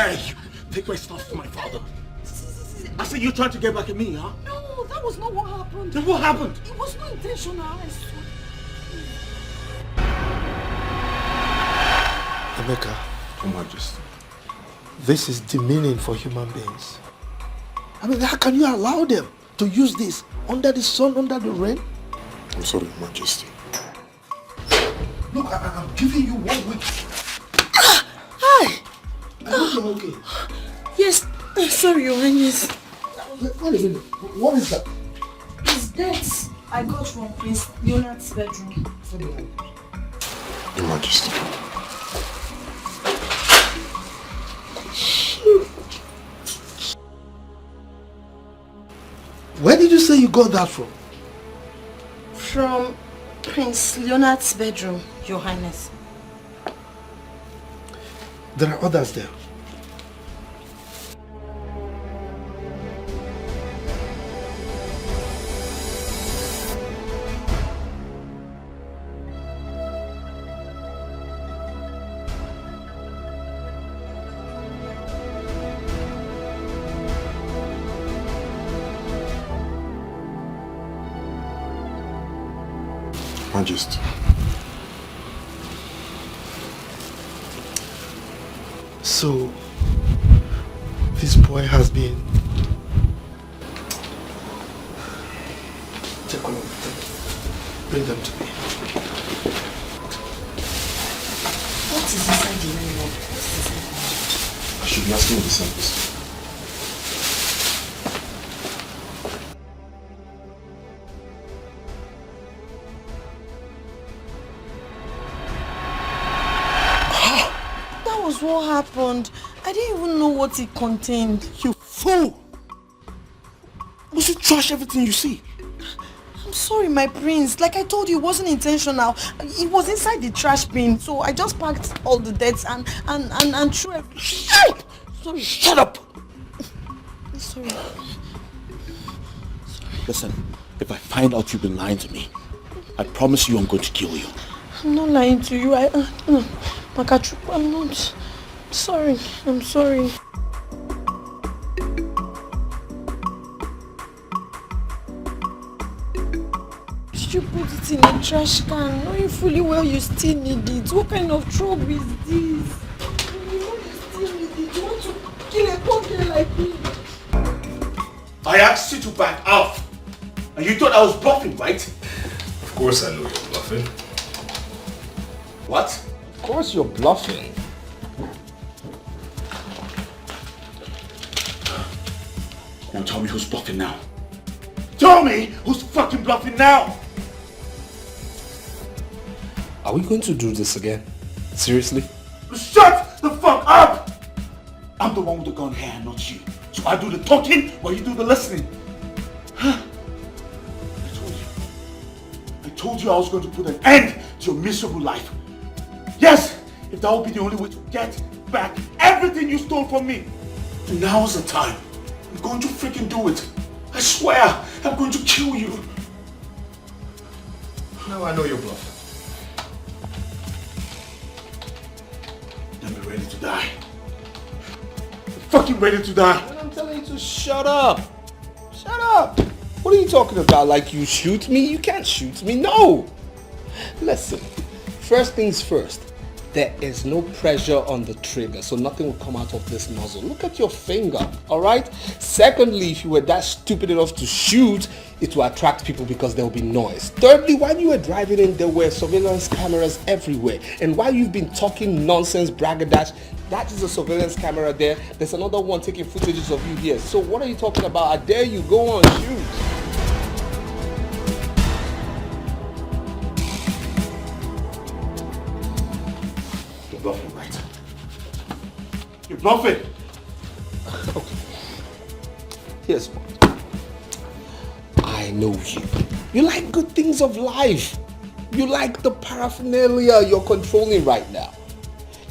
dare you take my stuff to my father? I said you're trying to get back at me, huh? No, that was not what happened. Then what happened? It was not intentional, I swear. Emeka, Your Majesty. this is demeaning for human beings. I mean, how can you allow them to use this under the sun, under the rain? I'm sorry, Your Majesty. Look, I'm giving you 1 week. Hi! I hope you're okay. Yes, sorry, Your Highness. Wait a minute. What is that? It's dates I got from Prince Leonard's bedroom. Your Majesty. Where did you say you got that from? From Prince Leonard's bedroom, Your Highness. There are others there. Majesty. So, this boy has been... Take all of them. Bring them to me. What is inside the nylon? What is inside? I should be asking the service. What happened? I didn't even know what it contained. You fool! Must you trash everything you see? I'm sorry, my prince. Like I told you, it wasn't intentional. It was inside the trash bin, so I just packed all the debts and threw everything. Shut up! Sorry. Shut up! Sorry. Listen, if I find out you've been lying to me, I promise you I'm going to kill you. I'm not lying to you. Makachu, I'm not. Sorry. I'm sorry. Did you put it in a trash can? Knowing fully well you still need it. What kind of trouble is this? You know you still need it. You want to kill a poor girl like me? I asked you to back off. And you thought I was bluffing, right? Of course I know you're bluffing. What? Of course you're bluffing. Now tell me who's bluffing now. Tell me who's fucking bluffing now! Are we going to do this again? Seriously? Shut the fuck up! I'm the one with the gun here, not you. So I do the talking while you do the listening. Huh? I told you I was going to put an end to your miserable life. Yes, if that would be the only way to get back everything you stole from me. And now's the time. I'm going to freaking do it. I swear, I'm going to kill you. Now I know you're bluffing. I'm ready to die. I'm fucking ready to die. And I'm telling you to shut up. Shut up. What are you talking about? Like you shoot me? You can't shoot me. No. Listen, first things first. There is no pressure on the trigger, so nothing will come out of this nozzle. Look at your finger, all right? Secondly, if you were that stupid enough to shoot, it will attract people because there will be noise. Thirdly, while you were driving in, there were surveillance cameras everywhere. And while you've been talking nonsense, bragadash, that is a surveillance camera there. There's another one taking footages of you here. So what are you talking about? I dare you, go on, shoot. You're bluffing, right? You're bluffing! Okay. Here's one. I know you. You like good things of life. You like the paraphernalia you're controlling right now.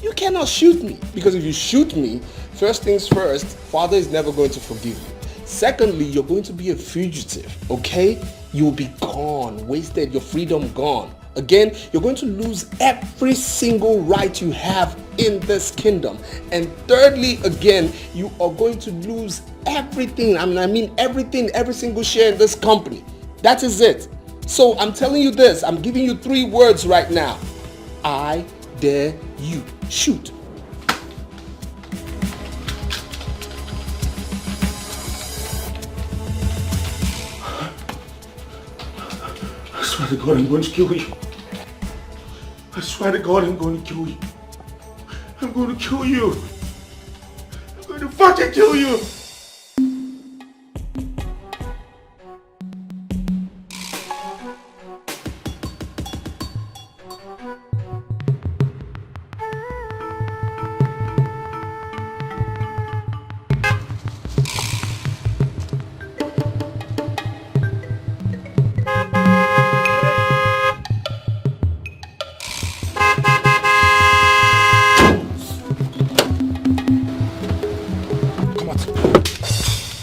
You cannot shoot me, because if you shoot me, first things first, Father is never going to forgive you. Secondly, you're going to be a fugitive, okay? You'll be gone, wasted, your freedom gone. Again, you're going to lose every single right you have in this kingdom. And thirdly, again, you are going to lose everything. I mean everything, every single share in this company. That is it. So I'm telling you this. I'm giving you 3 words right now. I dare you. Shoot. I swear to God, I'm going to kill you. I swear to God, I'm going to kill you. I'm going to kill you. I'm going to fucking kill you.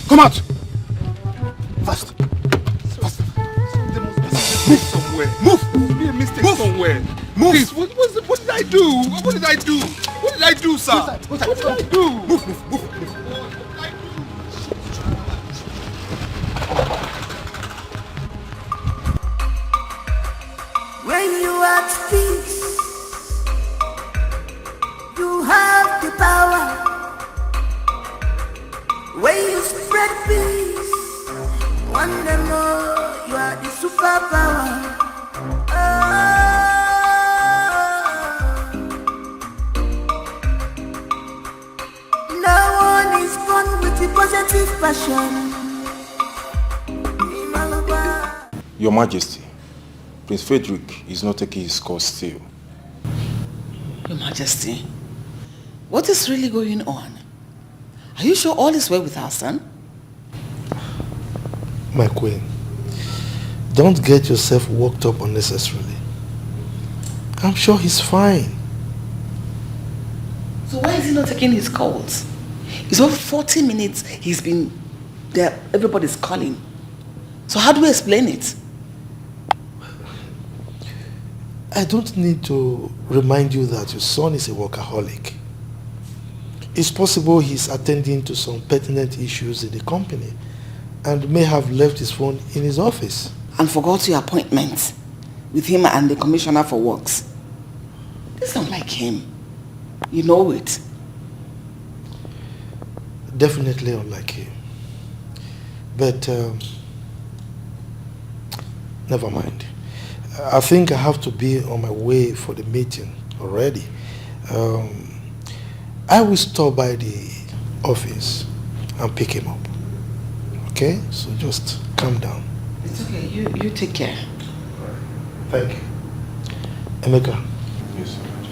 Come out! Fast! Fast! There must be something somewhere. Move! There must be a mistake Move! somewhere. Move! Please, what did I do? What did I do? What did I do, sir? What did I do? Move, move, move, move. When you are at peace, you have the power. When you spread peace, one day more, you are the superpower. No one is born with the positive passion. Your Majesty, Prince Frederick is not taking his course still. Your Majesty, what is really going on? Are you sure all is well with our son? My queen, don't get yourself worked up unnecessarily. I'm sure he's fine. So why is he not taking his calls? It's over 40 minutes he's been there, everybody's calling. So how do we explain it? I don't need to remind you that your son is a workaholic. It's possible he's attending to some pertinent issues in the company and may have left his phone in his office. And forgot your appointment with him and the Commissioner for Works. This don't like him. You know it. Definitely unlike him. But never mind. I think I have to be on my way for the meeting already. I will stop by the office and pick him up. Okay? So just calm down. It's okay. You take care. Thank you. Emeka. Yes, Your Majesty.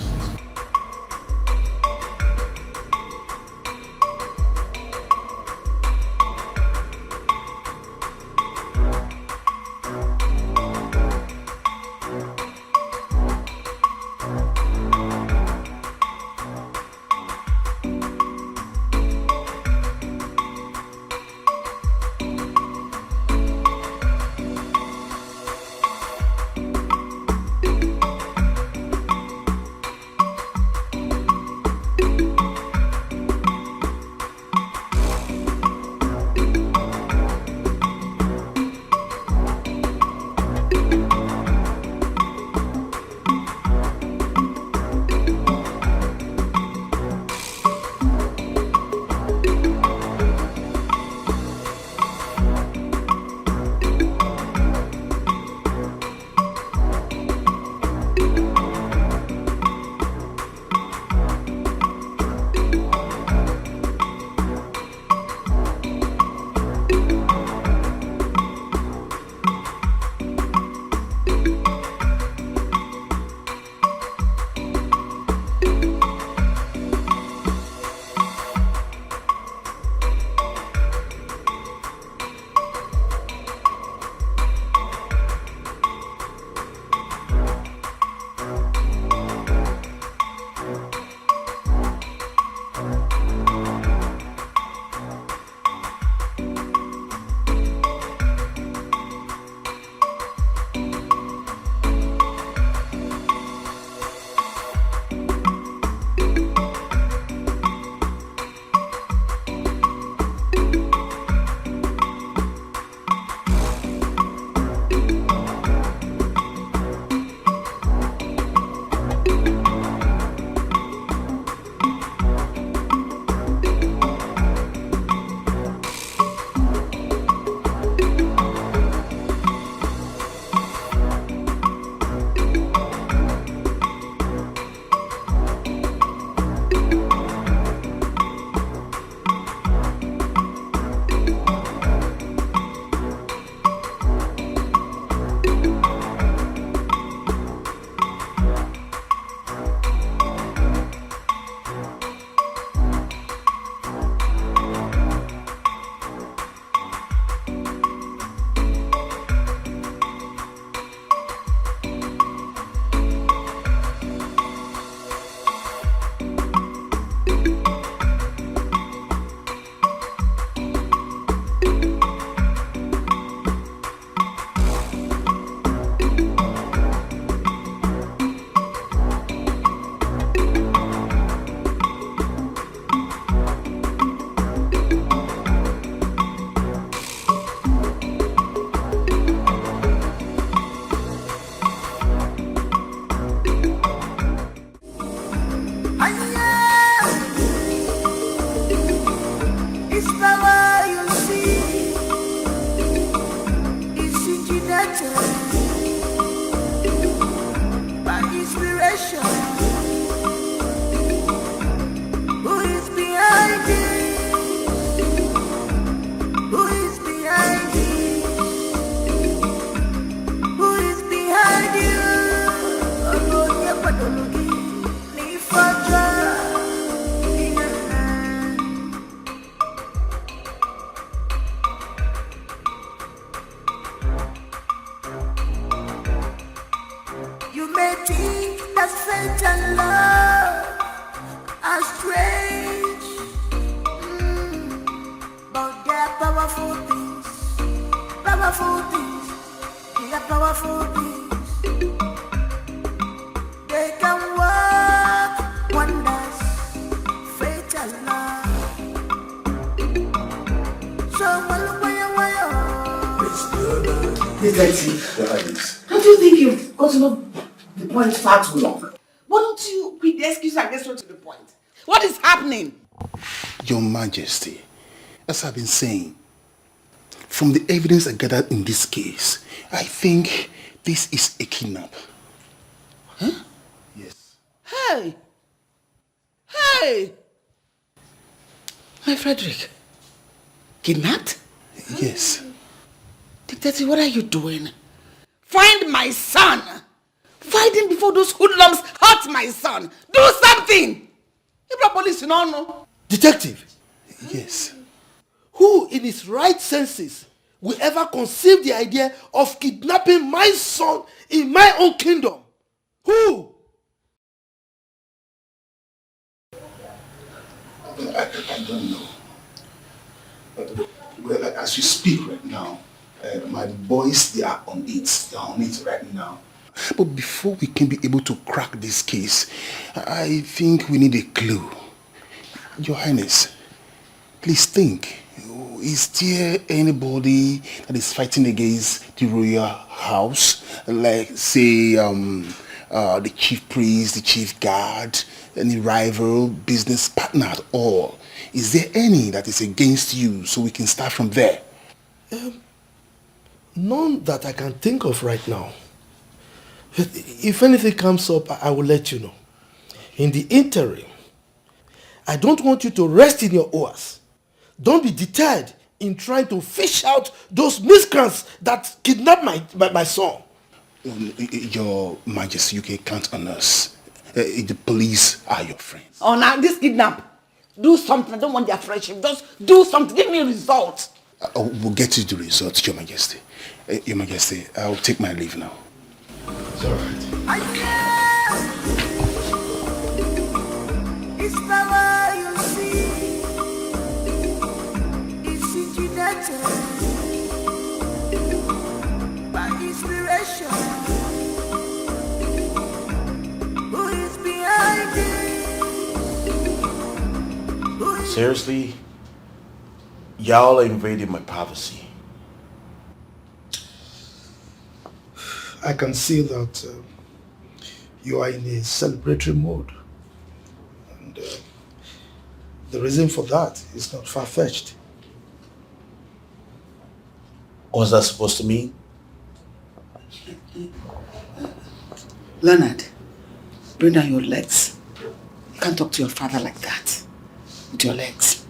powerful things. Powerful things. They are powerful things. They can work wonders. Fatal love. So Don't you think you've gotten up the point far too long? Why don't you quit the excuse and get straight to the point? What is happening? Your Majesty, as I've been saying, from the evidence I gathered in this case, I think this is a kidnap. Huh? Yes. Hey! Hey! My Frederick, kidnapped? Yes. Detective, what are you doing? Find my son! Find him before those hoodlums hurt my son! Do something! If the police don't know. Detective! Yes. Who in his right senses will ever conceive the idea of kidnapping my son in my own kingdom? Who? I don't know. Well, as you speak right now, my boys, they are on it. They are on it right now. But before we can be able to crack this case, I think we need a clue. Your Highness, please think. Is there anybody that is fighting against the royal house? Like, say, the chief priest, the chief guard, any rival, business partner at all? Is there any that is against you so we can start from there? None that I can think of right now. If anything comes up, I will let you know. In the interim, I don't want you to rest in your oars. Don't be deterred in trying to fish out those miscreants that kidnapped my son. Your Majesty, you can count on us. The police are your friends. Oh, now this kidnap. Do something. I don't want their friendship. Just do something. Give me a result. We'll get you the results, Your Majesty. Your Majesty, I'll take my leave now. It's all right. It's power you see. It's intimidated by inspiration. Who is behind it? Seriously? Y'all are invading my privacy. I can see that you are in a celebratory mood. And the reason for that is not far-fetched. What's that supposed to mean? Leonard, bring down your legs. You can't talk to your father like that. With your legs.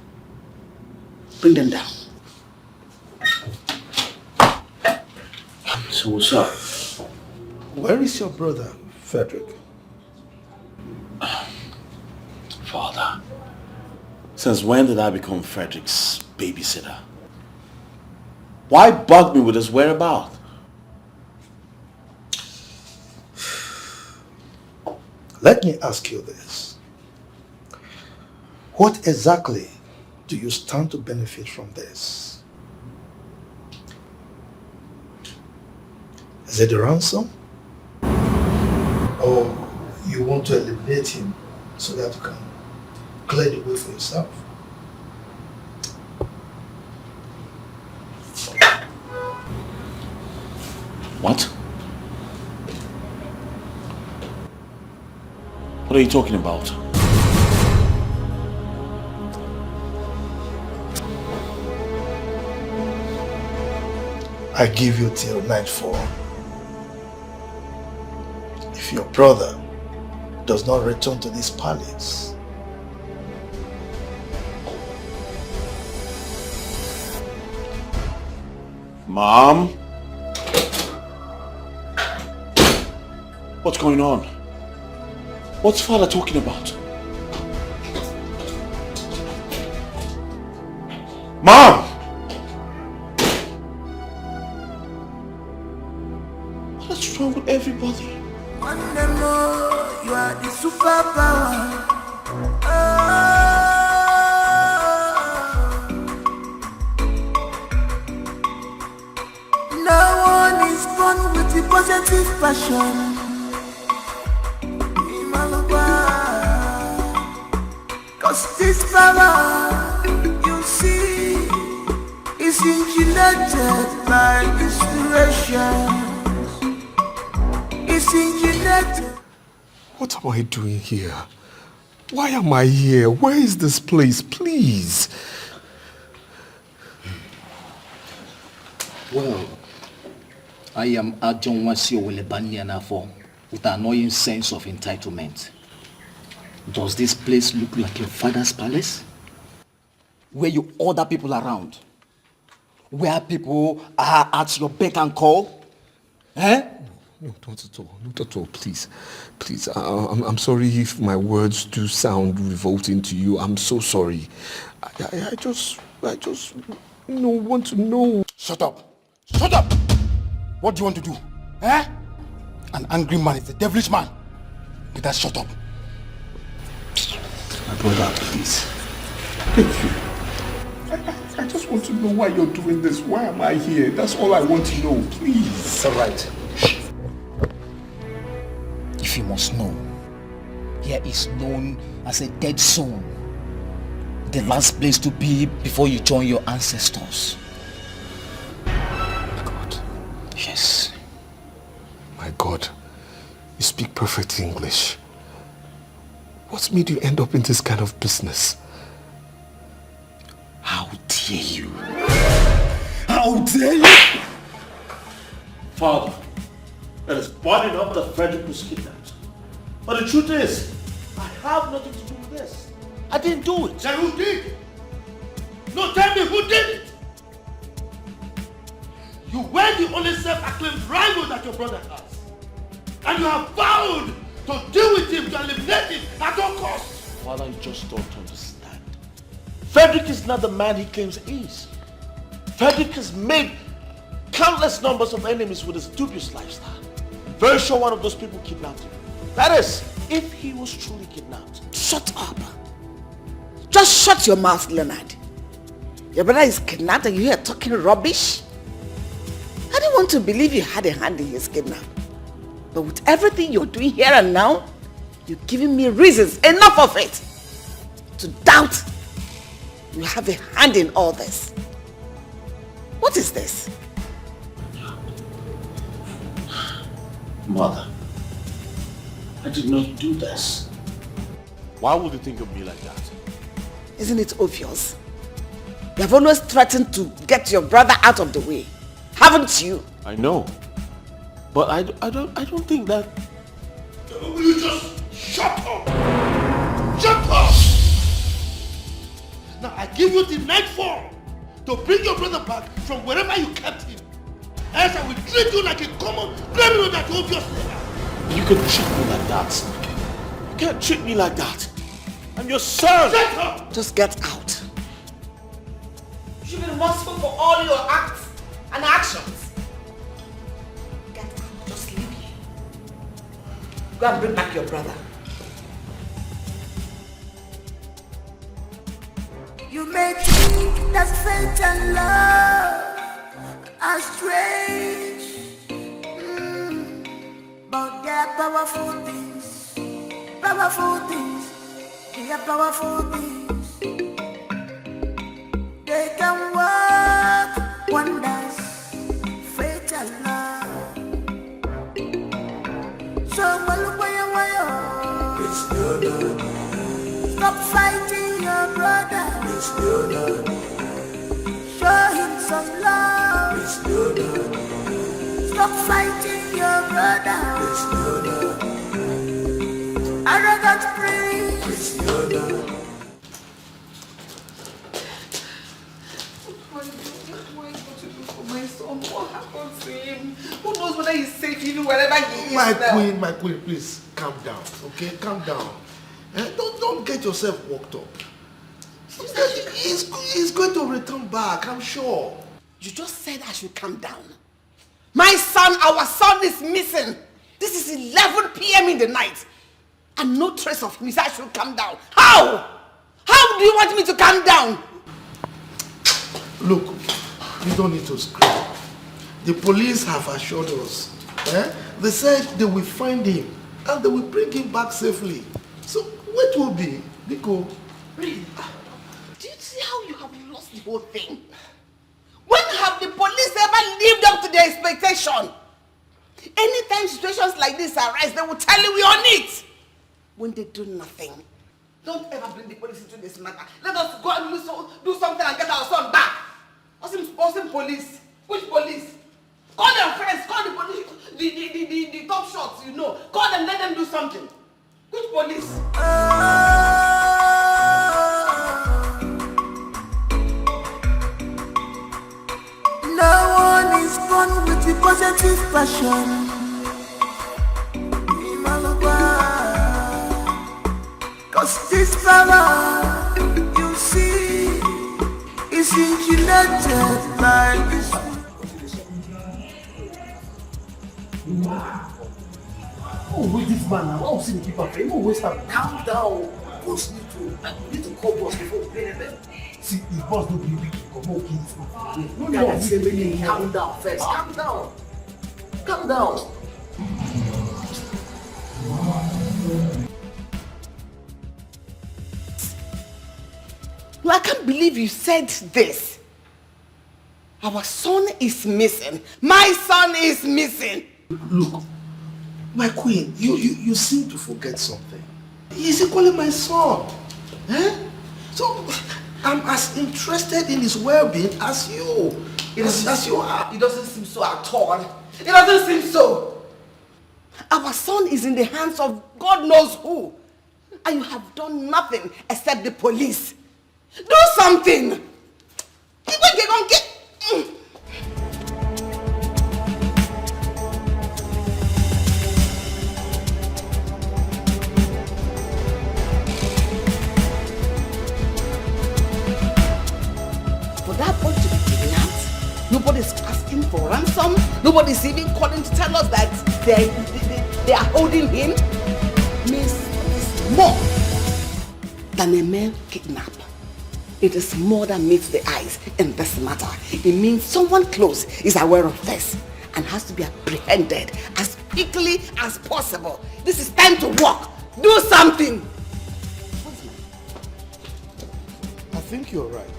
Bring them down. So what's up? Where is your brother, Frederick? Father, since when did I become Frederick's babysitter? Why bug me with his whereabouts? Let me ask you this. What exactly do you stand to benefit from this? Is it the ransom? Or you want to eliminate him so that you can clear the way for yourself? What? What are you talking about? I give you till nightfall. If your brother does not return to this palace, Mom? What's going on? What's Father talking about? Mom! What's wrong with everybody? One day more, you are the superpower. possessive passion. Cause this power, you see, is engineered by inspiration. It's engineered. What am I doing here? Why am I here? Where is this place? Please. Well, I am Ajon Wasio Welebanianafo with an annoying sense of entitlement. Does this place look like your father's palace? Where you order people around? Where people are at your beck and call? Eh? No, not at all. Not at all. Please. Please. I'm sorry if my words do sound revolting to you. I'm so sorry. I just want to know. Shut up. Shut up. What do you want to do? Eh? An angry man is a devilish man. Better shut up. My brother, please. Thank you. I just want to know why you're doing this. Why am I here? That's all I want to know. Please. It's all right. If you must know, here is known as a dead zone. The last place to be before you join your ancestors. My God. Yes. My God. You speak perfect English. What made you end up in this kind of business? How dare you? How dare you? Father, it is bad enough that Frederick was kidnapped. But the truth is, I have nothing to do with this. I didn't do it. Then who did? No, tell me who did it? You were the only self-acclaimed rival that your brother has. And you have vowed to deal with him, to eliminate him at all costs. Father, you just don't understand. Frederick is not the man he claims he is. Frederick has made countless numbers of enemies with his dubious lifestyle. I'm very sure one of those people kidnapped him. That is, if he was truly kidnapped. Shut up. Just shut your mouth, Leonard. Your brother is kidnapped and you are talking rubbish? I didn't want to believe you had a hand in his kidnap. But with everything you're doing here and now, you're giving me reasons, enough of it, to doubt you have a hand in all this. What is this? Mother, I did not do this. Why would you think of me like that? Isn't it obvious? You have always threatened to get your brother out of the way, haven't you? I know. But I don't think that... Will you just shut up? Shut up! Now I give you the nightfall to bring your brother back from wherever you kept him. Else I will treat you like a common criminal that you obviously are. You can treat me like that. You can't treat me like that. I'm your son. Shut up! Just get out. You should be responsible for all your acts and actions. Get out. Just leave here. Go and bring back your brother. You may think that fate and love are strange, but they are powerful things. Powerful things. They are powerful things. They can work wonders. Fate and love. So it's Leonard. Stop fighting your brother. It's Leonard. Show him some love. It's Leonard. Stop fighting your brother. It's Leonard. Arrogant prince. It's Leonard. What am I going to do for my son? What happened to him? Who knows whether he's safe even wherever he is now? My queen, please calm down, okay? Calm down. Don't get yourself worked up. He's going to return back, I'm sure. You just said I should calm down. My son, our son is missing. This is 11 p.m. in the night. And no trace of him. You said I should calm down. How? How do you want me to calm down? Look, you don't need to scream. The police have assured us They said they will find him and they will bring him back safely. So what will be, Nico? Really? Do you see how you have lost the whole thing? When have the police ever lived up to their expectation? Anytime situations like this arise, they will tell you we're on it. When they do nothing, don't ever bring the police into this matter. Let us go and do something and get our son back. Awesome police. Which police? Call their friends, call the police, the top shots, you know. Call them, let them do something. Which police? No one is born with the positive passion. Cause this power, you see, is engineered like this. Oh, wait, this man now. Oh, see the people. He won't waste time. Calm down. Boss need to call boss before we pay them. See, if boss don't be weak, come on, kids. No, calm down first. Calm down. Calm down. No, I can't believe you said this. Our son is missing. My son is missing. Look, my queen, you seem to forget something. He's equally my son. So, I'm as interested in his well-being as you. As you are. It doesn't seem so at all. It doesn't seem so. Our son is in the hands of God knows who. And you have done nothing except the police. Do something. People get on get. For that boy to be kidnapped, nobody's asking for ransom. Nobody's even calling to tell us that they are holding him. Means it's more than a mere kidnap. It is more than meets the eyes in this matter. It means someone close is aware of this and has to be apprehended as quickly as possible. This is time to work. Do something. I think you're right.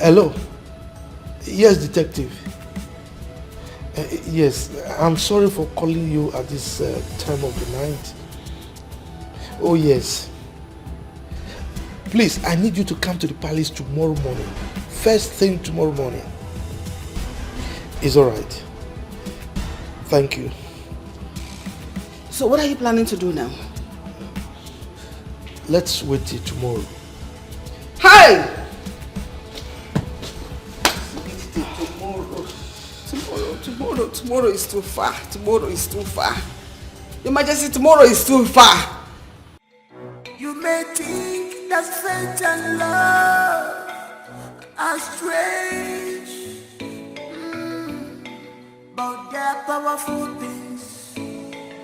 Hello? Yes, detective. Yes, I'm sorry for calling you at this time of the night. Oh yes. Please, I need you to come to the palace tomorrow morning. First thing tomorrow morning. It's alright. Thank you. So what are you planning to do now? Let's wait till tomorrow. Hey! Tomorrow is too far. Tomorrow is too far. Your Majesty, tomorrow is too far. You may think that fate and love are strange, but they're powerful things.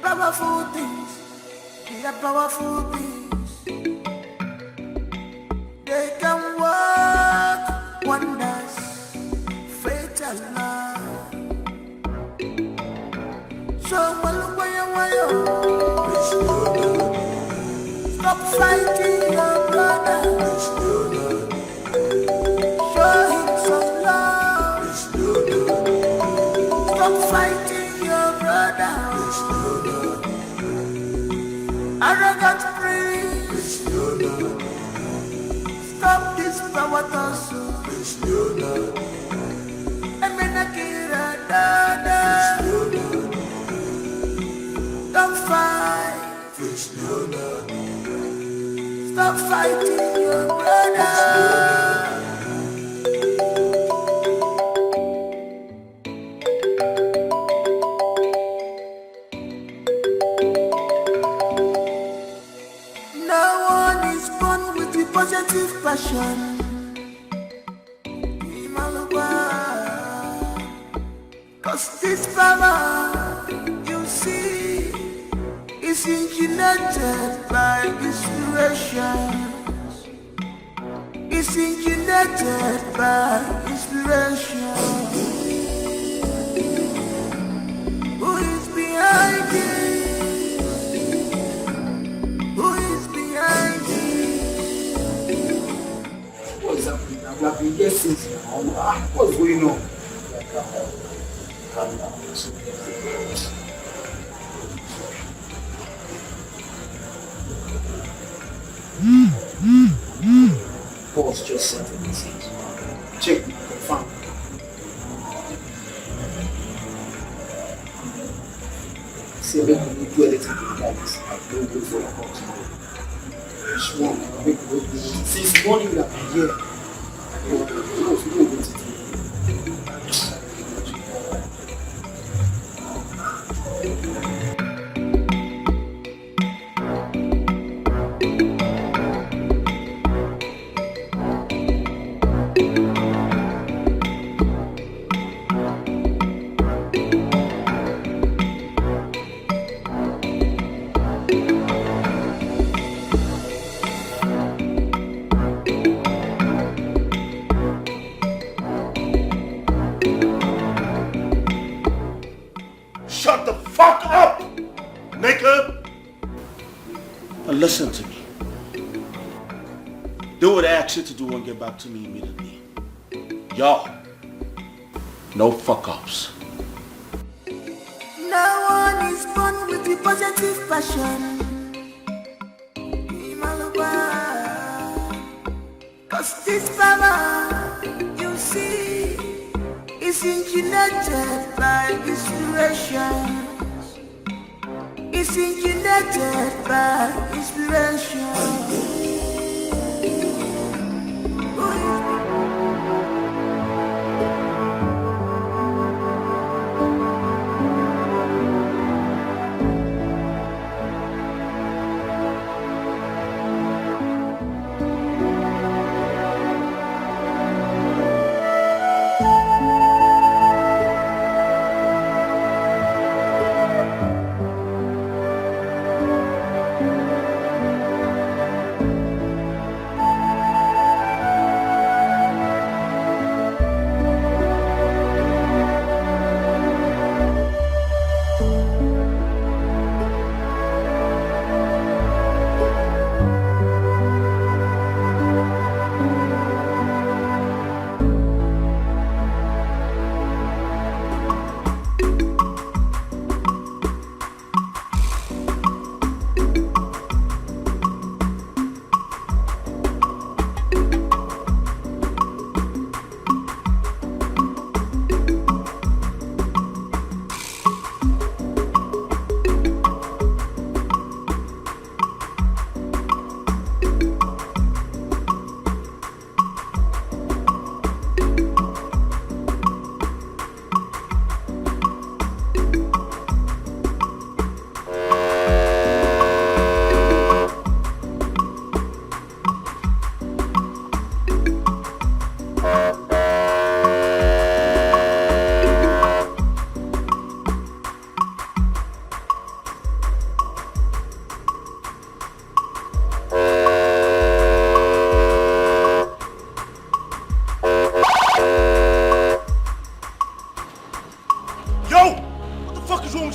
Powerful things. They are powerful things. They can work wonders. Fate and love. So stop fighting your brother. Show him some love. Stop fighting your brother. Arrogant prince. Stop this power tussle. Emenakira dada. Don't fight. Stop fighting your brother. No one is born with the positive passion. Cause this power, you see, is engineered by inspirations. is injected by inspiration. Who is behind it? Who is behind it? What's happening? We have been here since now. What's going on? Boss just sent a message. Check, confirm. Say, make me do anything like this. I don't go for your call tomorrow. Which one? Make me do. Since morning we have been here. We don't go to do. Shut the fuck up, nigga! Now listen to me. Do what I asked you to do and get back to me immediately. Y'all, no fuck-ups. No one is born with the positive passion. Cause this power, you see, is engineered by inspirations. It's engineered by inspiration.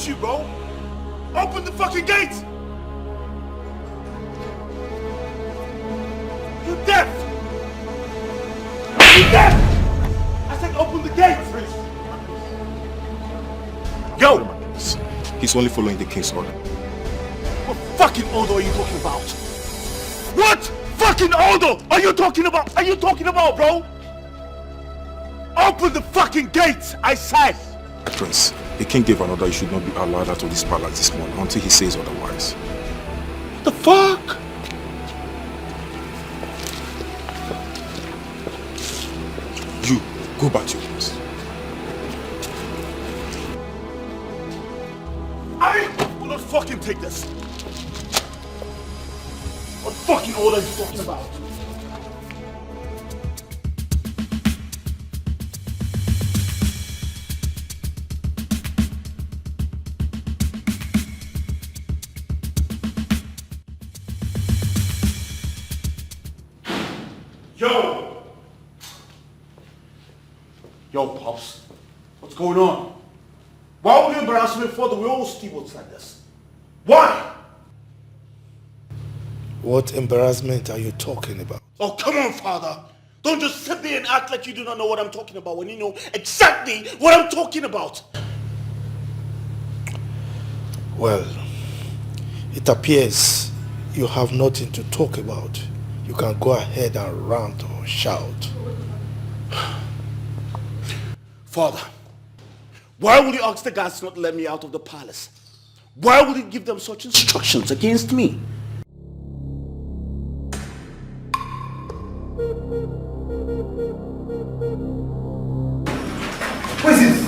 you, bro. Open the fucking gates! You deaf! You deaf! I said open the gates! Yo! He's only following the king's order. What fucking order are you talking about? What fucking order are you talking about? Are you talking about, bro? Open the fucking gates, I said! Prince, the king gave an order you should not be allowed out of this palace this morning until he says otherwise. What the fuck? You, go back to your place. I will not fucking take this. What fucking order are you talking about? Yo! going on? Why would you embarrass me before the whole stewards like this? Why? What embarrassment are you talking about? Oh, come on, Father. Don't just sit there and act like you do not know what I'm talking about when you know exactly what I'm talking about. Well, it appears you have nothing to talk about. You can go ahead and rant or shout. Father, why would you ask the guards not to let me out of the palace? Why would you give them such instructions against me? What is this?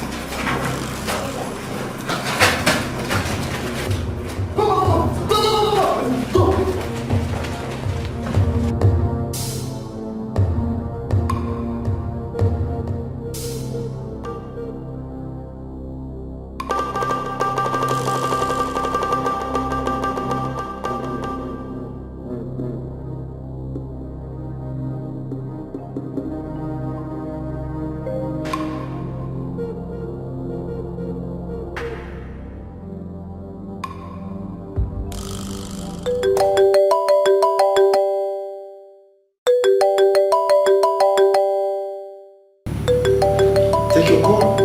Take your call.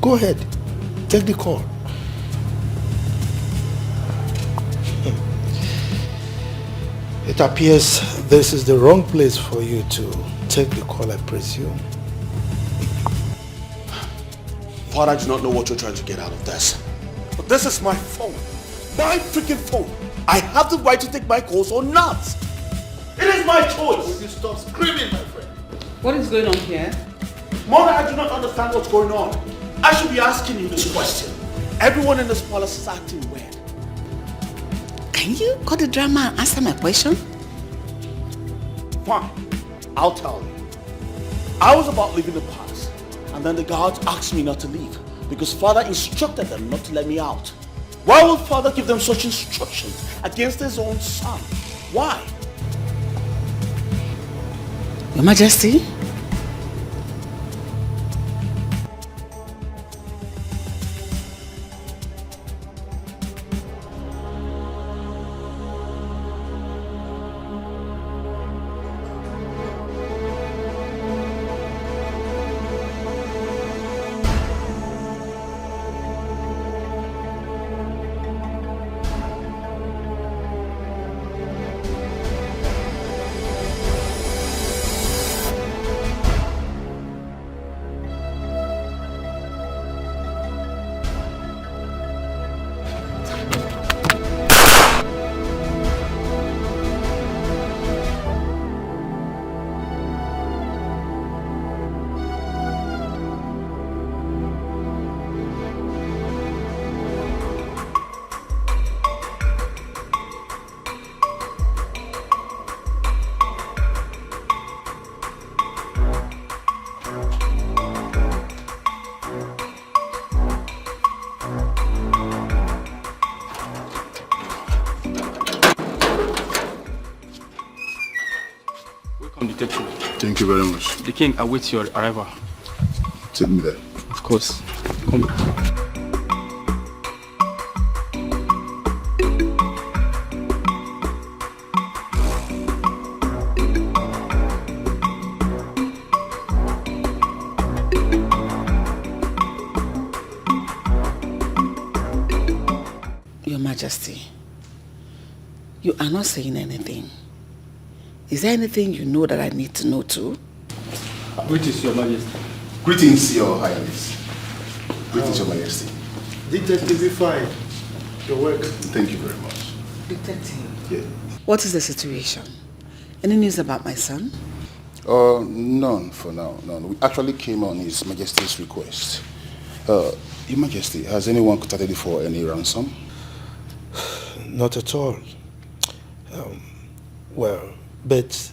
Go ahead. Take the call. It appears this is the wrong place for you to take the call, I presume. Father, I do not know what you're trying to get out of this. But this is my phone. My freaking phone. I have the right to take my calls or not. It is my choice. Will you stop screaming, my friend? What is going on here? Mother, I do not understand what's going on. I should be asking you this question. Everyone in this palace is acting weird. Can you cut the drama and answer my question? Fine. I'll tell you. I was about leaving the palace, and then the guards asked me not to leave because Father instructed them not to let me out. Why would Father give them such instructions against his own son? Why? Your Majesty? Thank you very much. The king awaits your arrival. Take me there. Of course. Come. Your Majesty, you are not saying anything. Is there anything you know that I need to know too? Greetings, Your Majesty. Greetings, Your Highness. Greetings, Your Majesty. Detective B5, you're welcome. Thank you very much. Detective. Yeah. What is the situation? Any news about my son? None for now. None. We actually came on His Majesty's request. Your Majesty, has anyone contacted you for any ransom? Not at all. Well, but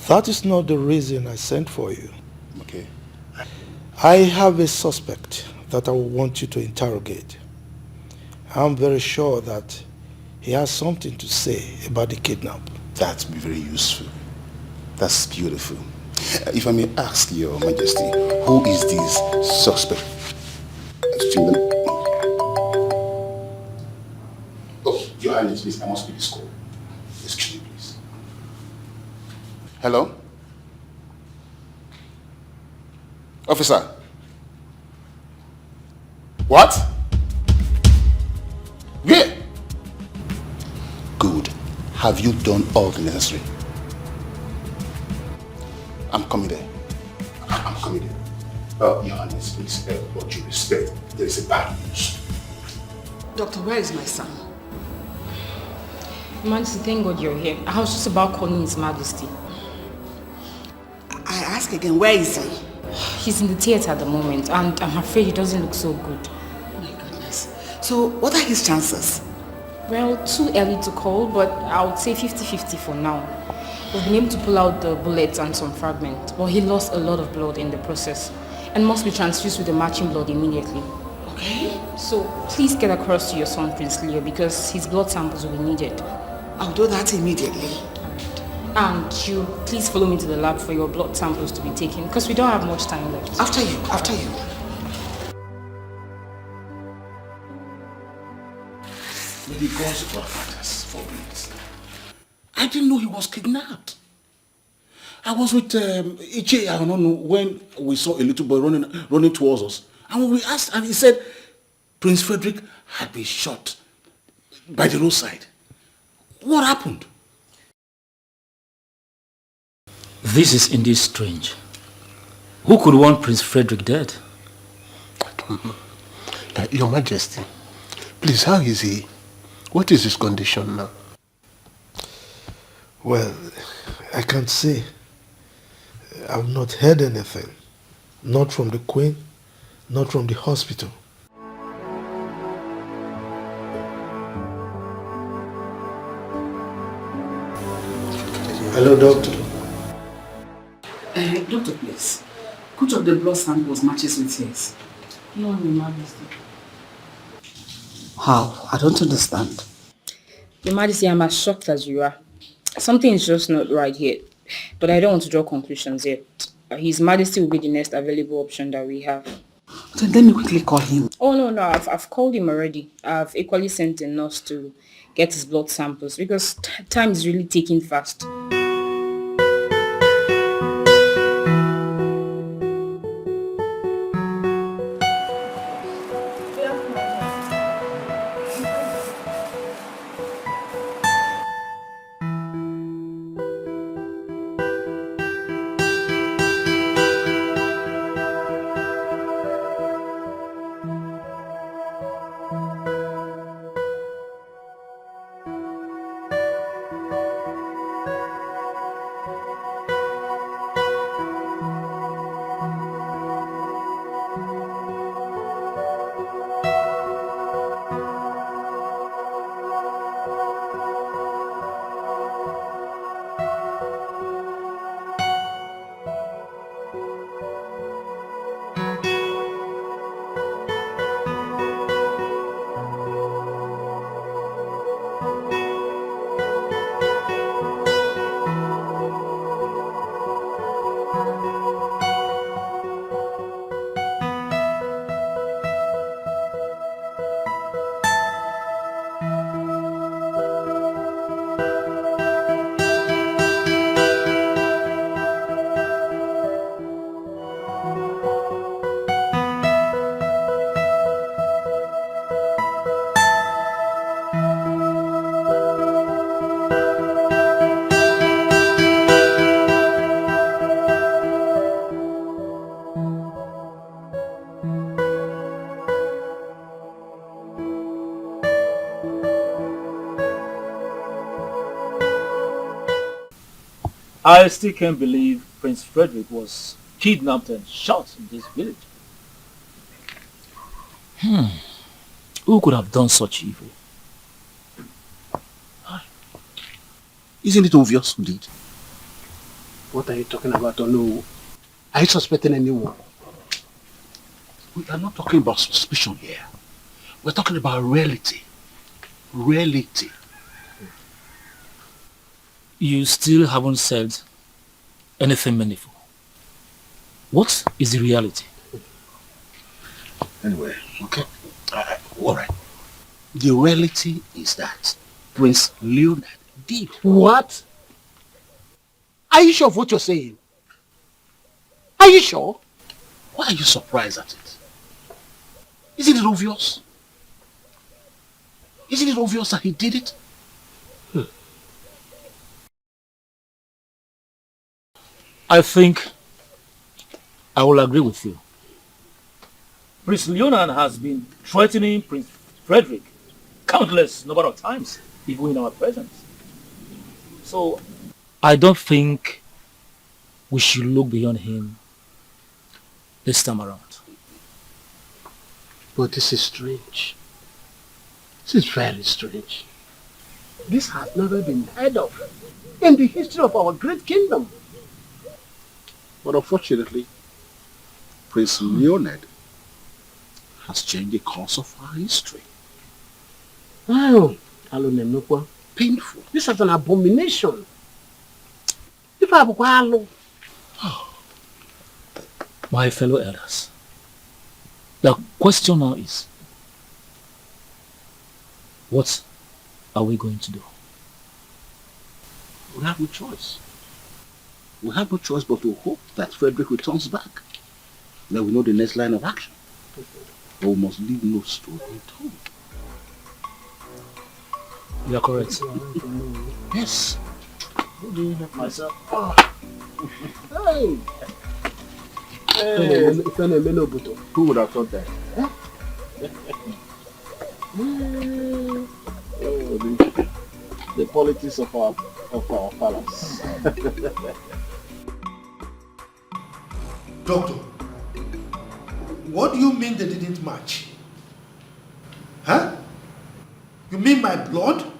that is not the reason I sent for you. Okay. I have a suspect that I want you to interrogate. I'm very sure that he has something to say about the kidnap. That'd be very useful. That's beautiful. If I may ask, Your Majesty, who is this suspect? Excuse me. Oh, Your Highness, please, I must be this call. Excuse me, please. Hello? Officer? What? Where? Good. Have you done all the necessary? I'm coming there. I'm coming there. Your Highness, please, what you respect, there is a bad news. Doctor, where is my son? Majesty, thank God you're here. I was just about calling His Majesty. I ask again, where is he? He's in the theatre at the moment, and I'm afraid he doesn't look so good. Oh my goodness. So, what are his chances? Well, too early to call, but I would say 50-50 for now. We've been able to pull out the bullets and some fragments, but he lost a lot of blood in the process and must be transfused with the matching blood immediately. Okay. So please get across to your son, Prince Leo, because his blood samples will be needed. I'll do that immediately. And you please follow me to the lab for your blood samples to be taken, because we don't have much time left. After you. May the gods of our fathers forbid. I didn't know he was kidnapped. I was with Iche, I don't know, when we saw a little boy running towards us. And when we asked, and he said Prince Frederick had been shot by the roadside. What happened? This is indeed strange. Who could want Prince Frederick dead? I don't know. Your Majesty, please, how is he? What is his condition now? Well, I can't say. I've not heard anything. Not from the Queen, not from the hospital. Hello, doctor. Doctor, please. Which of the blood samples matches with his? No, Your Majesty. How? I don't understand. Your Majesty, I'm as shocked as you are. Something is just not right here. But I don't want to draw conclusions yet. His Majesty will be the next available option that we have. Then let me quickly call him. Oh, no, I've called him already. I've equally sent a nurse to get his blood samples because time is really ticking fast. I still can't believe Prince Frederick was kidnapped and shot in this village. Who could have done such evil? Isn't it obvious who did? What are you talking about, Onu? Are you suspecting anyone? We are not talking about suspicion here. We're talking about reality. Reality. You still haven't said anything meaningful. What is the reality? Anyway, okay. Alright. The reality is that Prince Leonard did. What? Are you sure of what you're saying? Are you sure? Why are you surprised at it? Isn't it obvious? Isn't it obvious that he did it? I think I will agree with you. Prince Leonard has been threatening Prince Frederick countless number of times, even in our presence. So I don't think we should look beyond him this time around. But this is strange. This is very strange. This has never been heard of in the history of our great kingdom. But unfortunately, Prince Leonard has changed the course of our history. Wow. Painful. This is an abomination. My fellow elders, the question now is, what are we going to do? We have no choice. We have no choice but to hope that Frederick returns back. Then we know the next line of action. But we must leave no stone unturned. You are correct. Yes. Myself. Hey! Who would have thought that? The politics of our palace. Doctor, what do you mean they didn't match? Huh? You mean my blood?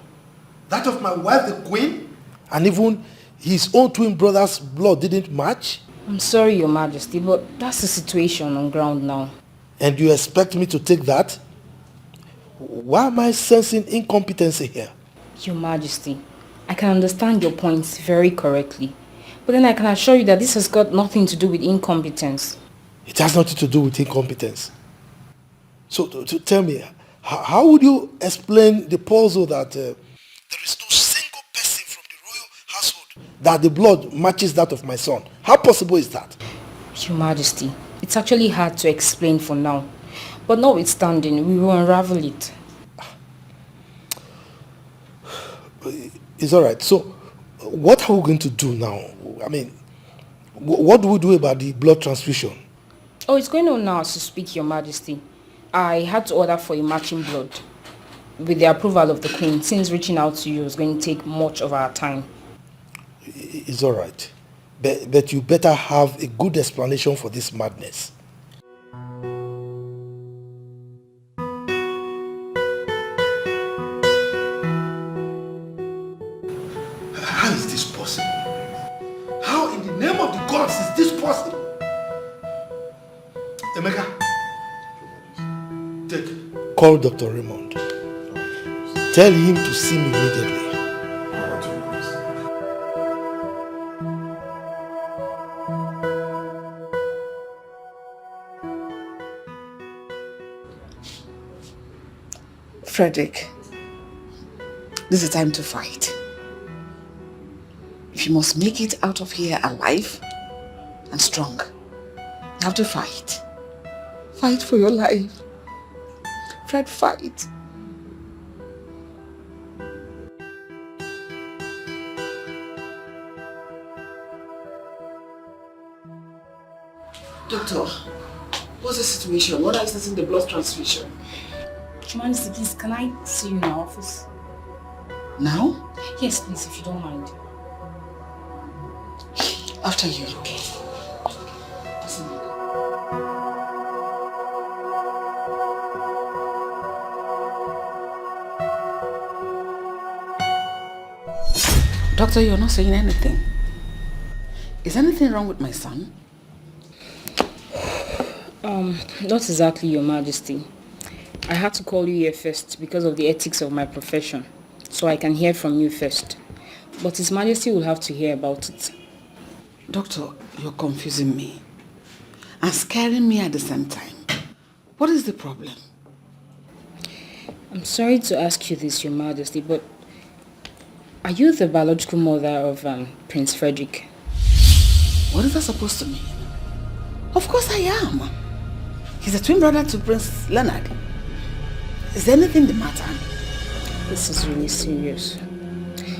That of my wife, the queen? And even his own twin brother's blood didn't match? I'm sorry, Your Majesty, but that's the situation on ground now. And you expect me to take that? Why am I sensing incompetency here? Your Majesty, I can understand your points very correctly. But then I can assure you that this has got nothing to do with incompetence. It has nothing to do with incompetence. So tell me, how would you explain the puzzle that there is no single person from the royal household that the blood matches that of my son? How possible is that? Your Majesty, it's actually hard to explain for now. But notwithstanding, we will unravel it. It's alright. So, what are we going to do now? I mean, what do we do about the blood transfusion? Oh, it's going on now as you speak, Your Majesty. I had to order for a matching blood with the approval of the Queen, since reaching out to you is going to take much of our time. It's alright. But you better have a good explanation for this madness. How is this possible? How in the name of the gods is this possible? Emeka, call Dr. Raymond. Tell him to see me immediately. Frederick, this is time to fight. If you must make it out of here alive and strong, you have to fight. Fight for your life. Fred, fight. Doctor, what's the situation? When are you starting the blood transfusion? Your Majesty, please, can I see you in our office? Now? Yes, please, if you don't mind. After you. Okay. Doctor, you're not saying anything. Is anything wrong with my son? Not exactly, Your Majesty. I had to call you here first because of the ethics of my profession, so I can hear from you first. But His Majesty will have to hear about it. Doctor, you're confusing me. and scaring me at the same time. What is the problem? I'm sorry to ask you this, Your Majesty, but are you the biological mother of Prince Frederick? What is that supposed to mean? Of course I am. He's a twin brother to Prince Leonard. Is there anything the matter? This is really serious.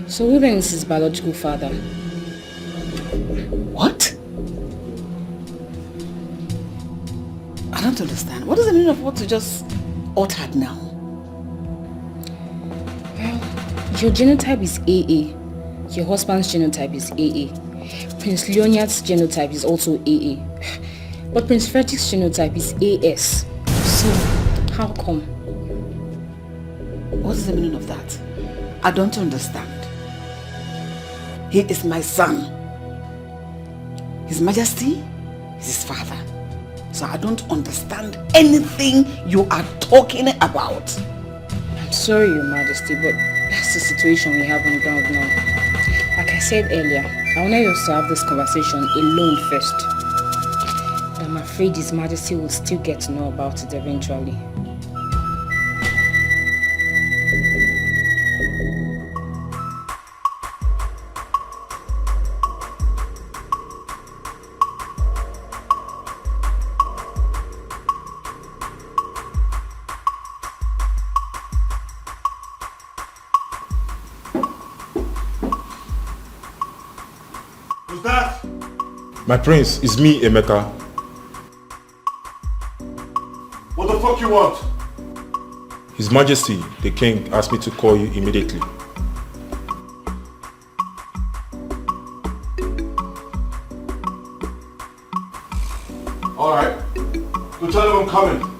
So who then is his biological father? What? I don't understand. What is the meaning of what you just uttered now? Well, your genotype is AA. Your husband's genotype is AA. Prince Leonard's genotype is also AA. But Prince Frederick's genotype is AS. So, how come? What is the meaning of that? I don't understand. He is my son. His Majesty is his father. So I don't understand anything you are talking about. I'm sorry, Your Majesty, but that's the situation we have on ground now. Like I said earlier, I wanted us to have this conversation alone first. But I'm afraid His Majesty will still get to know about it eventually. Who's that? My prince, it's me, Emeka. What the fuck you want? His Majesty, the king, asked me to call you immediately. Alright. Go tell him I'm coming.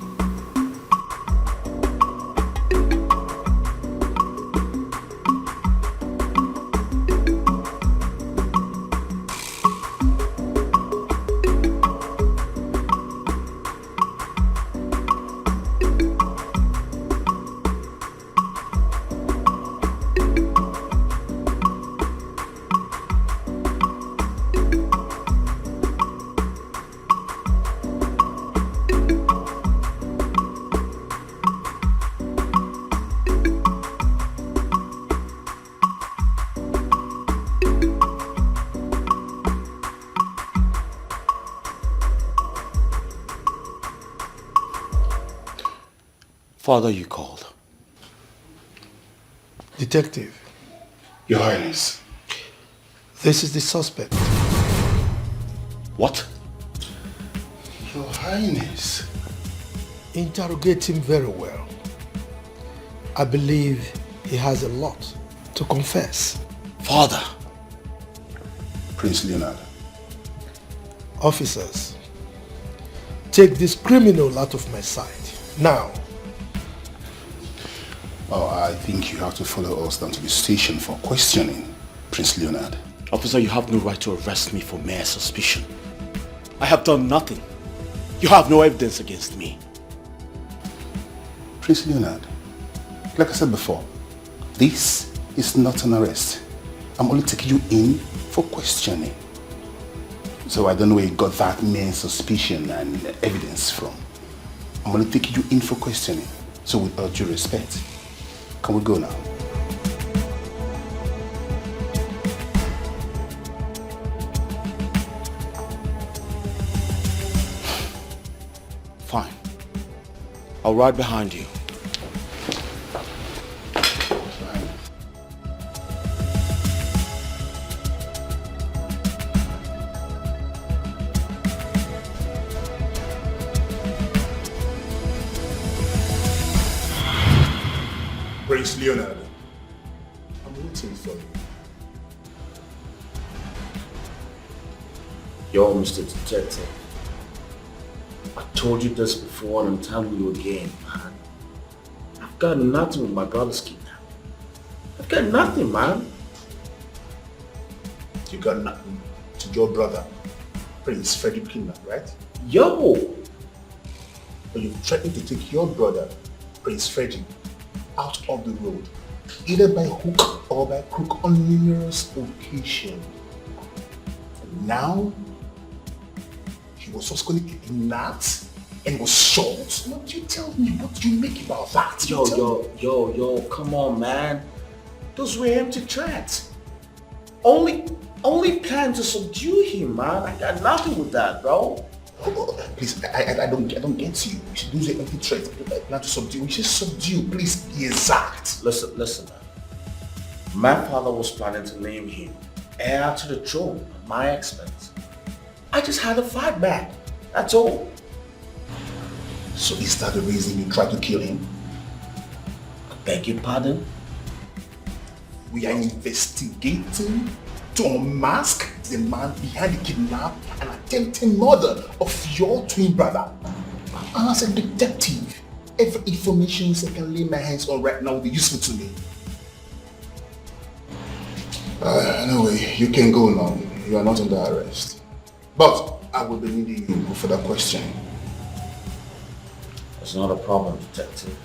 Father, you called. Detective. Your Highness. This is the suspect. What? Your Highness. Interrogate him very well. I believe he has a lot to confess. Father. Prince Leonard. Officers, take this criminal out of my sight. Now. Oh, I think you have to follow us down to the station for questioning, Prince Leonard. Officer, you have no right to arrest me for mere suspicion. I have done nothing. You have no evidence against me. Prince Leonard, like I said before, this is not an arrest. I'm only taking you in for questioning. So I don't know where you got that mere suspicion and evidence from. I'm only taking you in for questioning. So with all due respect, can we go now? Fine. I'll ride behind you. Prince Leonard, I'm waiting for you. Yo, Mr. Detective. I told you this before and I'm telling you again, man. I've got nothing with my brother's kidnapping. I've got nothing, man. You got nothing to your brother, Prince Frederick kidnap, right? Yo! But you've threatened to take your brother, Prince Frederick, out of the road, either by hook or by crook on numerous occasions. And now, he was subsequently kidnapped and was shot. What do you tell me? What do you make about that? Yo, come on, man. Those were empty threats. Only plan to subdue him, man. I got nothing with that, bro. Please, I don't get you. Those are empty threats. I plan to subdue. We should subdue. Please be exact. Listen, man. My father was planning to name him heir to the throne at my expense. I just had to fight back. That's all. So is that the reason you tried to kill him? I beg your pardon? We are investigating to unmask the man behind the kidnap and attempted murder of your twin brother. And as a detective, every information I can lay my hands on right now will be useful to me. Anyway, you can go now. You are not under arrest. But I will be needing you for that question. It's not a problem, detective.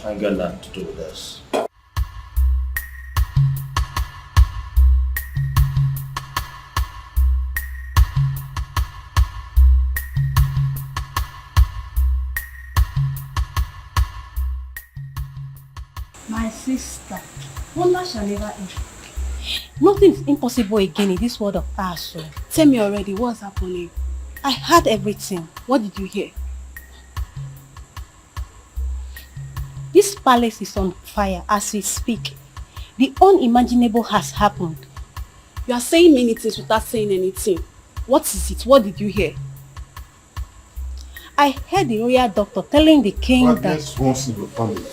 I ain't got nothing to do with this. My sister, wonder shall never end. Nothing is impossible again in this world of ours. So. Tell me already, what's happening? I heard everything. What did you hear? This palace is on fire as we speak. The unimaginable has happened. You are saying many things without saying anything. What is it? What did you hear? I heard the royal doctor telling the king that... once in your family.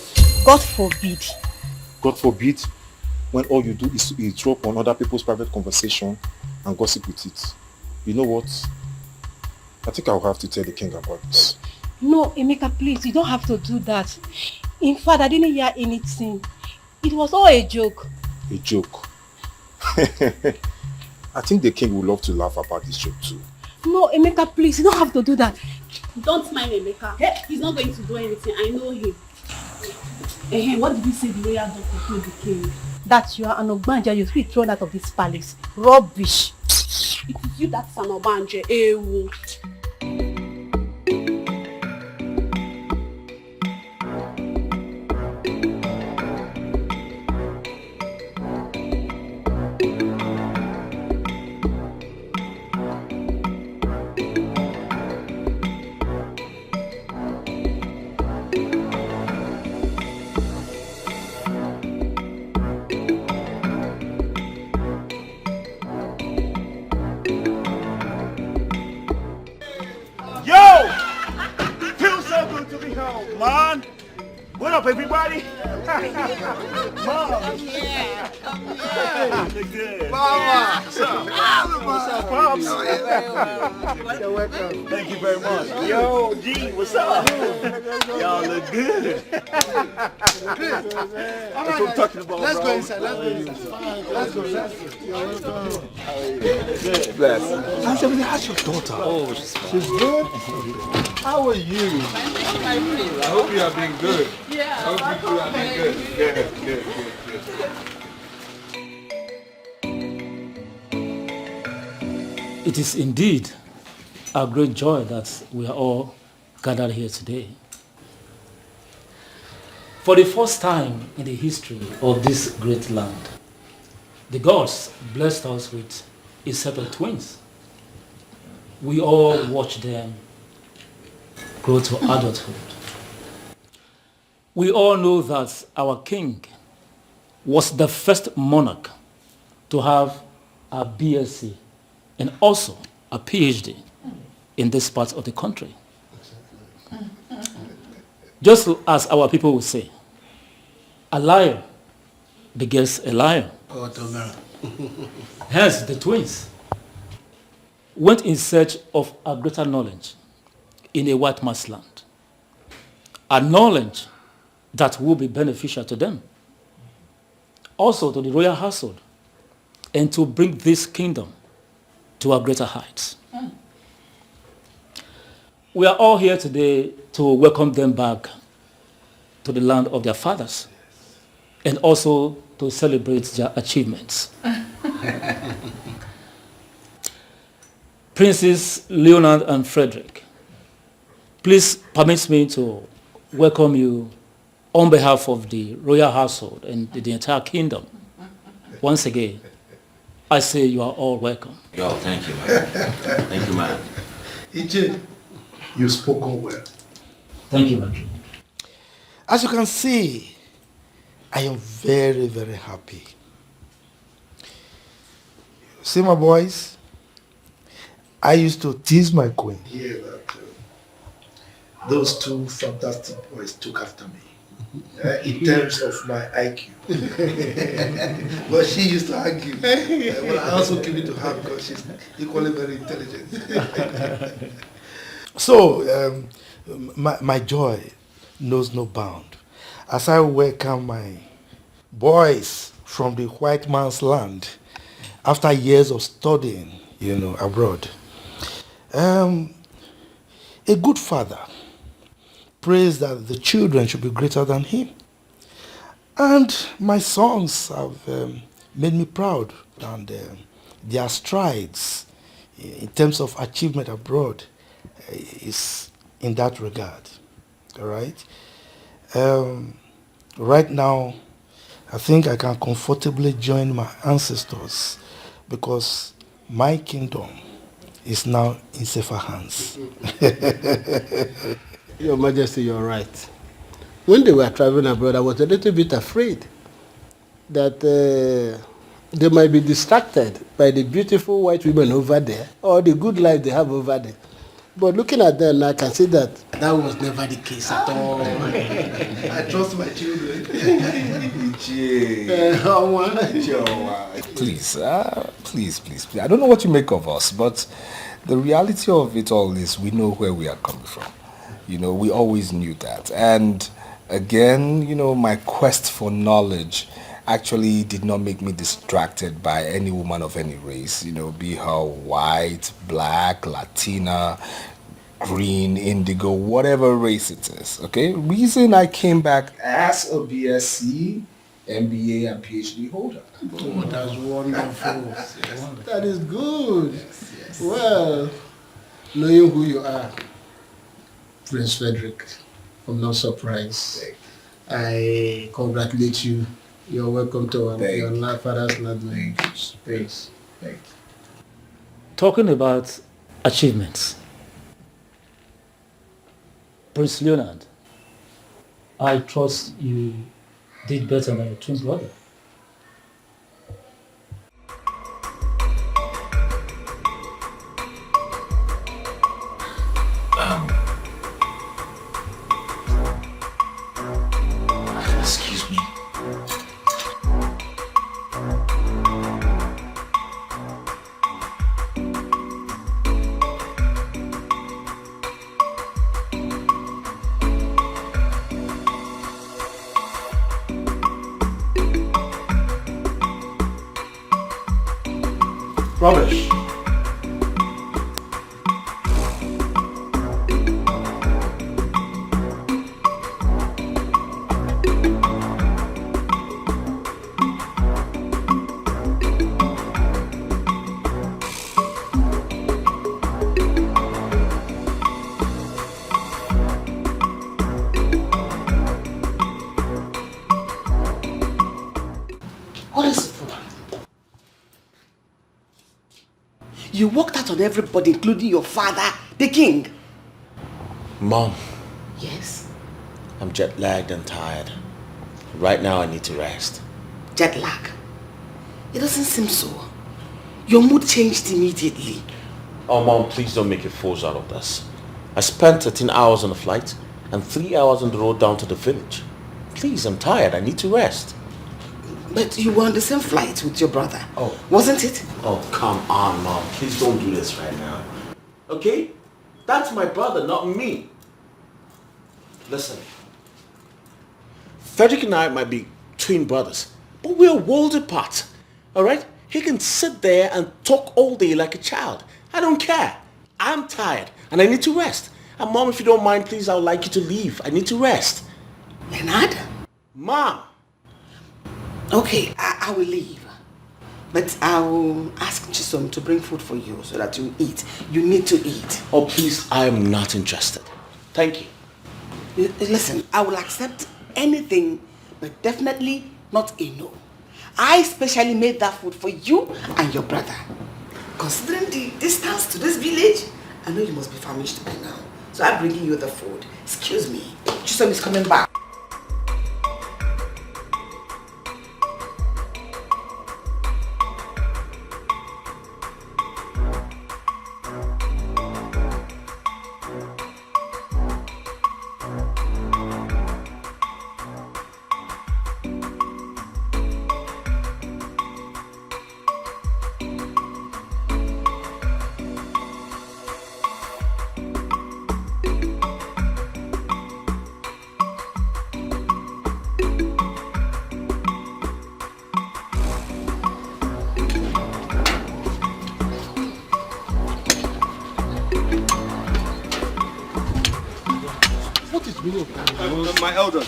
God forbid. God forbid, when all you do is to eavesdrop on other people's private conversation and gossip with it. You know what? I think I'll have to tell the king about this. No, Emeka, please, you don't have to do that. In fact, I didn't hear anything. It was all a joke. A joke? I think the king would love to laugh about this joke too. No, Emeka, please, you don't have to do that. Don't mind Emeka. Hey, he's not going to do anything. I know him. Hey, what did you say the royal doctor told the king? That you are an Ogbanja, you should be thrown out of this palace. Rubbish. It is you that's an Ogbanja. Ew. Everybody, Mom, good. Mama, what's up? What's up, Pops? You're welcome. Thank you very much. Yo, G, what's up? Y'all look good. That's what I'm talking about. Let's go inside. Let's go. You're welcome. Good. Bless. How's your daughter? Oh, she's good. How are you? I hope you have been good. Yeah. I hope you have been good. Good. It is indeed a great joy that we are all gathered here today. For the first time in the history of this great land, the gods blessed us with a set of twins. We all watched them grow to adulthood. We all know that our king was the first monarch to have a BSc and also a PhD in this part of the country. Just as our people would say, a liar begets a liar. Hence, the twins went in search of a greater knowledge in a white man's land. A knowledge that will be beneficial to them, also to the royal household, and to bring this kingdom to a greater heights. We are all here today to welcome them back to the land of their fathers, and also to celebrate their achievements. Princes Leonard and Frederick, please permit me to welcome you on behalf of the royal household and the entire kingdom. Once again, I say you are all welcome. Yo, thank you, man. Thank you, man. EJ, you've spoken well. Thank you, man. As you can see, I am very, very happy. See, my boys, I used to tease my queen here that those two fantastic boys took after me in terms of my IQ. But she used to argue. Well, I also give it to her because she's equally very intelligent. So, my joy knows no bound as I welcome my boys from the white man's land after years of studying, abroad. A good father prays that the children should be greater than him. And my sons have made me proud, and their strides in terms of achievement abroad is in that regard. All right? Right now, I think I can comfortably join my ancestors because my kingdom is now in safer hands. Your Majesty, you're right. When they were traveling abroad, I was a little bit afraid that they might be distracted by the beautiful white women over there or the good life they have over there. But looking at them, I can see that was never the case at all. I trust my children. Please. I don't know what you make of us, but the reality of it all is we know where we are coming from. We always knew that. And again, my quest for knowledge actually did not make me distracted by any woman of any race, be her white, black, Latina, green, indigo, whatever race it is, okay? Reason I came back as a BSc, MBA, and PhD holder. Oh, that's wonderful. That is good. Yes. Well, knowing who you are, Prince Frederick, I'm not surprised. I congratulate you. You're welcome to your father's land. Thanks. Talking about achievements, Prince Leonard, I trust you did better than your twin brother. Excuse me. Rubbish. What is it for? You walked out on everybody, including your father, the king. Mom. Yes? I'm jet lagged and tired. Right now I need to rest. Jet lag? It doesn't seem so. Your mood changed immediately. Oh, Mom, please don't make a fool out of this. I spent 13 hours on the flight and 3 hours on the road down to the village. Please, I'm tired. I need to rest. But you were on the same flight with your brother. Oh. Wasn't it? Oh, come on, Mom. Please don't do this right now. Okay? That's my brother, not me. Listen. Frederick and I might be twin brothers, but we're worlds apart. Alright? He can sit there and talk all day like a child. I don't care. I'm tired and I need to rest. And Mom, if you don't mind, please, I would like you to leave. I need to rest. Leonard? Mom! Okay, I will leave. But I'll ask Chisum to bring food for you so that you eat. You need to eat. Oh, please, I am not interested. Thank you. Listen, I will accept anything, but definitely not a no. I specially made that food for you and your brother. Considering the distance to this village, I know you must be famished by now. So I'm bringing you the food. Excuse me. Chisum is coming back.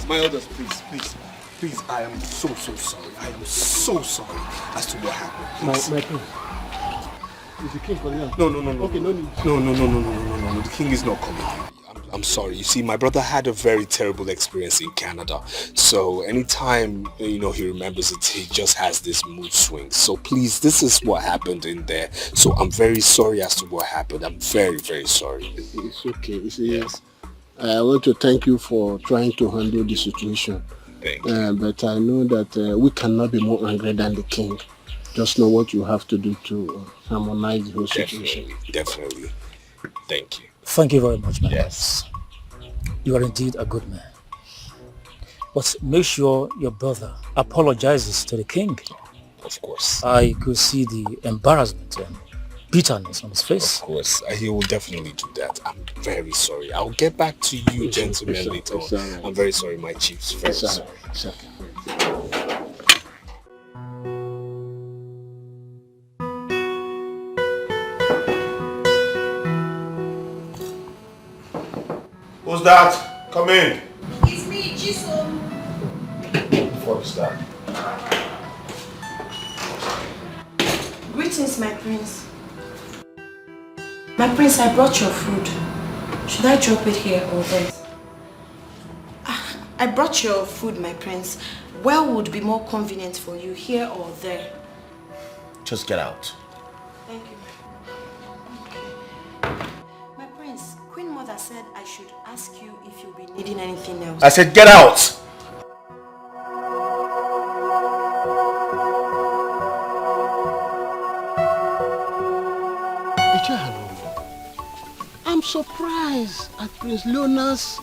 My elders, please, I am so sorry. I am so sorry as to what happened. My prince, is the king calling out? No. Okay, no need. No, the king is not coming. I'm sorry. You see, my brother had a very terrible experience in Canada. So anytime, he remembers it, he just has this mood swing. So please, this is what happened in there. So I'm very sorry as to what happened. I'm very, very sorry. It's okay. You see, yes. I want to thank you for trying to handle the situation. Thank you. But I know that we cannot be more angry than the king. Just know what you have to do to harmonize the whole situation. Definitely. Thank you. Thank you very much, man. Yes. You are indeed a good man. But make sure your brother apologizes to the king. Of course. I could see the embarrassment and bitterness on his face. Of course. He will definitely do that. I'm very sorry. I'll get back to you, gentlemen, later on. Right. I'm very sorry, my chiefs. Very sorry. Who's that? Come in. It's me, Chisum. Before we start. Greetings, my prince. My prince, I brought your food. Should I drop it here or there? I brought your food, my prince. Where would be more convenient for you, here or there? Just get out. Thank you. My prince, Queen Mother said I should ask you if you'll be needing anything else. I said get out! I'm surprised at Prince Leonard's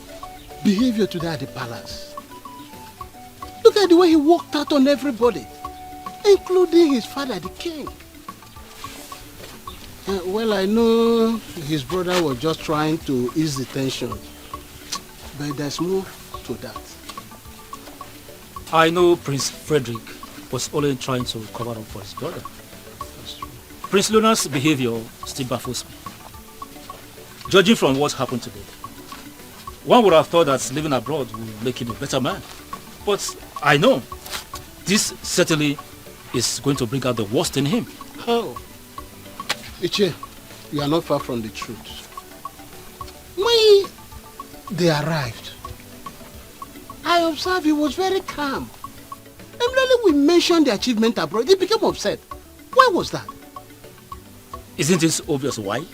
behavior today at the palace. Look at the way he walked out on everybody, including his father, the king. Well, I know his brother was just trying to ease the tension, but there's more to that. I know Prince Frederick was only trying to cover up for his brother. That's true. Prince Leonard's behavior still baffles me. Judging from what happened today, one would have thought that living abroad would make him a better man. But I know this certainly is going to bring out the worst in him. How? Iche, you are not far from the truth. When they arrived, I observed he was very calm. Immediately we mentioned the achievement abroad, he became upset. Why was that? Isn't it obvious why?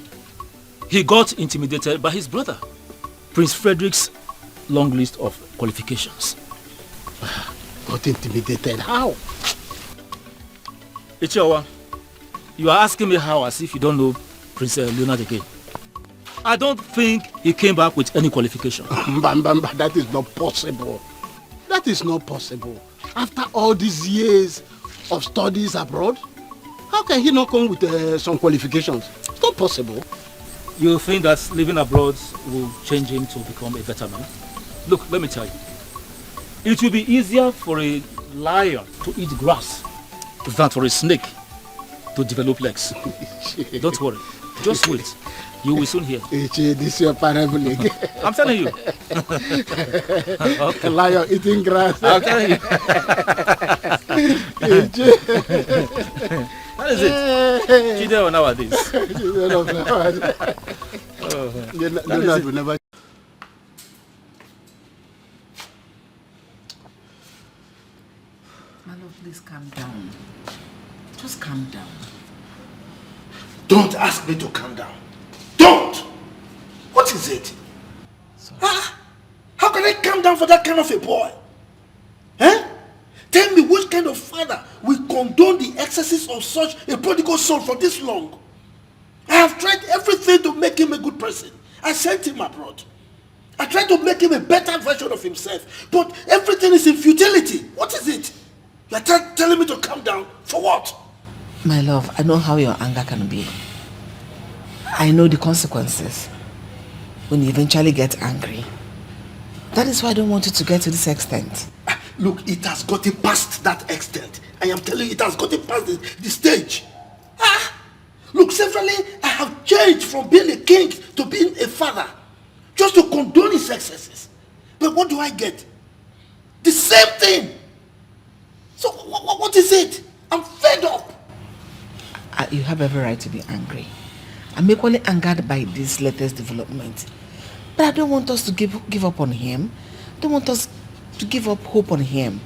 He got intimidated by his brother, Prince Frederick's long list of qualifications. Got intimidated? How? Ichiawa, you are asking me how as if you don't know Prince Leonard again. I don't think he came back with any qualification. That is not possible. That is not possible. After all these years of studies abroad, how can he not come with some qualifications? It's not possible. You think that living abroad will change him to become a better man? Look, let me tell you. It will be easier for a lion to eat grass than for a snake to develop legs. Don't worry. Just wait. You will soon hear. This is your parable again. I'm telling you. Okay. Lion eating grass. I'm telling you. What is it? Chideo nowadays. Leonard will never. My love, please calm down. Just calm down. Don't ask me to calm down. Don't! What is it? How can I calm down for that kind of a boy? Eh? Tell me which kind of father will condone the excesses of such a prodigal son for this long? I have tried everything to make him a good person. I sent him abroad. I tried to make him a better version of himself. But everything is in futility. What is it? You are telling me to calm down? For what? My love, I know how your anger can be. I know the consequences when you eventually get angry. That is why I don't want you to get to this extent. Look, it has gotten past that extent. I am telling you, it has gotten past the stage. Look, severally, I have changed from being a king to being a father. Just to condone his excesses. But what do I get? The same thing. So what is it? I'm fed up. You have every right to be angry. I'm equally angered by this latest development. But I don't want us to give up on him. I don't want us to give up hope on him.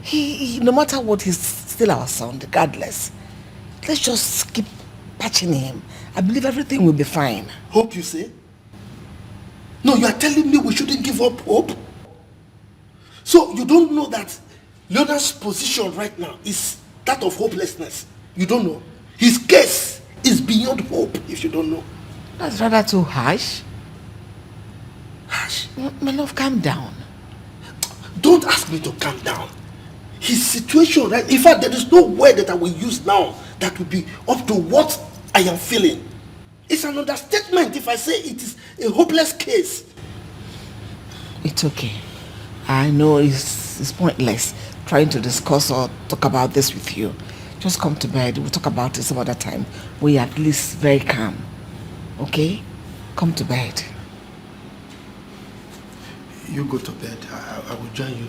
He no matter what, he's still our son, regardless. Let's just keep patching him. I believe everything will be fine. Hope, you say? No, you are telling me we shouldn't give up hope? So you don't know that Leonard's position right now is that of hopelessness? You don't know? His case is beyond hope, if you don't know. That's rather too harsh. My love, calm down. Don't ask me to calm down. His situation, right? In fact, there is no word that I will use now that will be up to what I am feeling. It's an understatement if I say it is a hopeless case. It's okay. I know it's pointless trying to discuss or talk about this with you. Just come to bed. We'll talk about it some other time. We're at least very calm. Okay? Come to bed. You go to bed. I will join you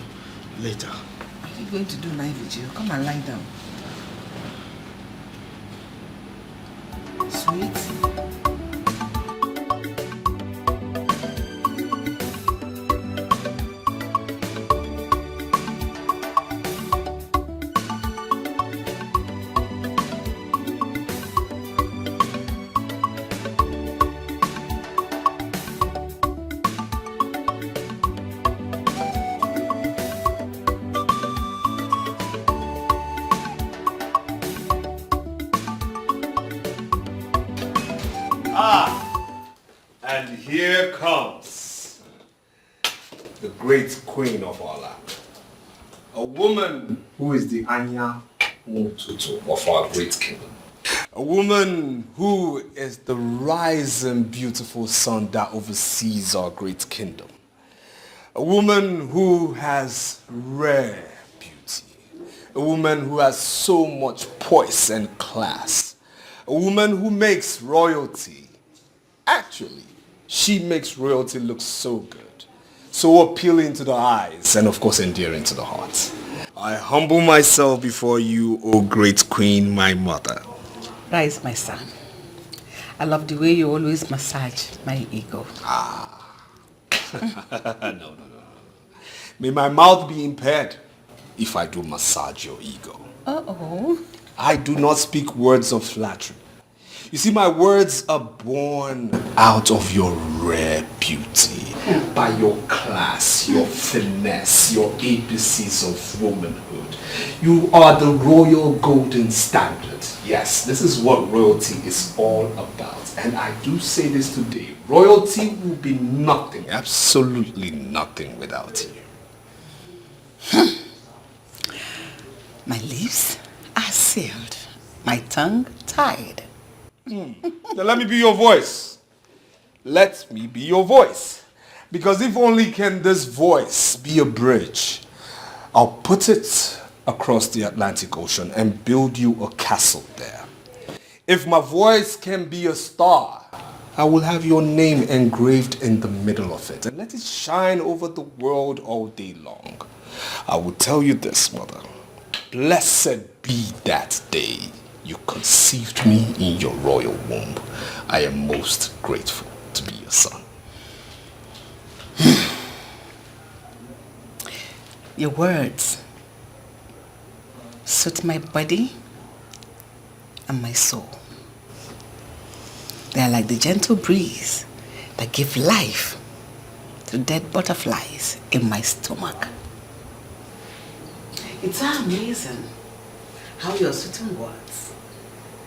later. What are you going to do night vigil? Come and lie down. Sweet. And here comes the great queen of our land. A woman who is the Anya Mututu of our great kingdom. A woman who is the rising beautiful sun that oversees our great kingdom. A woman who has rare beauty. A woman who has so much poise and class. A woman who makes royalty. Actually, she makes royalty look so good, so appealing to the eyes, and of course endearing to the heart. I humble myself before you, O great queen, my mother. That is my son. I love the way you always massage my ego. No. May my mouth be impaired if I do massage your ego. Uh-oh. I do not speak words of flattery. You see, my words are born out of your rare beauty, by your class, your finesse, your ABCs of womanhood. You are the royal golden standard. Yes, this is what royalty is all about. And I do say this today, royalty will be nothing, absolutely nothing without you. My lips are sealed, my tongue tied. Now let me be your voice. Let me be your voice. Because if only can this voice be a bridge, I'll put it across the Atlantic Ocean and build you a castle there. If my voice can be a star, I will have your name engraved in the middle of it and let it shine over the world all day long. I will tell you this, mother. Blessed be that day you conceived me in your royal womb. I am most grateful to be your son. Your words suit my body and my soul. They are like the gentle breeze that give life to dead butterflies in my stomach. It's amazing how your certain words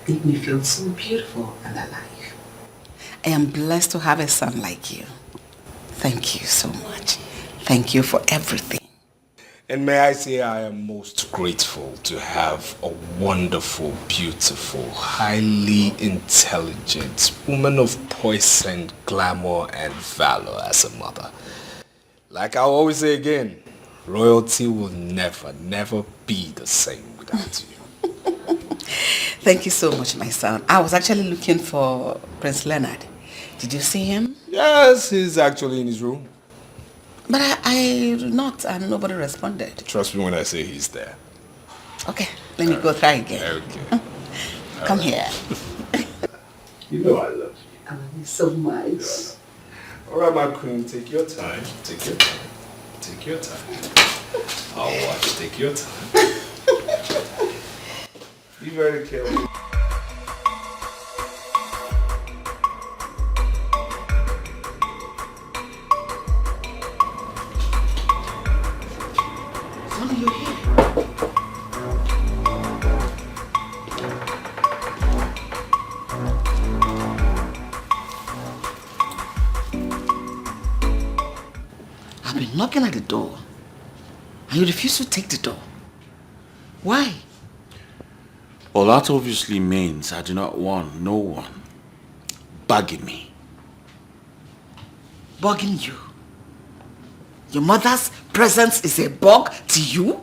make me feel so beautiful and alive. I am blessed to have a son like you. Thank you so much. Thank you for everything. And may I say I am most grateful to have a wonderful, beautiful, highly intelligent woman of poise and glamour and valor as a mother. Like I always say again, royalty will never, never be the same without you. Thank you so much, my son. I was actually looking for Prince Leonard. Did you see him? Yes, he's actually in his room. But I knocked and nobody responded. Trust me when I say he's there. Okay, let me go try again. Okay. Come here. You know I love you. I love you so much. All right, my queen, take your time. Take your time. Take your time. I'll watch. Take your time. Be very careful. I've been knocking at the door and you refuse to take the door. Why? Well, that obviously means I do not want no one bugging me. Bugging you? Your mother's presence is a bug to you?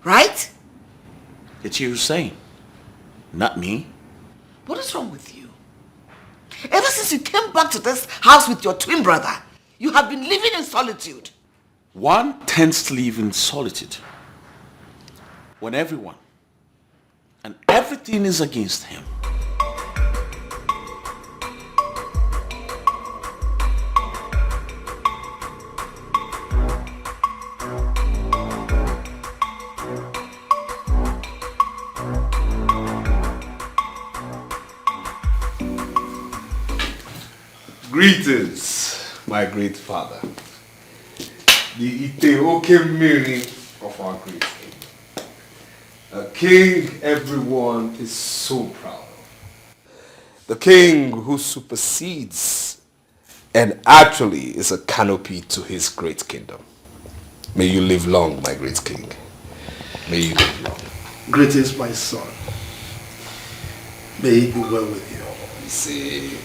Right? It's you saying, not me. What is wrong with you? Ever since you came back to this house with your twin brother, you have been living in solitude. One tends to live in solitude when everyone and everything is against him. Greetings, my great father. The Iteoke Miri of our great king. A king everyone is so proud of. The king who supersedes and actually is a canopy to his great kingdom. May you live long, my great king. May you live long. Greetings, my son. May it be well with you. See,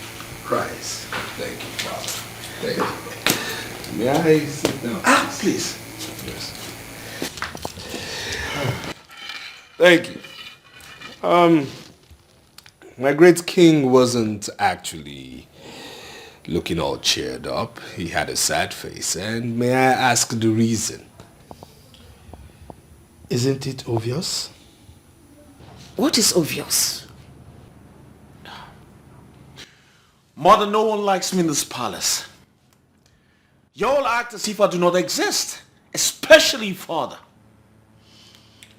Christ. Thank you, Father. Thank you. May I sit down? Please. Yes. Thank you. My great king wasn't actually looking all cheered up. He had a sad face. And may I ask the reason? Isn't it obvious? What is obvious? Mother, no one likes me in this palace. You all act as if I do not exist, especially father.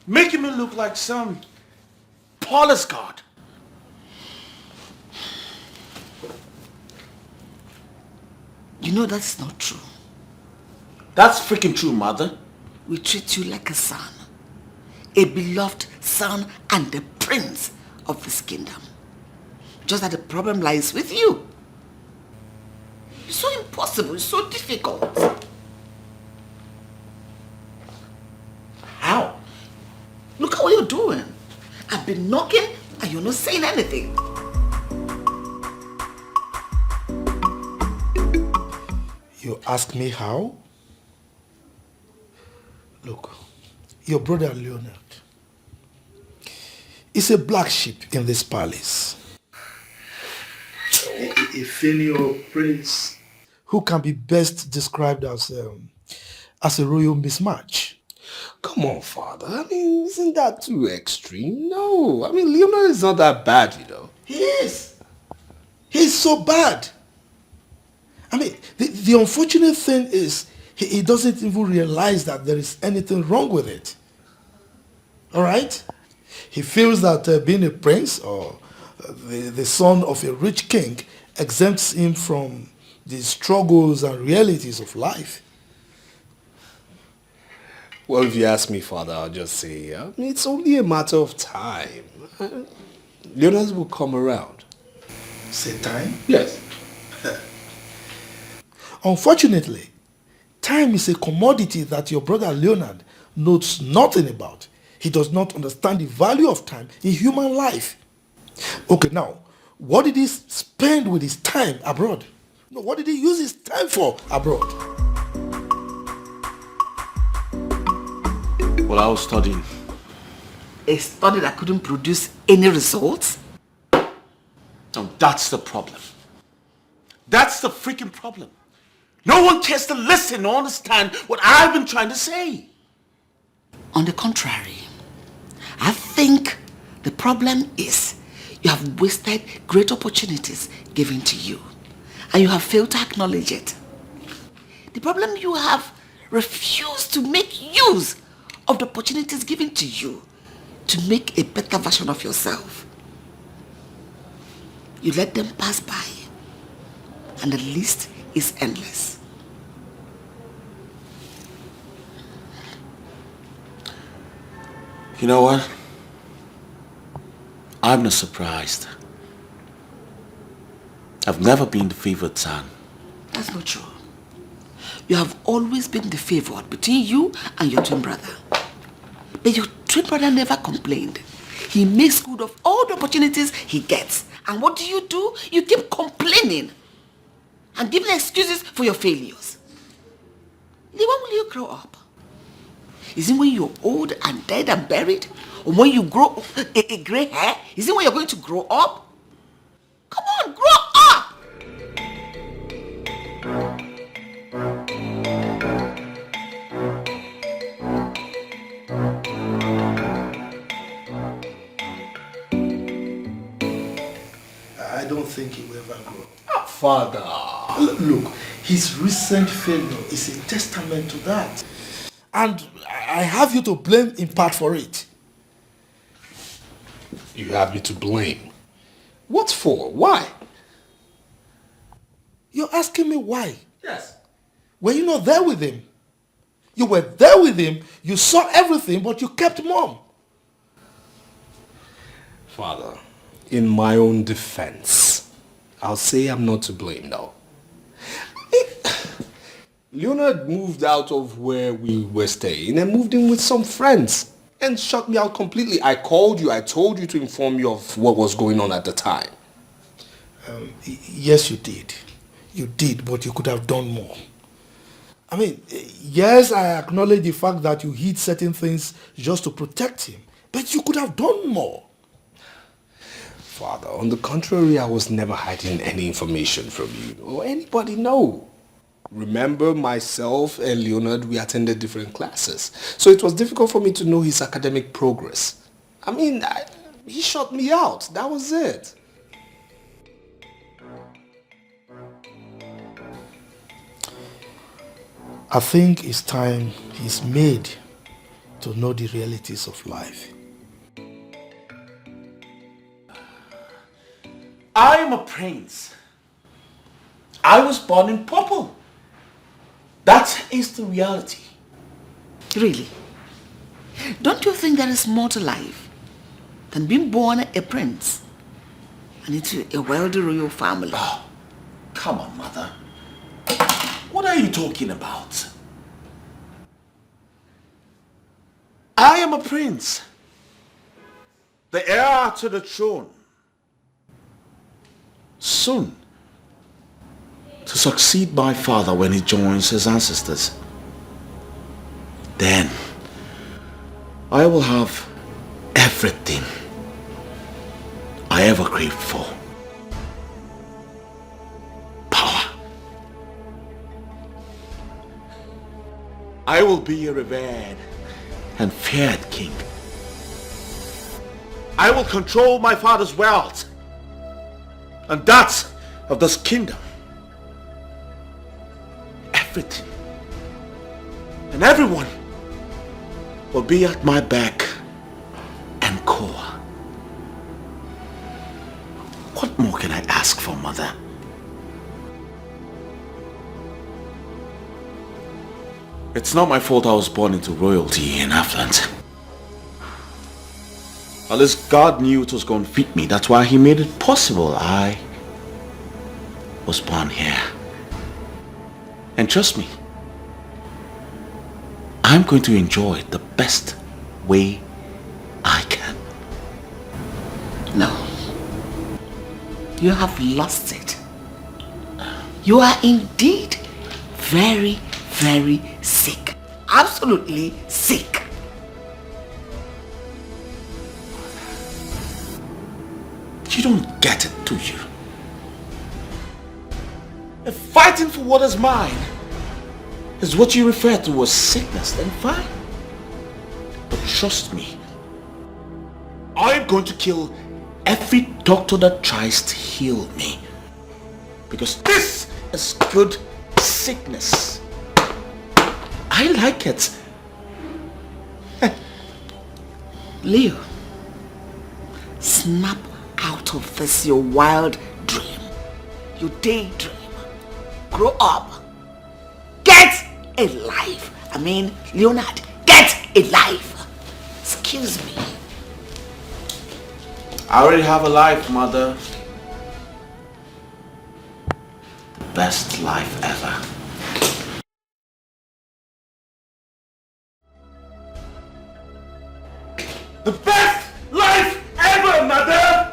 Making me look like some palace guard. You know that's not true. That's freaking true, mother. We treat you like a son, a beloved son and the prince of this kingdom. Just that the problem lies with you. It's so impossible, it's so difficult. How? Look at what you're doing. I've been knocking and you're not saying anything. You ask me how? Look, your brother Leonard is a black sheep in this palace. A failure prince who can be best described as a royal mismatch. Come on, Father. I mean, isn't that too extreme? No. I mean, Leonard is not that bad, you know. He is. He's so bad. I mean, the unfortunate thing is he doesn't even realize that there is anything wrong with it. All right? He feels that being a prince or the son of a rich king exempts him from the struggles and realities of life. Well, if you ask me, Father, I'll just say, it's only a matter of time. Leonard will come around. Say time? Yes. Unfortunately, time is a commodity that your brother Leonard knows nothing about. He does not understand the value of time in human life. Okay, now, what did he spend with his time abroad? No, what did he use his time for abroad? Well, I was studying. A study that couldn't produce any results? No, that's the problem. That's the freaking problem. No one cares to listen or understand what I've been trying to say. On the contrary, I think the problem is you have wasted great opportunities given to you and you have failed to acknowledge it. The problem, you have refused to make use of the opportunities given to you to make a better version of yourself. You let them pass by and the list is endless. You know what? I'm not surprised. I've never been the favored son. That's not true. You have always been the favored between you and your twin brother. But your twin brother never complained. He makes good of all the opportunities he gets. And what do? You keep complaining and giving excuses for your failures. When will you grow up? Is it when you're old and dead and buried? Or when you grow a gray hair? Is it when you're going to grow up? Come on, grow up! I don't think he will ever grow. Father. Look, his recent failure is a testament to that. And I have you to blame in part for it. You have me to blame. What for? Why? You're asking me why? Yes. Were you not there with him? You were there with him, you saw everything, but you kept mum. Father, in my own defense, I'll say I'm not to blame now. Leonard moved out of where we were staying and moved in with some friends and shut me out completely. I called you, I told you to inform you of what was going on at the time. Yes, you did. You did, but you could have done more. I mean, yes, I acknowledge the fact that you hid certain things just to protect him, but you could have done more. Father, on the contrary, I was never hiding any information from you or anybody, no. Remember, myself and Leonard, we attended different classes. So it was difficult for me to know his academic progress. I mean, he shut me out. That was it. I think it's time he's made to know the realities of life. I am a prince. I was born in purple. That is the reality. Really? Don't you think there is more to life than being born a prince and into a wealthy royal family? Oh, come on, mother. What are you talking about? I am a prince. The heir to the throne. Soon to succeed my father when he joins his ancestors. Then I will have everything I ever craved for. Power. I will be a revered and feared king. I will control my father's wealth and that of this kingdom. Everything and everyone will be at my beck and call. What more can I ask for, mother? It's not my fault I was born into royalty and affluence. At least God knew it was going to fit me. That's why he made it possible. I was born here. And trust me, I'm going to enjoy it the best way I can. No. You have lost it. You are indeed very, very sick. Absolutely sick. You don't get it, do you? If fighting for what is mine is what you refer to as sickness, then fine. But trust me, I'm going to kill every doctor that tries to heal me. Because this is good sickness. I like it. Leo, snap out of this your wild dream, your daydream. Grow up. Get a life. I mean, Leonard, get a life. Excuse me. I already have a life, mother. The best life ever. The best life ever, mother!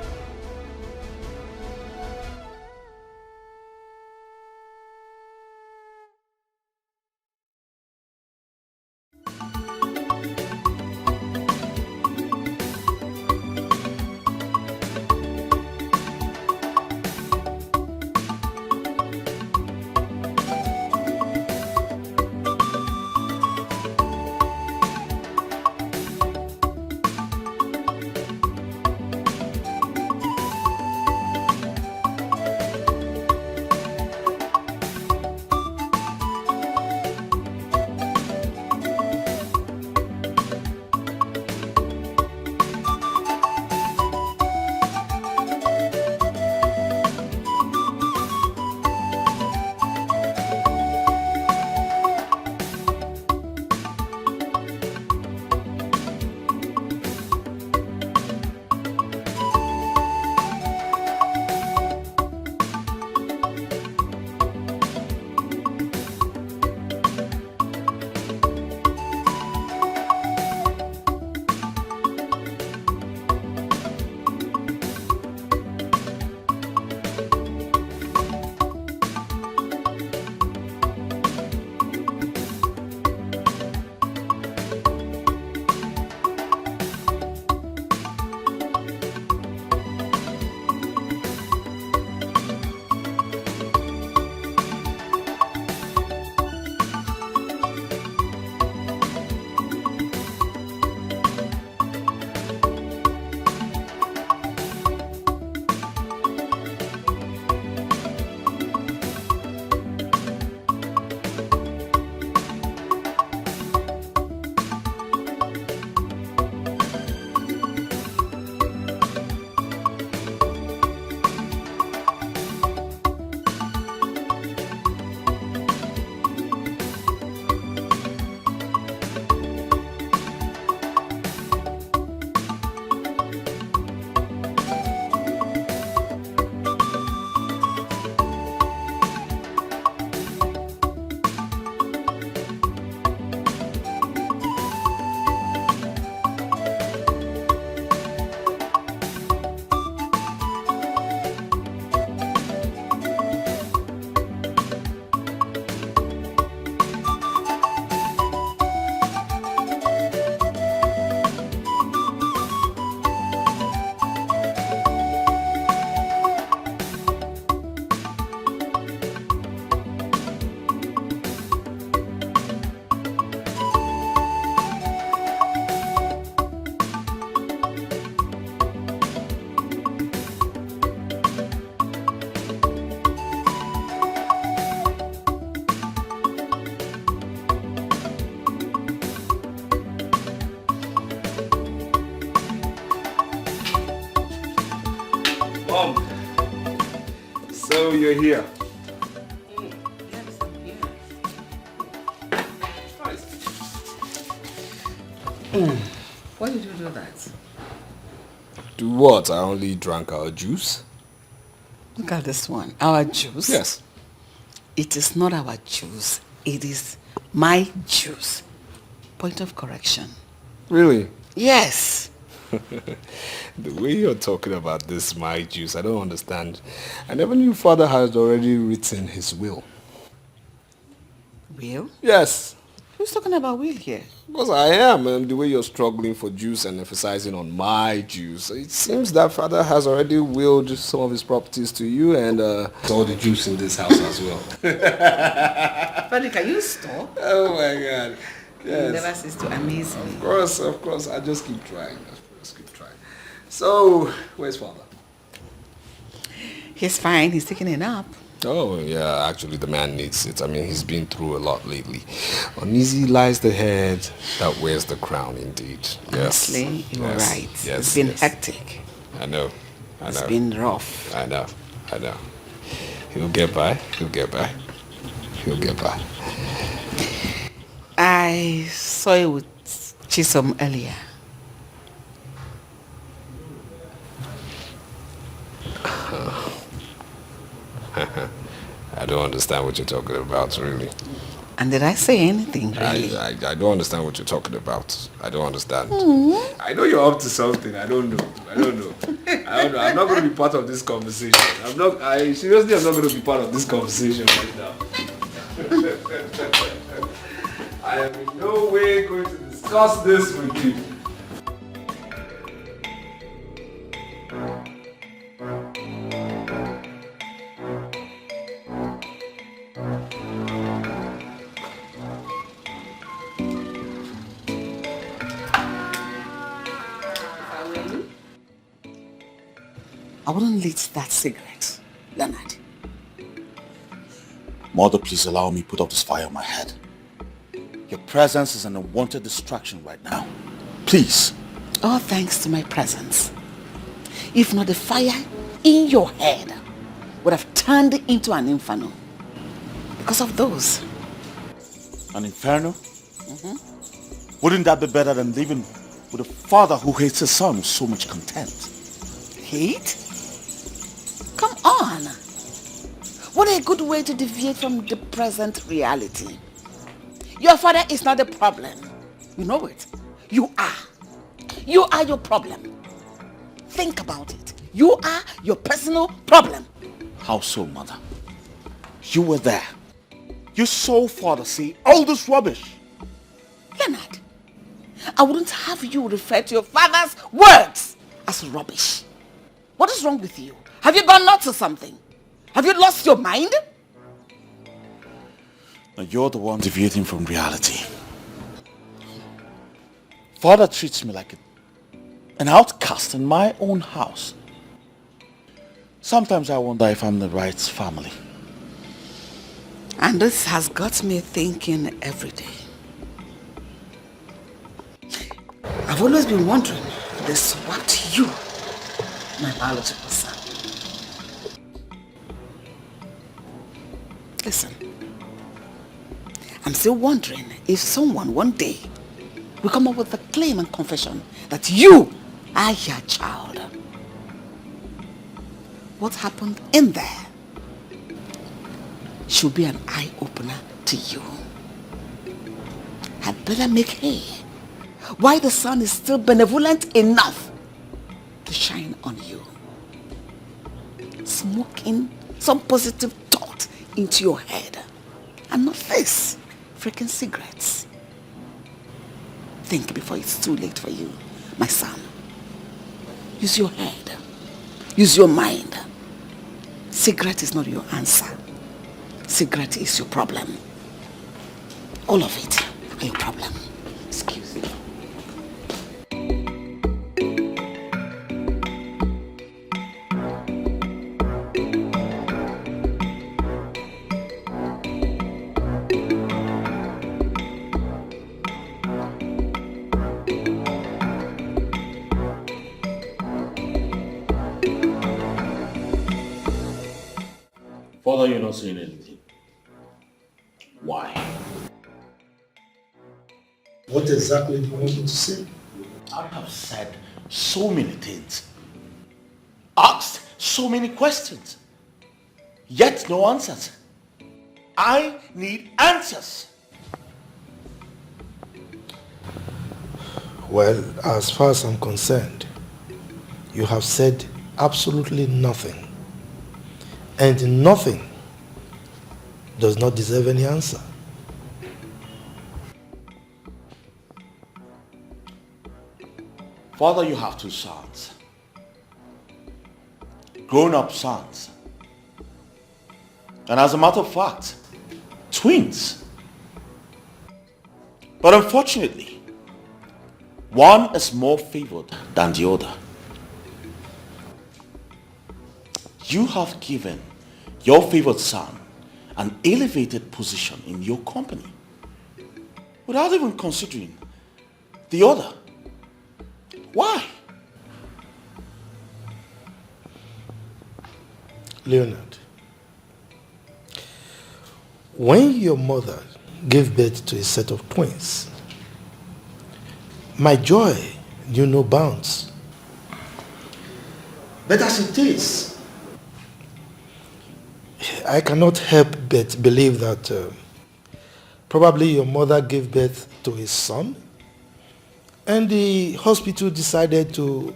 you're here. Why did you do that? Do what? I only drank our juice. Look at this one. Our juice? Yes. It is not our juice. It is my juice. Point of correction. Really? Yes. The way you're talking about this, my juice, I don't understand. I never knew father had already written his will. Will? Yes. Who's talking about will here? Because I am, and the way you're struggling for juice and emphasizing on my juice, it seems that father has already willed some of his properties to you and all the juice in this house as well. Frederick, can you stop? Oh my God. Yes. You never cease to amaze me. Of course. I just keep trying. So, where's father? He's fine. He's taking a nap. Oh, yeah, actually the man needs it. I mean, he's been through a lot lately. Uneasy lies the head that wears the crown, indeed. Yes. Honestly, you're right. Yes. It's been hectic. I know. It's been rough. I know. He'll get by. I saw you with Chisum earlier. I don't understand what you're talking about, really. And did I say anything, really? I don't understand what you're talking about. I don't understand. Mm-hmm. I know you're up to something. I don't know. I'm not going to be part of this conversation. I'm not going to be part of this conversation right now. I am in no way going to discuss this with you. I wouldn't lit that cigarette, Leonard. Mother, please allow me to put out this fire on my head. Your presence is an unwanted distraction right now. Please. All thanks to my presence. If not, the fire in your head would have turned into an inferno. Because of those. An inferno? Mm-hmm. Wouldn't that be better than living with a father who hates his son with so much contempt? Hate? Come on. What a good way to deviate from the present reality. Your father is not the problem. You know it. You are. You are your problem. Think about it. You are your personal problem. How so, mother? You were there. You saw father say all this rubbish. Leonard, I wouldn't have you refer to your father's words as rubbish. What is wrong with you? Have you gone nuts or something? Have you lost your mind? Now you're the one deviating from reality. Father treats me like an outcast in my own house. Sometimes I wonder if I'm the right family. And this has got me thinking every day. I've always been wondering if they swapped you, my biological son. Listen, I'm still wondering if someone one day will come up with a claim and confession that you are your child. What happened in there should be an eye-opener to you. Had better make hay why the sun is still benevolent enough to shine on you. Smoking some positive thought into your head and not this freaking cigarettes. Think before it's too late for you, my son. Use your head. Use your mind. Cigarette is not your answer. Cigarette is your problem. All of it are your problem. Excuse me. Father, you're not saying anything. Why? What exactly do you want me to say? I have said so many things. Asked so many questions. Yet no answers. I need answers. Well, as far as I'm concerned, you have said absolutely nothing. And nothing does not deserve any answer. Father, you have two sons. Grown-up sons. And as a matter of fact, twins. But unfortunately, one is more favored than the other. You have given your favored son an elevated position in your company without even considering the other. Why? Leonard, when your mother gave birth to a set of twins, my joy knew no bounds. But as it is, I cannot help but believe that probably your mother gave birth to a son, and the hospital decided to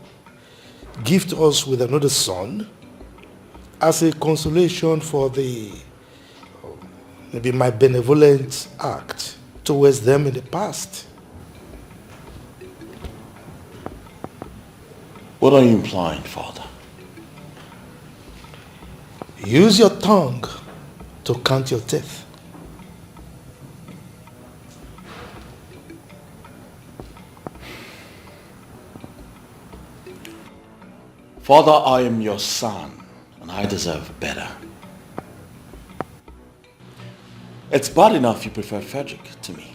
gift us with another son as a consolation for maybe my benevolent act towards them in the past. What are you implying, Father? Use your tongue to count your teeth. Father, I am your son, and I deserve better. It's bad enough you prefer Frederick to me.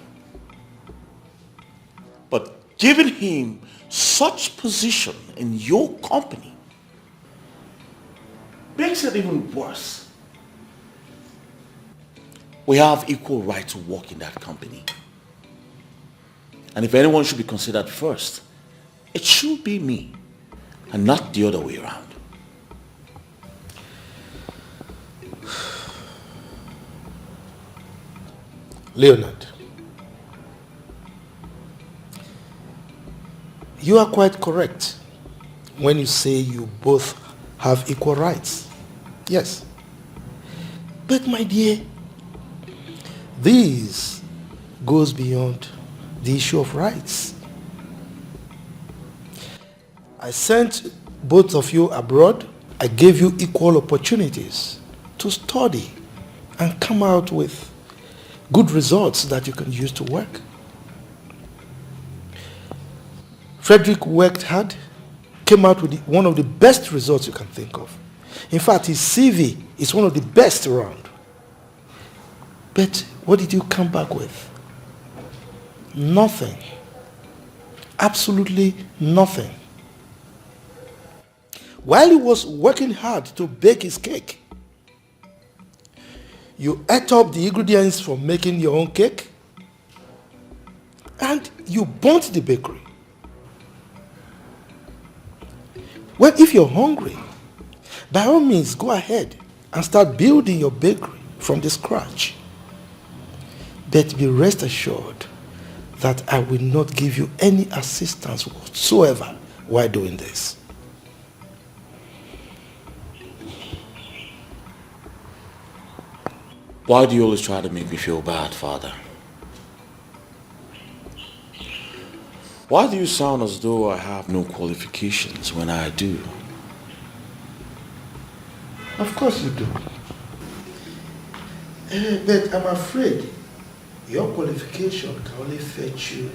But giving him such position in your company makes it even worse. We have equal right to work in that company. And if anyone should be considered first, it should be me, and not the other way around. Leonard, you are quite correct when you say you both have equal rights. Yes. But my dear, this goes beyond the issue of rights. I sent both of you abroad. I gave you equal opportunities to study and come out with good results that you can use to work. Frederick worked hard, came out with one of the best results you can think of. In fact, his CV is one of the best around. But what did you come back with? Nothing. Absolutely nothing. While he was working hard to bake his cake, you ate up the ingredients for making your own cake, and you burnt the bakery. Well, if you're hungry, by all means, go ahead and start building your bakery from the scratch. But be rest assured that I will not give you any assistance whatsoever while doing this. Why do you always try to make me feel bad, Father? Why do you sound as though I have no qualifications when I do? Of course you do. But I'm afraid your qualification can only fetch you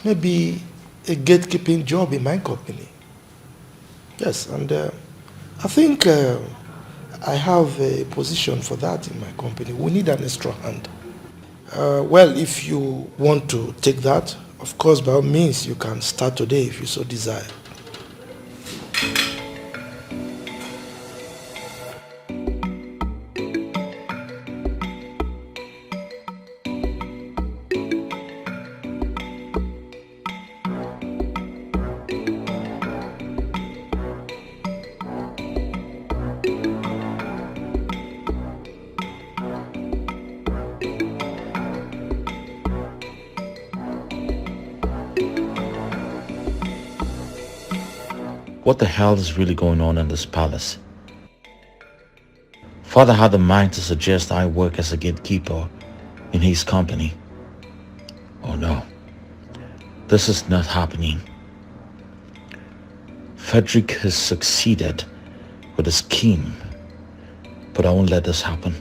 maybe a gatekeeping job in my company. Yes, and I think I have a position for that in my company. We need an extra hand. Well, if you want to take that, of course, by all means, you can start today if you so desire. what the hell is really going on in this palace? Father had the mind to suggest I work as a gatekeeper in his company. Oh no, this is not happening. Frederick has succeeded with a scheme, but I won't let this happen.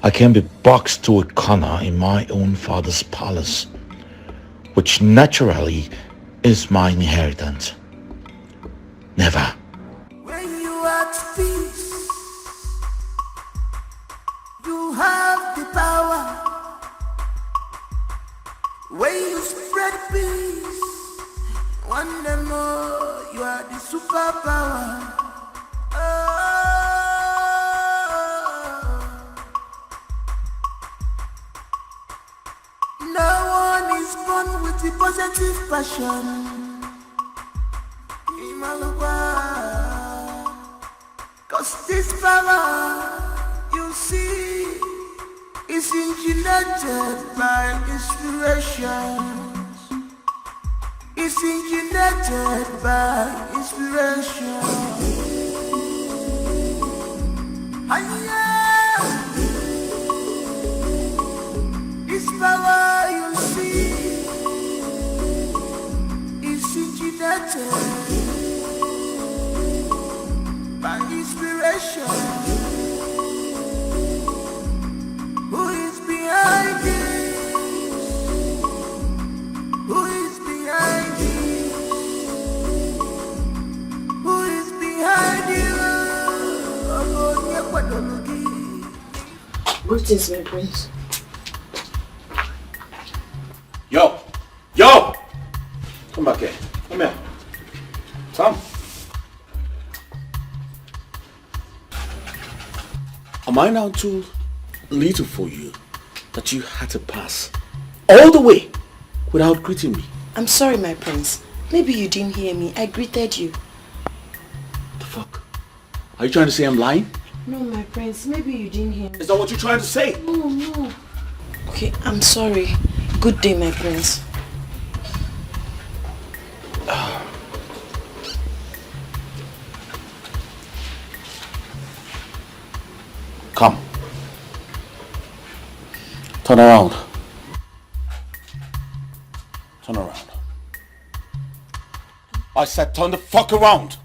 I can't be boxed to a corner in my own father's palace, which naturally is my inheritance. Never. When you are at peace, you have the power. When you spread peace, one day more, you are the superpower. No one is born with the positive passion. Cause this power, you see, is engineered by inspiration. It's engineered by inspiration. This power you see is engineered by inspiration. Who is behind this? Who is behind this? Who is behind you? Greetings, my prince. Yo! Yo! Come back here. Come here. Come. Am I now too little for you that you had to pass all the way without greeting me? I'm sorry, my prince. Maybe you didn't hear me. I greeted you. The fuck? Are you trying to say I'm lying? No, my prince. Maybe you didn't hear me. Is that what you're trying to say? No, no. Okay, I'm sorry. Good day, my prince. Come. Turn around. Turn around. I said turn the fuck around.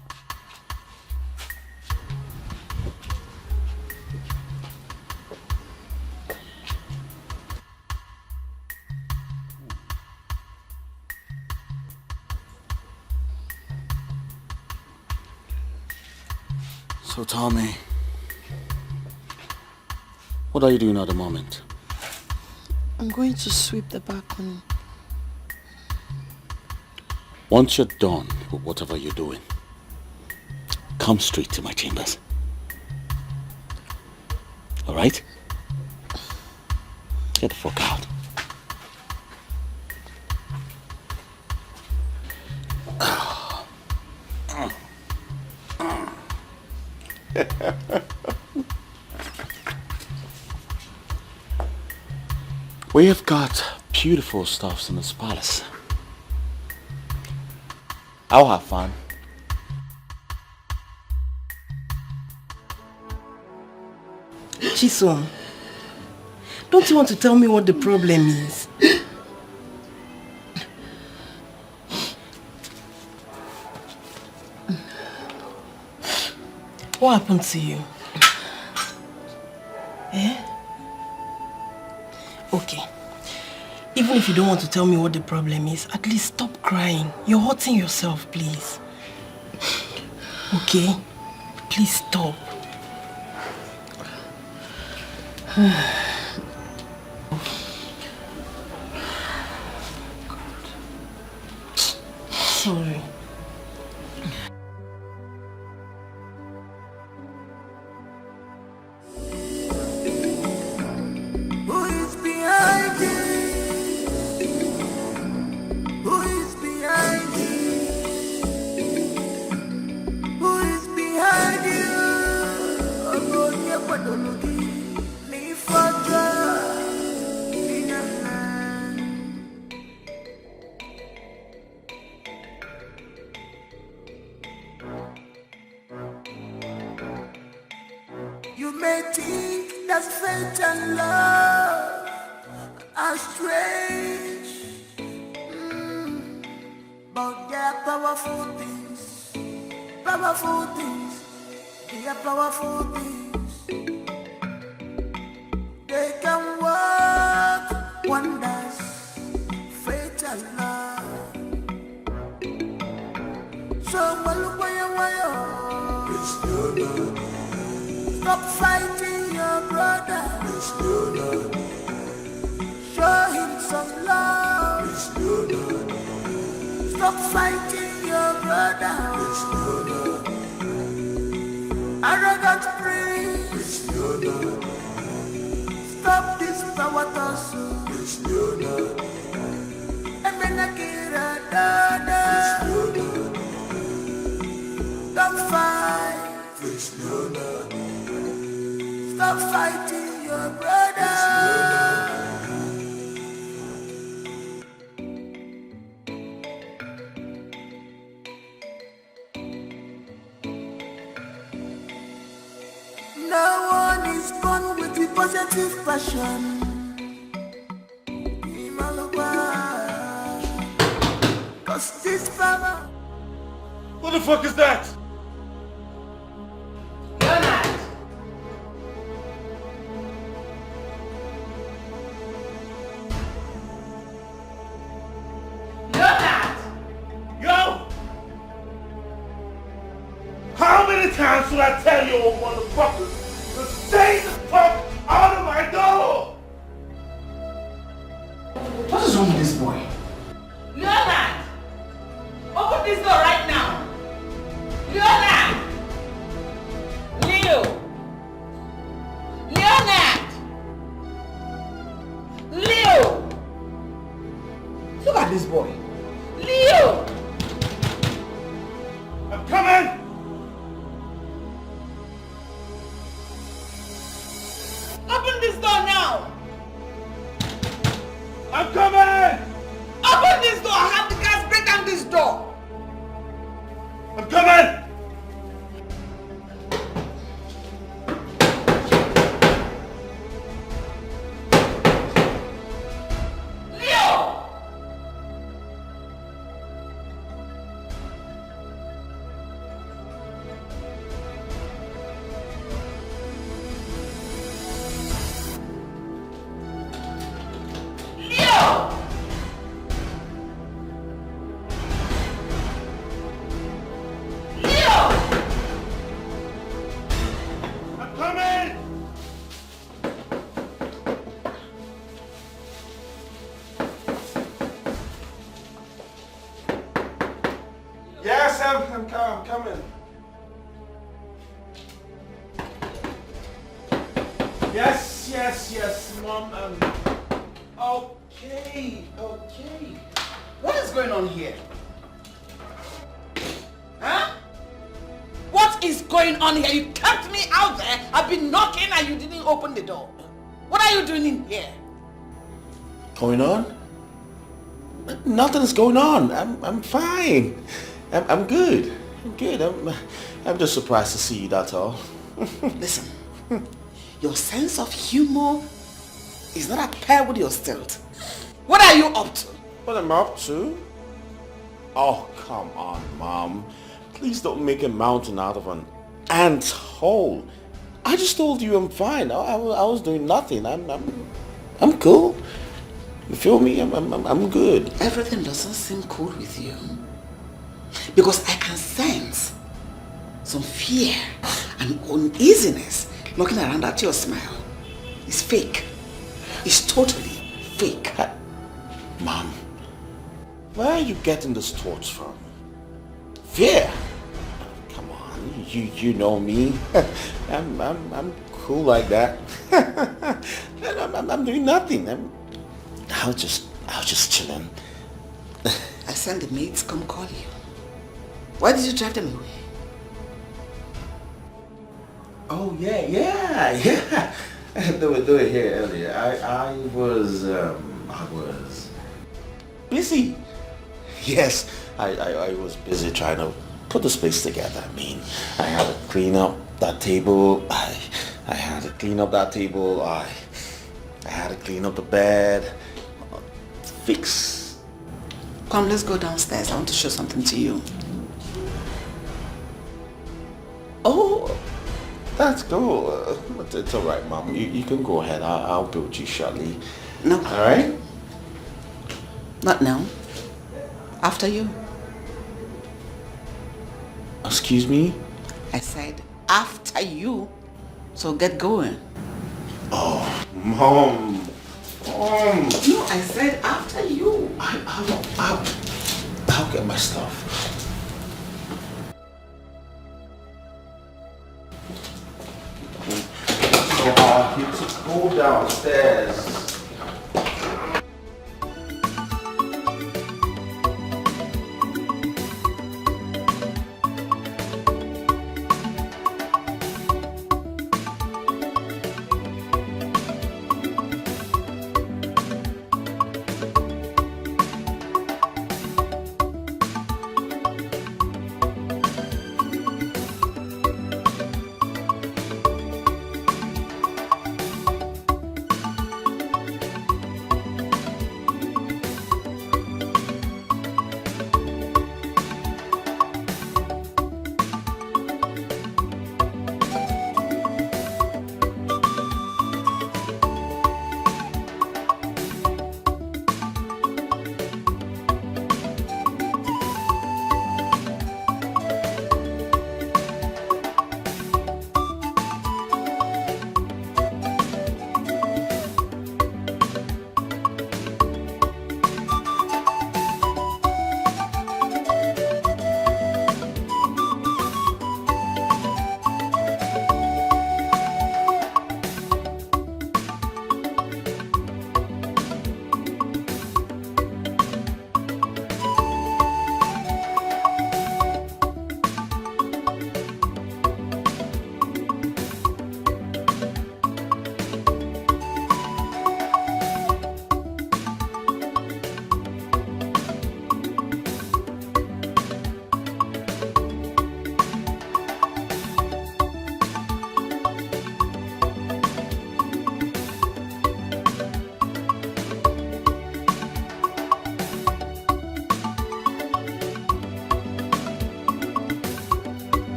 So tell me, what are you doing at the moment? I'm going to sweep the balcony. Once you're done with whatever you're doing, come straight to my chambers. Alright? Get the fuck out. We have got beautiful stuffs in this palace. I'll have fun. Chisum, don't you want to tell me what the problem is? What happened to you? Eh? Okay. Even if you don't want to tell me what the problem is, at least stop crying. You're hurting yourself, please. Okay? Please stop. Sorry. Who is behind this? Who is behind this? Who is behind you? Ogonia Padologi, Nifadra, Inana. Fate and love are strange, but they're powerful things. Powerful things. They are powerful things. They can work wonders. Fate and love. So look where you are. Stop fighting your brother. Show him some love. Stop fighting your brother. Arrogant prince. Stop this power tussle. Emenakira dada. Don't fight. Stop fighting your brother. No one is born with the positive passion. Cause this power. What the fuck is that? Leonard! Leonard! Yo! How many times should I tell you old motherfuckers to stay the fuck out of my door? What is wrong with this boy? Leonard! Open this door right now! Leonard! Leo! Leonard! Leo! Look at this boy! Leo! I'm coming! Open this door now! I'm coming! Open this door! I have the guys break down this door! I'm coming! Leo! Leo! I'm coming! Yes, I'm coming. Yes, Mom. Okay. What is going on here? Huh? What is going on here? You kept me out there. I've been knocking and you didn't open the door. What are you doing in here? Going on? Nothing's going on. I'm fine. I'm good. I'm just surprised to see you, that's all. Listen, your sense of humor is not at par with your stealth. What are you up to? What am I up to? Oh, come on, Mom. Please don't make a mountain out of an ant hole. I just told you I'm fine. I was doing nothing. I'm cool. You feel me? I'm good. Everything doesn't seem cool with you. Because I can sense some fear and uneasiness looking around at your smile. It's fake. It's totally fake. Mom, where are you getting these thoughts from? Fear? Come on, you know me. I'm cool like that. I'm doing nothing. I was just chilling. I sent the maids come call you. Why did you drive them away? Oh yeah. They were doing here earlier. I was busy. Yes, I was busy trying to put the space together. I mean, I had to clean up that table. I had to clean up that table. I had to clean up the bed. Fix. Come, let's go downstairs. I want to show something to you. Oh, that's cool. It's all right, Mom. You can go ahead. I'll be with you shortly. No. All right? Not now. After you. Excuse me? I said after you. So get going. Oh, Mom. No, I said after you. I'll get my stuff. So I need to go downstairs.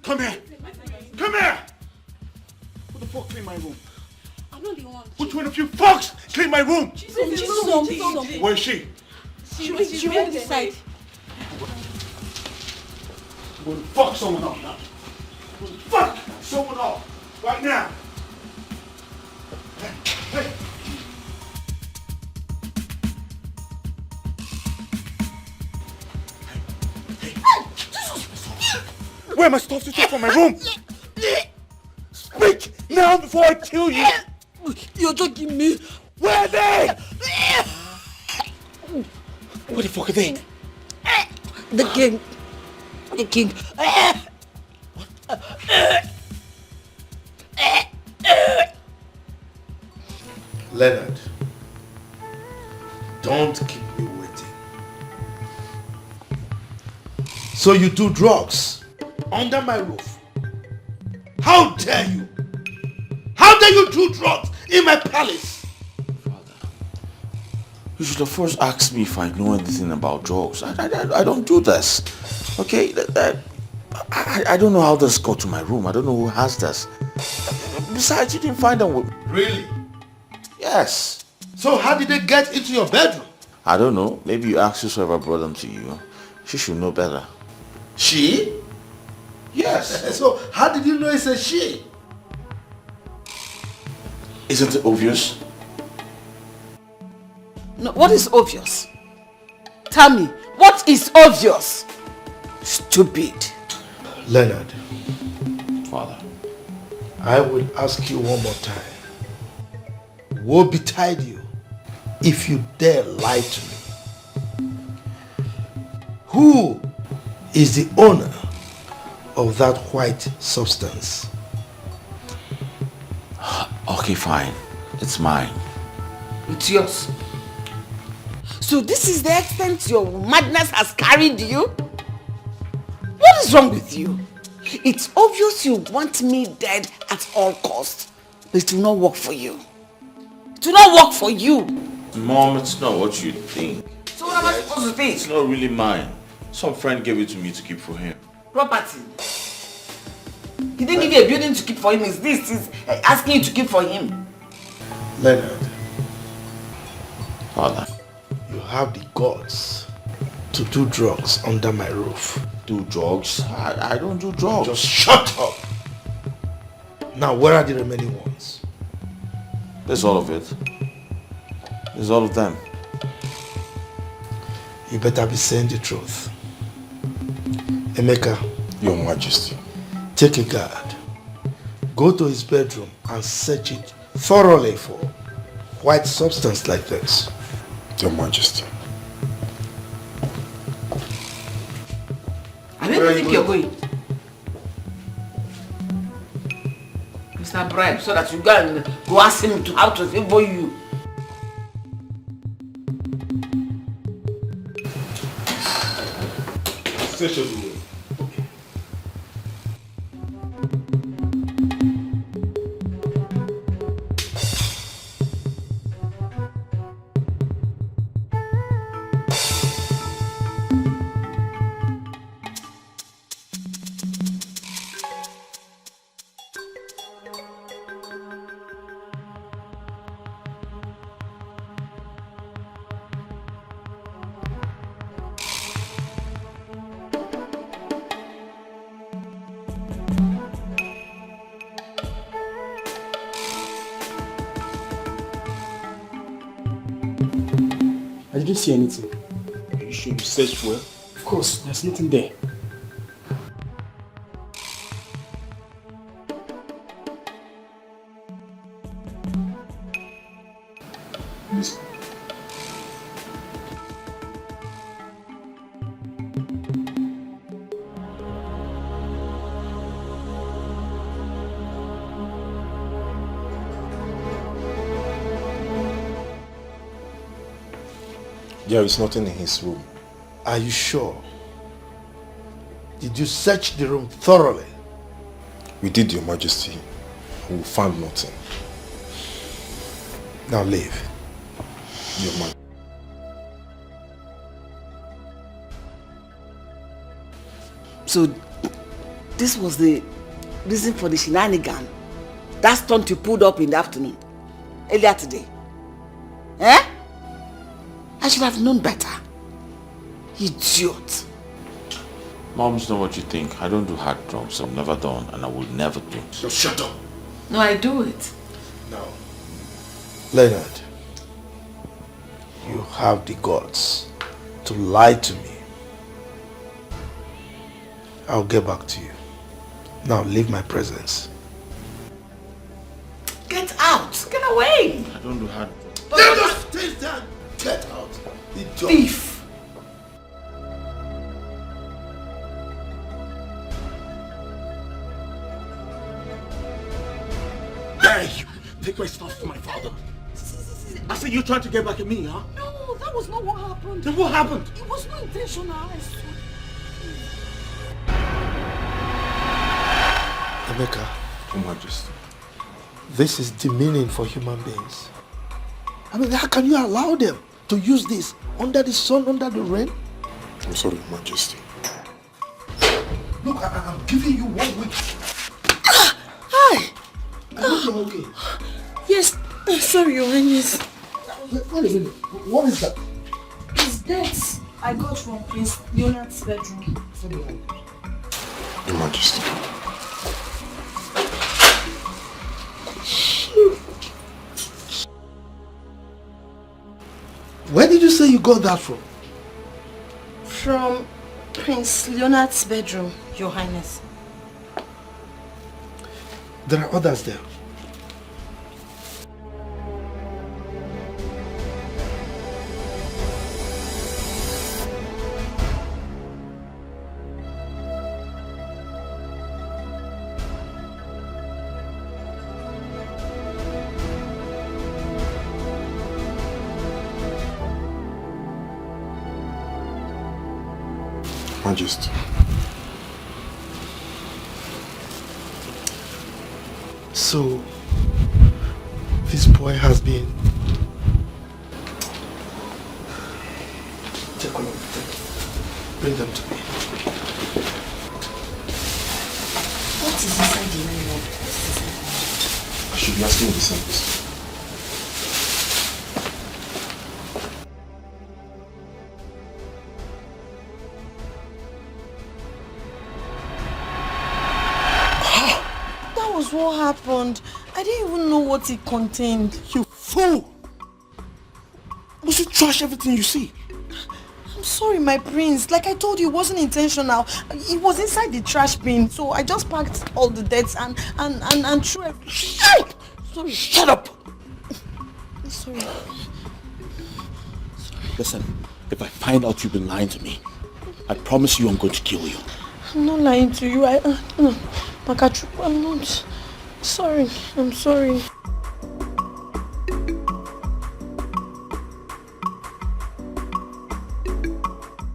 Come here! Come here! Who the fuck cleaned my room? I'm not the one. Which one of you fucks cleaned my room? Chisum. Where is she? She went inside. I'm going to fuck someone up now. I'm going to fuck someone up right now. Hey. Where am I supposed to take from my room? Speak now before I kill you! You're joking me. Where are they? Where the fuck are they? The king. The king. Leonard, don't keep me waiting. So you do drugs under my roof? How dare you? How dare you do drugs in my palace? You should have first asked me if I know anything about drugs. I don't do this. Okay? I don't know how this got to my room. I don't know who has this. Besides, you didn't find them with me. Really? Yes. So how did they get into your bedroom? I don't know. Maybe you asked whoever brought them to you. She should know better. She? Yes. So how did you know it's a she? Isn't it obvious? No, what is obvious? Tell me, what is obvious? Stupid. Leonard. Father. I will ask you one more time. Woe betide you if you dare lie to me. Who is the owner of that white substance? Okay, fine. It's mine. It's yours. So this is the extent your madness has carried you? What is wrong with you? It's obvious you want me dead at all costs. But it will not work for you. It will not work for you. Mom, it's not what you think. So what am I supposed to think? It's not really mine. Some friend gave it to me to keep for him. Property. He didn't give you a building to keep for him. Is this he's asking you to keep for him? Leonard. Father. You have the guts to do drugs under my roof. Do drugs? I don't do drugs. Just shut up. Now, where are the remaining ones? There's all of it. There's all of them. You better be saying the truth. Emeka. Your Majesty. Take a guard. Go to his bedroom and search it thoroughly for white substance like this. Your Majesty. Where do you think you're going? Mr. Bribe, so that you go ask him to how to favor you. Station. I didn't see anything. You should search well. Of course, there's nothing there. Listen. There is nothing in his room. Are you sure? Did you search the room thoroughly? We did, Your Majesty. We found nothing. Now leave. Your Majesty. So, this was the reason for the shenanigan. That stunt you pulled up in the afternoon, earlier today. Eh? I should have known better. Idiot. Mom, it's not what you think. I don't do hard drugs. I've never done, and I will never do. Just shut up. No, I do it. No. Leonard, you have the guts to lie to me. I'll get back to you. Now leave my presence. Get out! Get away! I don't do hard drugs. Let us take that! Get out! Thief! Hey, you take my stuff to my father. I said you tried to get back at me, huh? No, that was not what happened. Then what happened? It was not intentional, I swear. Emeka, Your Majesty. this is demeaning for human beings. I mean, how can you allow them to use this under the sun, under the rain? I'm sorry, Your Majesty. Look, I'm giving you 1 week. Hi! I hope you're okay. Yes, sorry, Your Highness. Wait a minute. What is that? It's dates I got from Prince Leonard's bedroom. Your Majesty. Where did you say you got that from? From Prince Leonard's bedroom, Your Highness. There are others there. Majesty. So, this boy has been... Take a look. Bring them to me. What is inside the nylon? I should be asking the same question. What happened? I didn't even know what it contained. You fool! Must you trash everything you see? I'm sorry, my prince. Like I told you, it wasn't intentional. It was inside the trash bin, so I just packed all the debts and threw it. Sorry. Shut up! Sorry. Listen, if I find out you've been lying to me, I promise you I'm going to kill you. I'm not lying to you. Makachu, I'm not. Sorry. I'm sorry.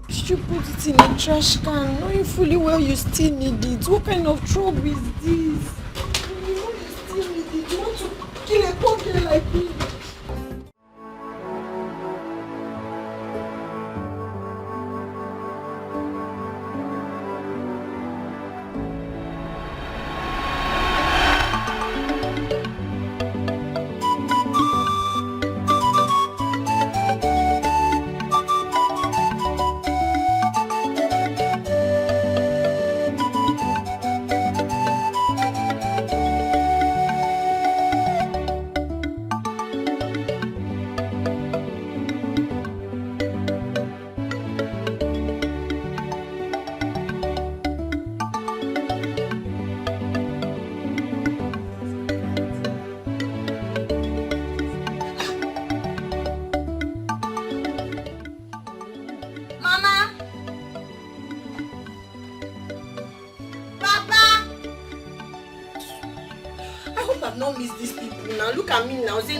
Did you put it in a trash can, knowing fully well you still need it? What kind of trouble is this? You know you still need it. You want to kill a poor girl like me?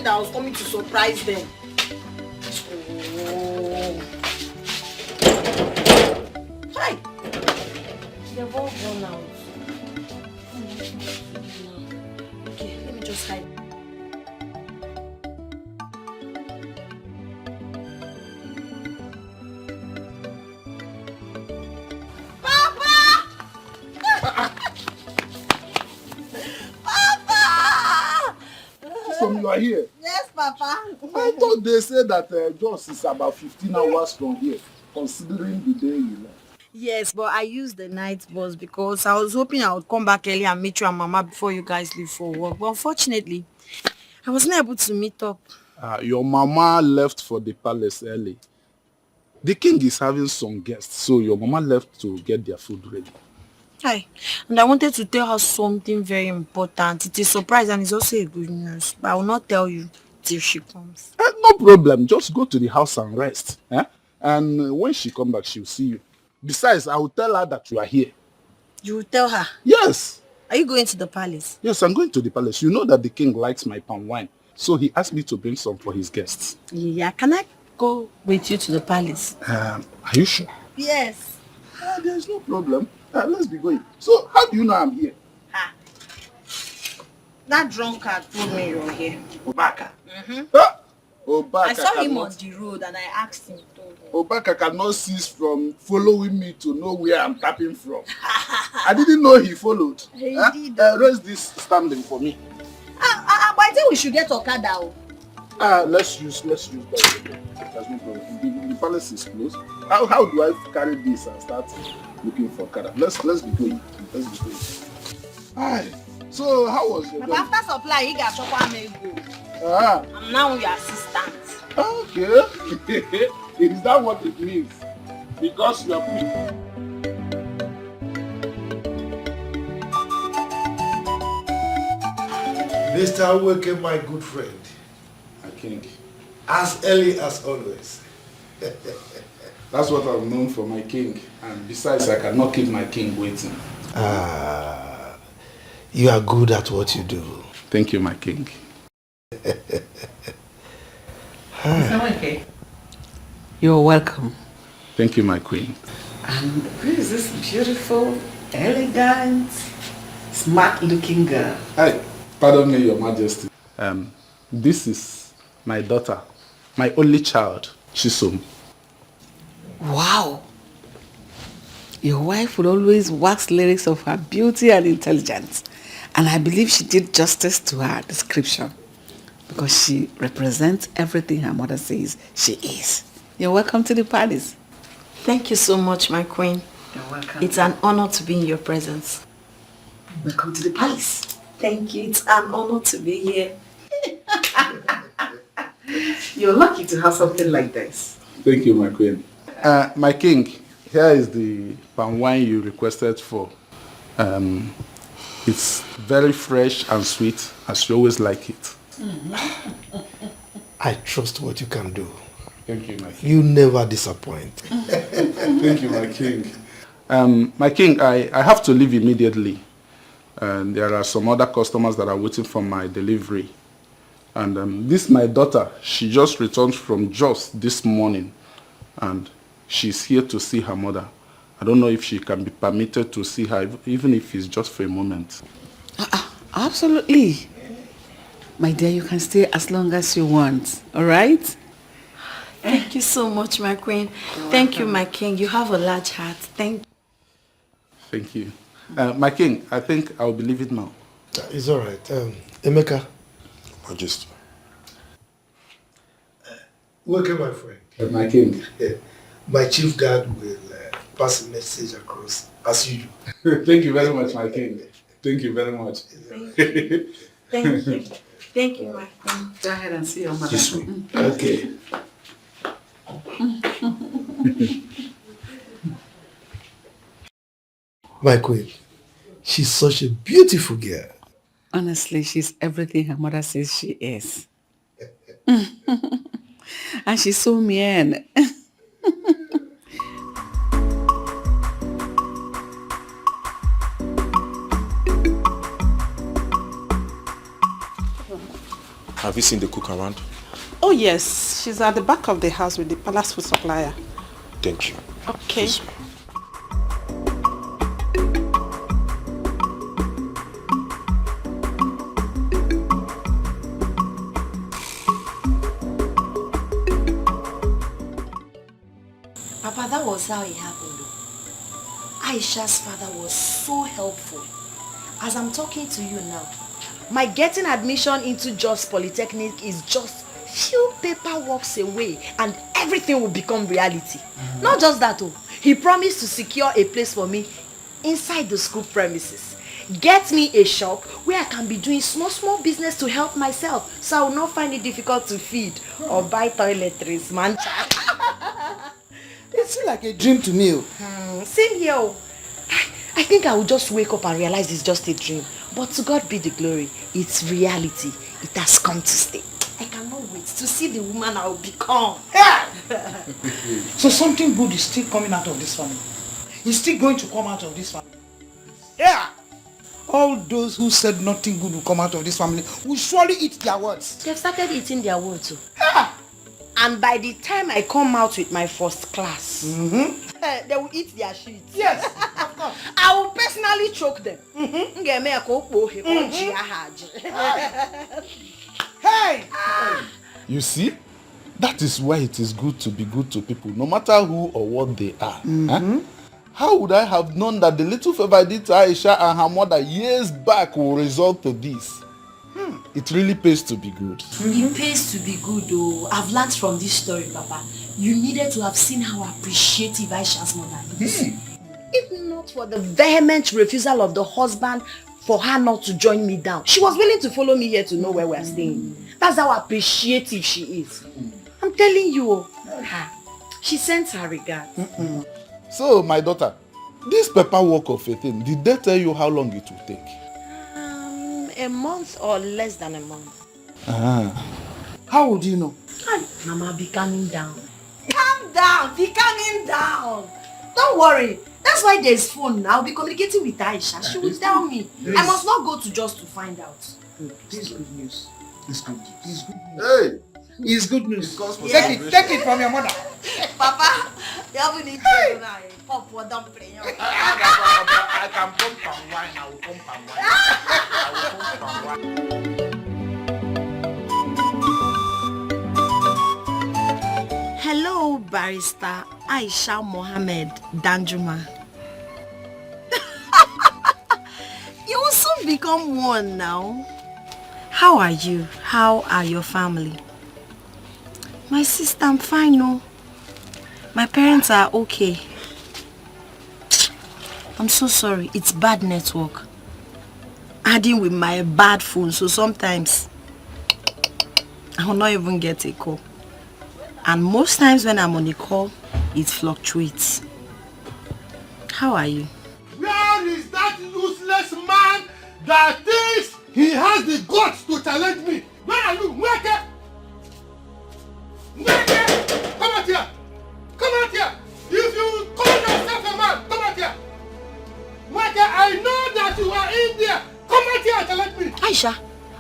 That I was coming to surprise them. Oh. Hi! They've all gone out. Okay, let me just hide. You are here. Yes, Papa. I thought they said that Jos is about 15 hours from here, considering the day you left. Yes, but I used the night bus because I was hoping I would come back early and meet you and Mama before you guys leave for work. But unfortunately, I wasn't able to meet up. Your mama left for the palace early. The king is having some guests, so your mama left to get their food ready. Hi, and I wanted to tell her something very important. It's a surprise and it's also a good news. But I will not tell you till she comes. No problem. Just go to the house and rest. And when she comes back, she'll see you. Besides, I will tell her that you are here. You will tell her? Yes. Are you going to the palace? Yes, I'm going to the palace. You know that the king likes my palm wine. So he asked me to bring some for his guests. Yeah, can I go with you to the palace? Are you sure? Yes. There's no problem. Let's be going. So, how do you know I'm here? That drunkard told me you're here. Obaka. Obaka I saw him cannot- on the road and I asked him. Obaka cannot cease from following me to know where I'm tapping from. I didn't know he followed. He did. Raise this standing for me. But I think we should get Okada. Let's use that. There's no problem. The palace is closed. How do I carry this and start looking for Okada? Let's be going. Aye. So how was your But day? after supply, he got Chokwa Mego. Ah. I'm now your assistant. Okay. Is that what it means? Because you are Mr. Weke, my good friend. My king. As early as always. That's what I'm known for, my king. And besides, I cannot keep my king waiting. You are good at what you do. Thank you, my king. Okay. You're welcome. Thank you, my queen. And who is this beautiful, elegant, smart-looking girl? Hi, pardon me, your majesty. This is my daughter, my only child, Chisum. Wow. Your wife would always wax lyrics of her beauty and intelligence. And I believe she did justice to her description because she represents everything her mother says she is. You're welcome to the palace. Thank you so much, my queen. You're welcome. It's an honor to be in your presence. Welcome to the palace. Thank you. It's an honor to be here. You're lucky to have something like this. Thank you, my queen. My king, here is the palm wine you requested for. It's very fresh and sweet, as you always like it. I trust what you can do. Thank you, my king. You never disappoint. Thank you, my king. My king, I have to leave immediately. And there are some other customers that are waiting for my delivery. And this my daughter. She just returned from Jos this morning. And she's here to see her mother. I don't know if she can be permitted to see her, even if it's just for a moment. Absolutely. My dear, you can stay as long as you want. All right? Thank you so much, my queen. Thank you, my king. You have a large heart. Thank you. My king, I think I'll be leaving now. It's all right. Emeka. Majesty. Welcome, my friend. My king. My chief guard will pass a message across as usual. Thank you very much, my king. Thank you very much. Thank you. Thank you. Thank you, my queen. Go ahead and see your mother. This way. Okay. My queen, she's such a beautiful girl. Honestly, she's everything her mother says she is. And she's so mean. Have you seen the cook around? Oh yes, she's at the back of the house with the palace food supplier. Thank you. Okay. Yes, Papa, that was how it happened though. Aisha's father was so helpful. As I'm talking to you now, my getting admission into Jos Polytechnic is just few paperworks away and everything will become reality. Not just that though, he promised to secure a place for me inside the school premises. Get me a shop where I can be doing small business to help myself so I will not find it difficult to feed or buy toiletries, man. It seems like a dream to me. Same here. I think I will just wake up and realize it's just a dream. But to God be the glory. It's reality. It has come to stay. I cannot wait to see the woman I will become. So something good is still coming out of this family. It's still going to come out of this family. Yeah. All those who said nothing good will come out of this family will surely eat their words. They've started eating their words too. And by the time I come out with my first class, they will eat their shit. Yes, of course. I will personally choke them. Hey! You see? That is why it is good to be good to people, no matter who or what they are. Huh? How would I have known that the little favor I did to Aisha and her mother years back will result to this? It really pays to be good. It pays to be good though. I've learned from this story, Papa. You needed to have seen how appreciative Aisha's mother is. If not for the vehement refusal of the husband for her not to join me down, she was willing to follow me here to know where we are staying. That's how appreciative she is. I'm telling you, she sends her regards. So, my daughter, this paperwork of a thing, did they tell you how long it will take? A month or less than a month. How would you know? Mama, be calming down. Calm down, be calming down. Don't worry. That's why there's phone now. I'll be communicating with Aisha. She will tell me. Yes. I must not go to just to find out. This is good news. This is good news. Hey! It's good news. Yes. Take it from your mother. Papa, you haven't eaten now. Pop for dumpling. I can pump and wine. I will pump and wine. Hello, Barrister Aisha Mohammed Danjuma. You will soon become one now. How are you? How are your family? My sister, I'm fine, no. My parents are okay. I'm so sorry. It's bad network. Adding with my bad phone, so sometimes I will not even get a call. And most times when I'm on a call, it fluctuates. How are you? Where is that useless man that thinks he has the guts to challenge me? Where are you? Where? Come out here! Come out here! If you call yourself a man, come out here! I know that you are in there! Come out here and challenge me! Aisha,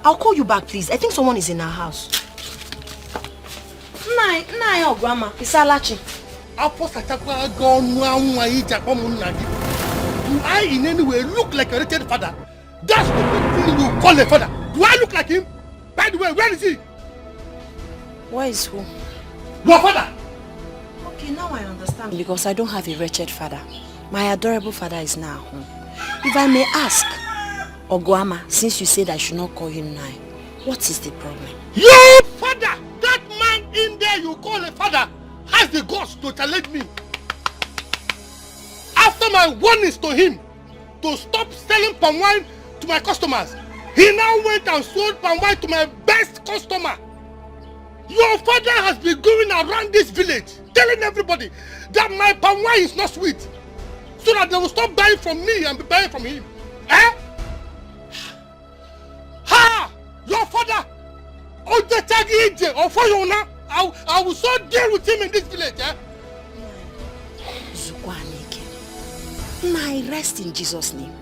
I'll call you back, please. I think someone is in our house. Nah, grandma. It's Alachi. Do I in any way look like a wretched father? That's the thing you call a father. Do I look like him? By the way, where is he? Where is who? Your father! Okay, now I understand. Because I don't have a wretched father. My adorable father is now home. If I may ask, Oguama, since you said I should not call him now, what is the problem? Your father! That man in there you call a father has the guts to challenge me. After my warnings to him to stop selling palm wine to my customers, he now went and sold palm wine to my best customer. Your father has been going around this village telling everybody that my palm wine is not sweet, so that they will stop buying from me and be buying from him. Eh? Ha! Your father! I will so deal with him in this village, eh? Nai, rest in Jesus' name.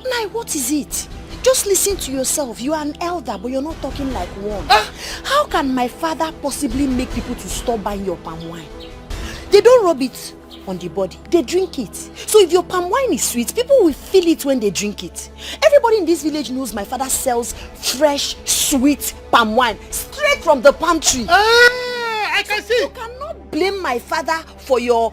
Nai, what is it? Just listen to yourself. You are an elder, but you're not talking like one. How can my father possibly make people to stop buying your palm wine? They don't rub it on the body. They drink it. So if your palm wine is sweet, people will feel it when they drink it. Everybody in this village knows my father sells fresh, sweet palm wine straight from the palm tree. I can see. You cannot blame my father for your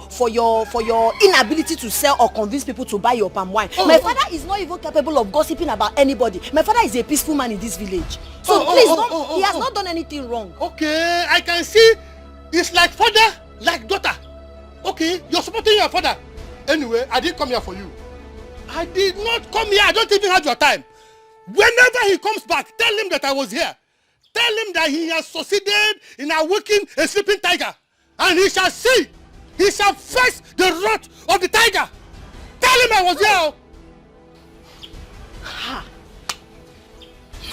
inability to sell or convince people to buy your palm wine. My father is not even capable of gossiping about anybody. My father is a peaceful man in this village. So please, he has not done anything wrong. Okay, I can see. It's like father, like daughter. Okay, you're supporting your father. Anyway, I didn't come here for you. I did not come here. I don't even have your time. Whenever he comes back, tell him that I was here. Tell him that he has succeeded in awakening a sleeping tiger. And he shall see. He shall face the wrath of the tiger. Tell him I was here. Ha!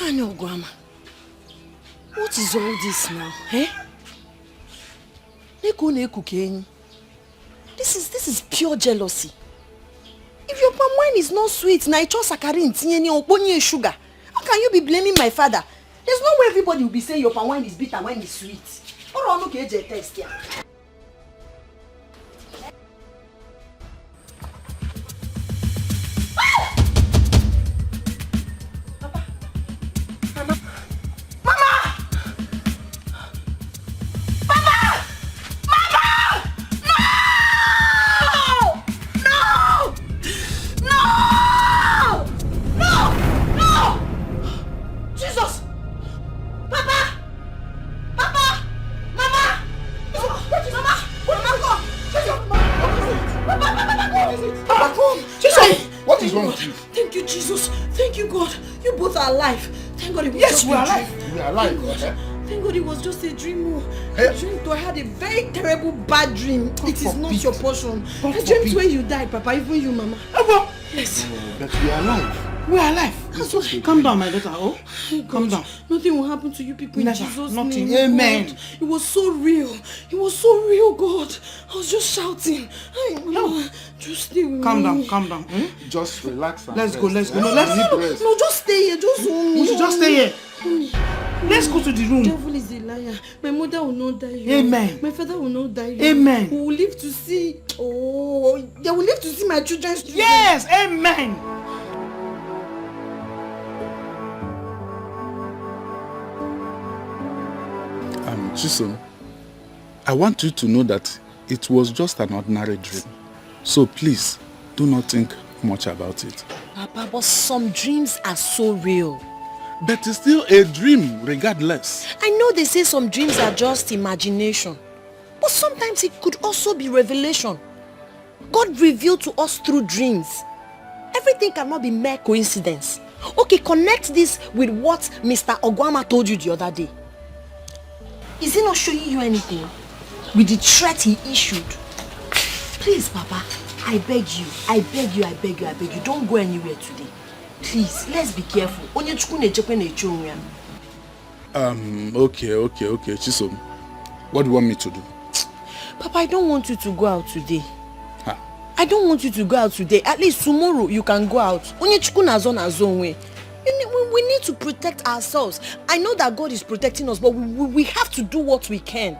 I know, Grandma. What is all this now, eh? This is pure jealousy. If your palm wine is not sweet, na icho sakarin tinyeni oponye sugar. How can you be blaming my father? There's no way everybody will be saying your palm wine is bitter when it's sweet. Or on okay je test ya. What is wrong with you? Thank you, Jesus. Thank you, God. You both are alive. Thank God it was Yes, just we are a dream. alive. We are alive. Thank God it was just a dream. I dreamed I had a very terrible bad dream. It is not your portion. I dreamt when you died, Papa, even you, Mama. Yes. But we are alive. We are alive. Calm down, my daughter. Oh, calm down. Nothing will happen to you people Never. in Jesus' Nothing. name. Amen. God. It was so real. It was so real, God. I was just shouting. Just stay with Calm me. down, calm down. Just relax and Let's go, let's go. No, no, just stay here. Just hold me. We should just stay here. Let's go to the room. The devil is a liar. My mother will not die. Amen. My father will not die. Amen. We will live to see. Oh, they will live to see my children's children. Yes, amen. Chisum, I want you to know that it was just an ordinary dream. So please, do not think much about it. Papa, but some dreams are so real. But it's still a dream, regardless. I know they say some dreams are just imagination. But sometimes it could also be revelation. God revealed to us through dreams. Everything cannot be mere coincidence. Okay, connect this with what Mr. Ogwama told you the other day. Is he not showing you anything? With the threat he issued? Please, Papa, I beg you, I beg you, I beg you, I beg you, don't go anywhere today. Please, let's be careful. Okay, Chisum. What do you want me to do? Papa, I don't want you to go out today. I don't want you to go out today. At least tomorrow you can go out. We need to protect ourselves. I know that God is protecting us, but we have to do what we can.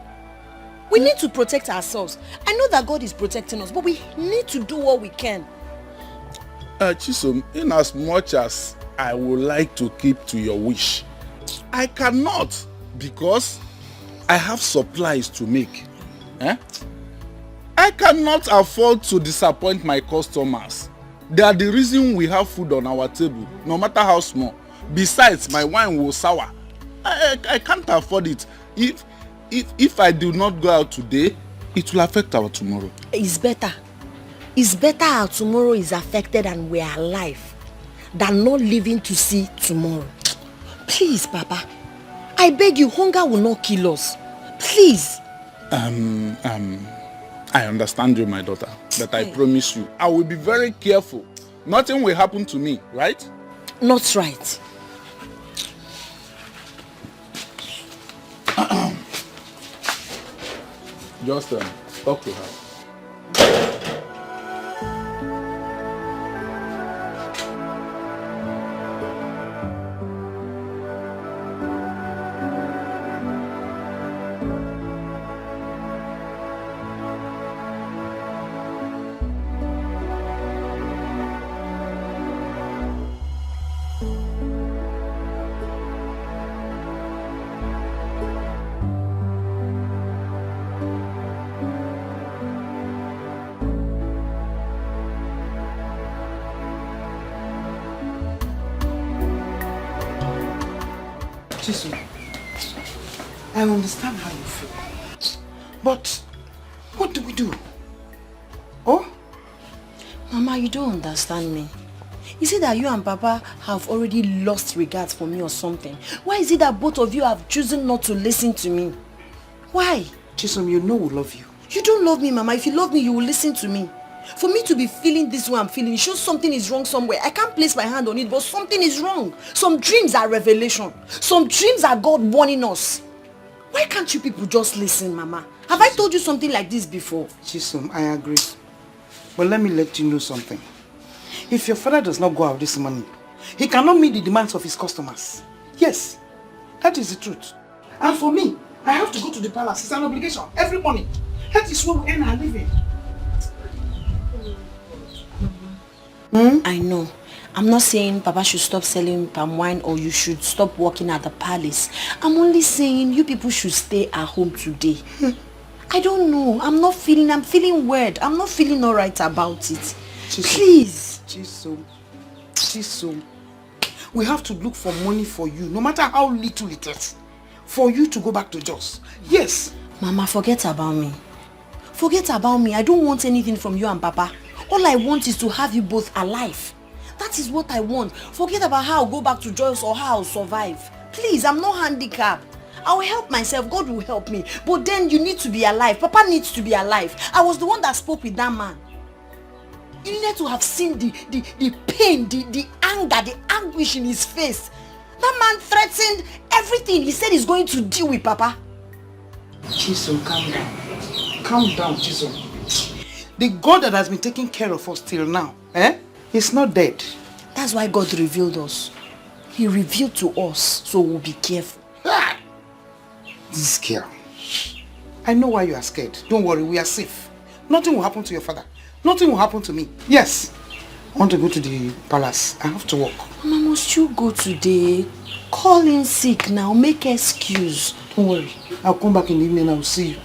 We need to protect ourselves. I know that God is protecting us, but we need to do what we can. Chisum, in as much as I would like to keep to your wish, I cannot because I have supplies to make. I cannot afford to disappoint my customers. They are the reason we have food on our table, no matter how small. Besides, my wine will sour. I can't afford it. If I do not go out today, it will affect our tomorrow. It's better. It's better our tomorrow is affected and we are alive than not living to see tomorrow. Please, Papa. I beg you, hunger will not kill us. Please. I understand you, my daughter, but I promise you, I will be very careful. Nothing will happen to me, right? Not right. Just talk to her. Chisum, I understand how you feel. But what do we do? Oh? Mama, you don't understand me. Is it that you and Papa have already lost regard for me or something? Why is it that both of you have chosen not to listen to me? Why? Chisum, you know we love you. You don't love me, Mama. If you love me, you will listen to me. For me to be feeling this way I'm feeling, it shows something is wrong somewhere. I can't place my hand on it, but something is wrong. Some dreams are revelation. Some dreams are God warning us. Why can't you people just listen, Mama? Have I told you something like this before? Chisum, I agree. But let me let you know something. If your father does not go out this morning, he cannot meet the demands of his customers. Yes, that is the truth. And for me, I have to go to the palace. It's an obligation every morning. That is where we earn our living. I know. I'm not saying Papa should stop selling palm wine or you should stop working at the palace. I'm only saying you people should stay at home today. I don't know. I'm feeling weird. I'm not feeling alright about it. Chisum. Please. Chisum. We have to look for money for you, no matter how little it is, for you to go back to Jos. Yes. Mama, forget about me. Forget about me. I don't want anything from you and Papa. All I want is to have you both alive. That is what I want. Forget about how I'll go back to Joyce or how I'll survive. Please, I'm not handicapped. I'll help myself. God will help me. But then you need to be alive. Papa needs to be alive. I was the one that spoke with that man. You needed to have seen the pain, the anger, the anguish in his face. That man threatened everything. He said he's going to deal with Papa. Chisum, calm down. Calm down, Chisum. The God that has been taking care of us till now, he's not dead. That's why God revealed us. He revealed to us, so we'll be careful. This girl. I know why you are scared. Don't worry, we are safe. Nothing will happen to your father. Nothing will happen to me. Yes. I want to go to the palace. I have to work. Mama, must you go today? Call in sick now. Make excuse. Don't worry. I'll come back in the evening and I'll see you.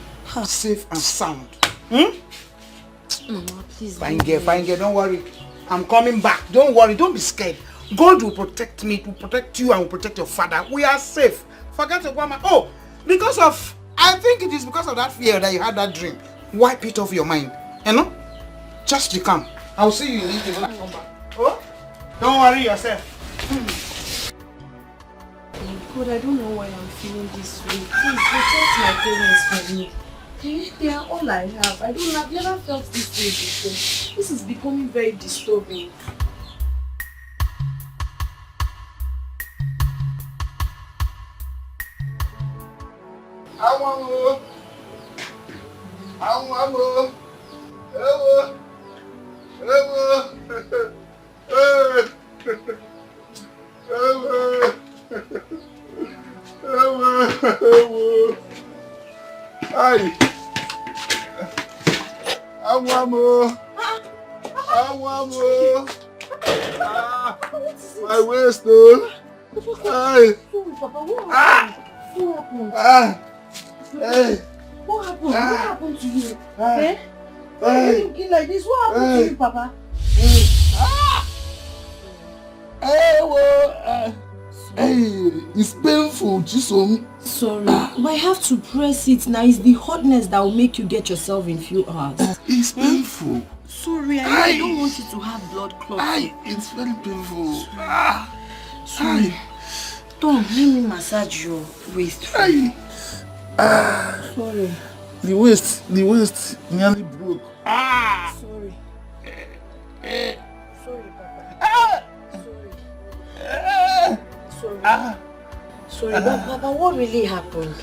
Safe and sound. Mama, please. Fine girl. Don't worry. I'm coming back. Don't worry. Don't be scared. God will protect me. Will protect you and will protect your father. We are safe. Forget the woman. Oh, I think it is because of that fear that you had that dream. Wipe it off your mind. You know? Just be calm. I'll see you in the evening when I come back. Oh? Don't worry yourself. God, I don't know why I'm feeling this way. Please protect my parents from me. They are all I have. I've never felt this way before. This is becoming very disturbing. My waist, though. Papa, what happened? Hey. What happened? What happened to you? Why are you looking like this? What happened to you, Papa? It's painful, Chisum. Sorry, but I have to press it now. It's the hotness that will make you get yourself in few hours. It's painful. Sorry, I don't want you to have blood clots. It's very painful. Sorry. Tom, let me massage your waist. Sorry. The waist nearly broke. Sorry. Sorry, Papa. Sorry, but Papa, what really happened?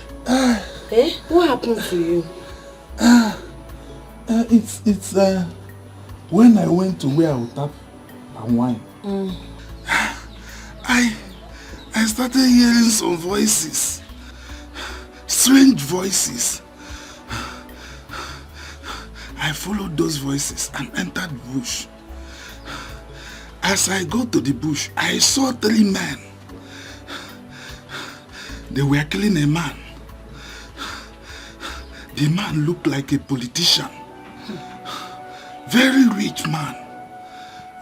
What happened to you? It's when I went to where I would tap and wine. I started hearing some voices. Strange voices. I followed those voices and entered the bush. As I got to the bush, I saw 3 men. They were killing a man. The man looked like a politician. Very rich man.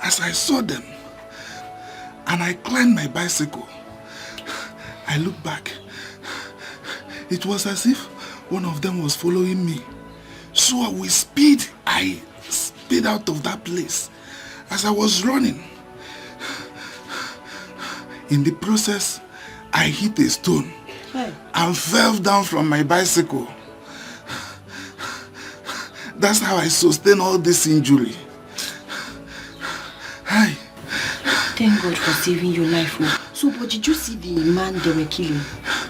As I saw them, and I climbed my bicycle, I looked back. It was as if one of them was following me. So with speed, I sped out of that place. As I was running, in the process, I hit a stone and fell down from my bicycle. That's how I sustained all this injury. Hi. Thank God for saving your life. So, but did you see the man they were killing?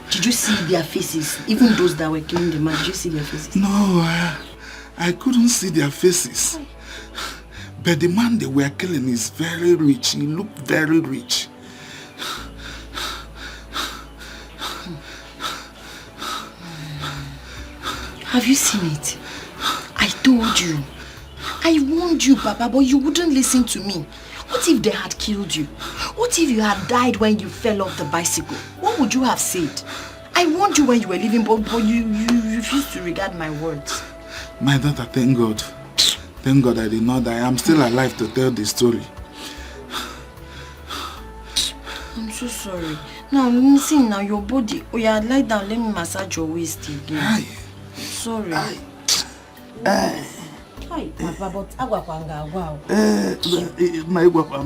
Did you see their faces? Even those that were killing the man, did you see their faces? No, I couldn't see their faces. But the man they were killing is very rich. He looked very rich. Have you seen it? I told you. I warned you, Papa, but you wouldn't listen to me. What if they had killed you? What if you had died when you fell off the bicycle? What would you have said? I warned you when you were leaving, but you refused to regard my words. My daughter, thank God. Thank God I did not die. I'm still alive to tell the story. I'm so sorry. Now, listen now, your body. Oh yeah, lie down, let me massage your waist again. Sorry. Hi, Papa, but agwa panga, wow. My guapa,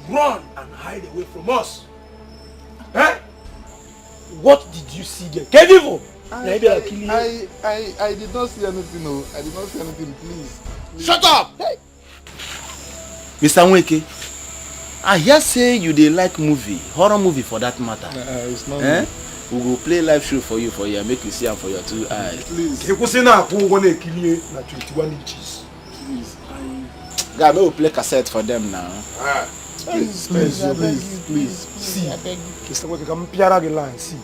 run and hide away from us. Eh? What did you see there? I did not see anything, no. I did not see anything, please. Shut up! Hey. Mr. Nweke, I hear say you dey like movie, horror movie for that matter. It's not me. We go play live show for you make you see am for your 2 eyes. Please. Na 21 inches. Please. Guy, we will play cassette for them now. Please. See, Mr. Nweke, come piara the line. See,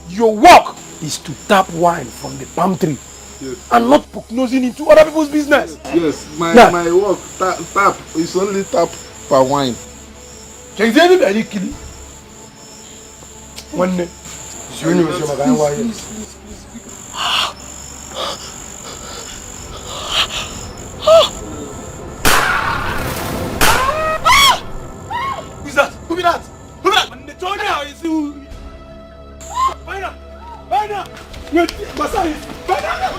your work is to tap wine from the palm tree. Yes. And not poke nosing into other people's business. Yes, my work, tap, is only tap for wine. Can you tell me any killing? One day, please. Who's that? Who be that? Who be that? When they told me how is who? Find out! Wait, Masai! Find out!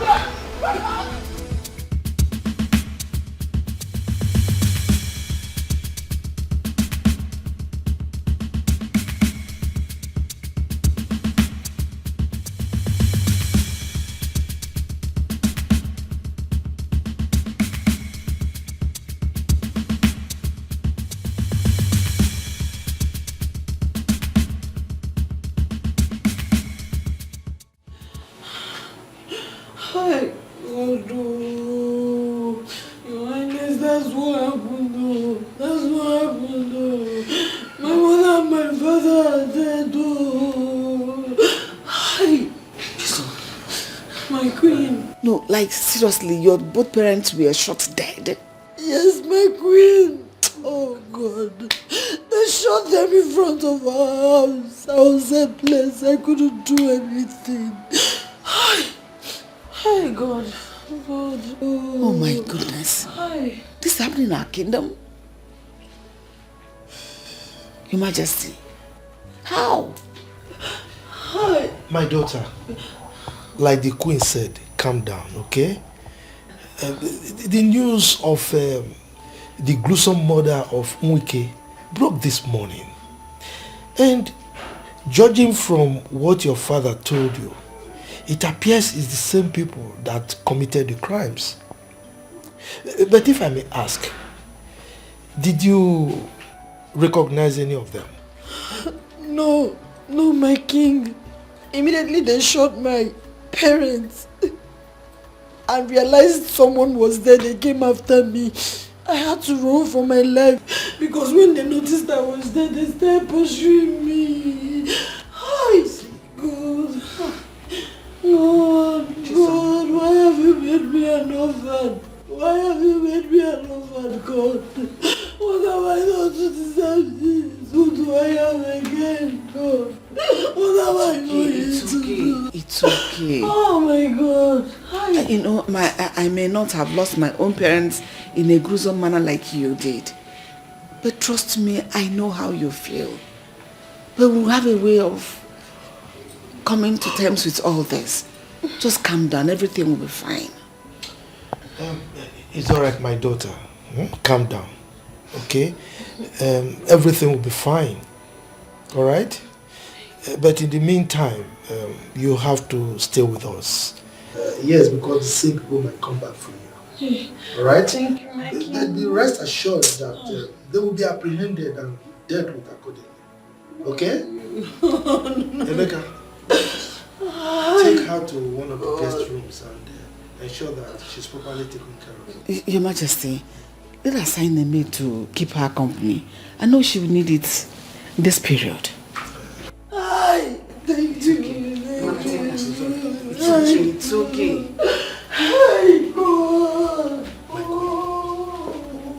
Like, seriously, your both parents were shot dead? Yes, my queen. Oh, God. They shot them in front of our house. I was helpless. I couldn't do anything. Hi, God. God. Oh, my goodness. Hi. This happened in our kingdom? Your Majesty. How? Hi. My daughter, like the queen said, calm down, okay? The news of the gruesome murder of Nweke broke this morning. And judging from what your father told you, it appears it's the same people that committed the crimes. But if I may ask, did you recognize any of them? No, my king. Immediately they shot my parents. I realized someone was there. They came after me. I had to run for my life because when they noticed I was there, they started pursuing me. Hi, God. God, why have you made me an orphan? Why have you made me an orphan, God? What have I done to deserve this? Who do I have again, God? What have I done to do? It's okay. Oh my God. Hi. You know, I may not have lost my own parents in a gruesome manner like you did. But trust me, I know how you feel. But we'll have a way of coming to terms with all this. Just calm down, everything will be fine. It's all right, my daughter. Calm down, okay? Everything will be fine, all right? But in the meantime, you have to stay with us. Yes, because the same people might come back for you. All right? Thank you, my king. Be rest assured that they will be apprehended and dealt with accordingly. Okay? Emeka, take her to one of the guest rooms and ensure that she's properly taken care of. Your Majesty, let us assign a maid to keep her company. I know she will need it in this period. Hi, thank you. It's okay. Hi, God.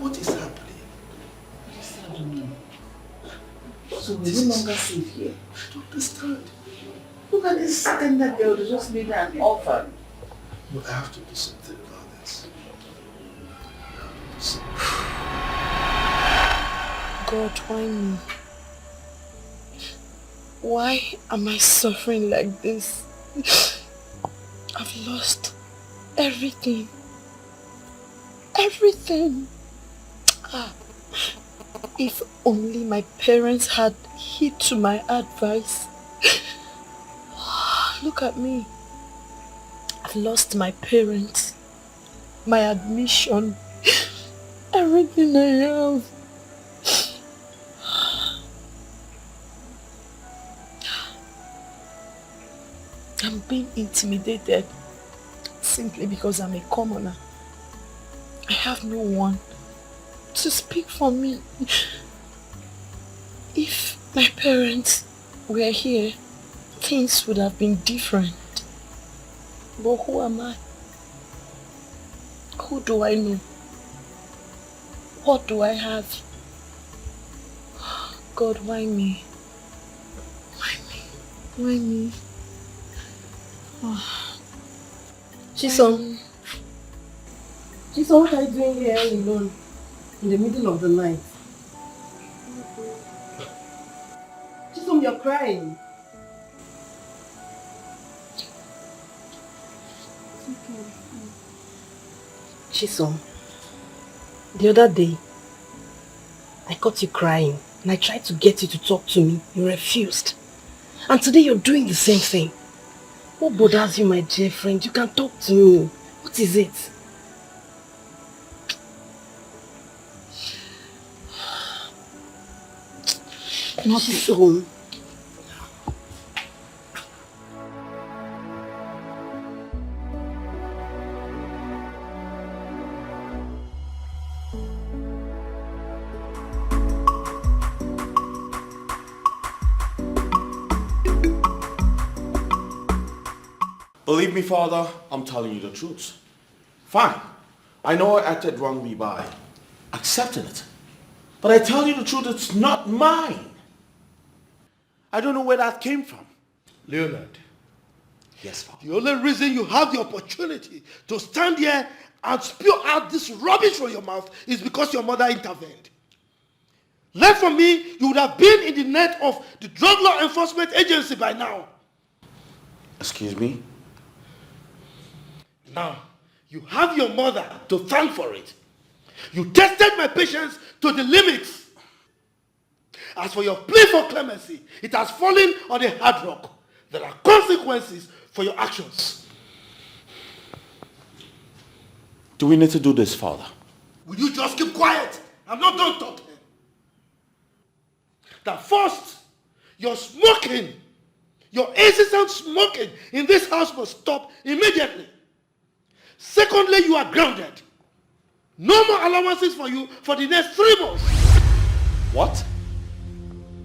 What is happening? I don't know. So we're no longer safe here. I don't understand. Look at this tender girl, they just made her an orphan. No, I have to do something about this. God, why me? Why am I suffering like this? I've lost everything. Everything. If only my parents had heed to my advice. Look at me. I've lost my parents, my admission, everything I have. I'm being intimidated simply because I'm a commoner. I have no one to speak for me. If my parents were here, things would have been different. But who am I? Who do I know? What do I have? God, why me? Why me? Why me? Oh. Chisum, what are you doing here alone in the middle of the night? Chisum, you're crying. Chisum, the other day, I caught you crying and I tried to get you to talk to me. You refused. And today you're doing the same thing. What bothers you, my dear friend? You can talk to me. What is it? Nothing. So, Believe me, Father, I'm telling you the truth. Fine. I know I acted wrongly by accepting it. But I tell you the truth, it's not mine. I don't know where that came from. Leonard. Yes, Father. The only reason you have the opportunity to stand here and spew out this rubbish from your mouth is because your mother intervened. Left from me, you would have been in the net of the Drug Law Enforcement Agency by now. Excuse me? Now, you have your mother to thank for it. You tested my patience to the limits. As for your plea for clemency, it has fallen on a hard rock. There are consequences for your actions. Do we need to do this, Father? Will you just keep quiet? I'm not done talking. That first, your smoking, your incessant smoking in this house must stop immediately. Secondly, you are grounded. No more allowances for you for the next 3 months. What?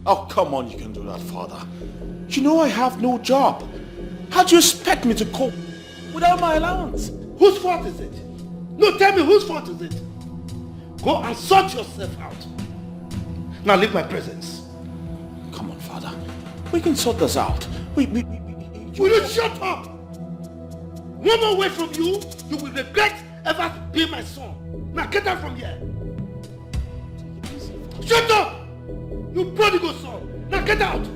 Oh, come on, you can do that, Father. You know I have no job. How do you expect me to cope without my allowance? Whose fault is it? No, tell me whose fault is it? Go and sort yourself out. Now leave my presence. Come on, Father. We can sort this out. Will you shut up? One more word from you, you will regret ever being my son. Now get out from here. Shut up! You prodigal son. Now get out.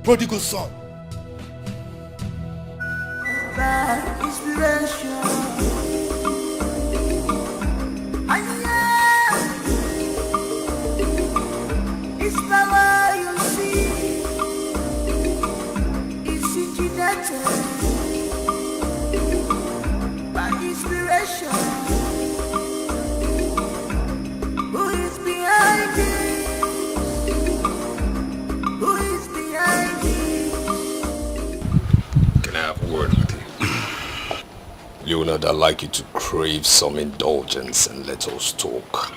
Prodigal son. By inspiration. It's power you see. It's originated by inspiration. Who is behind it? Who is behind it? Can I have a word with you? Leonard, I'd like you to crave some indulgence and let us talk.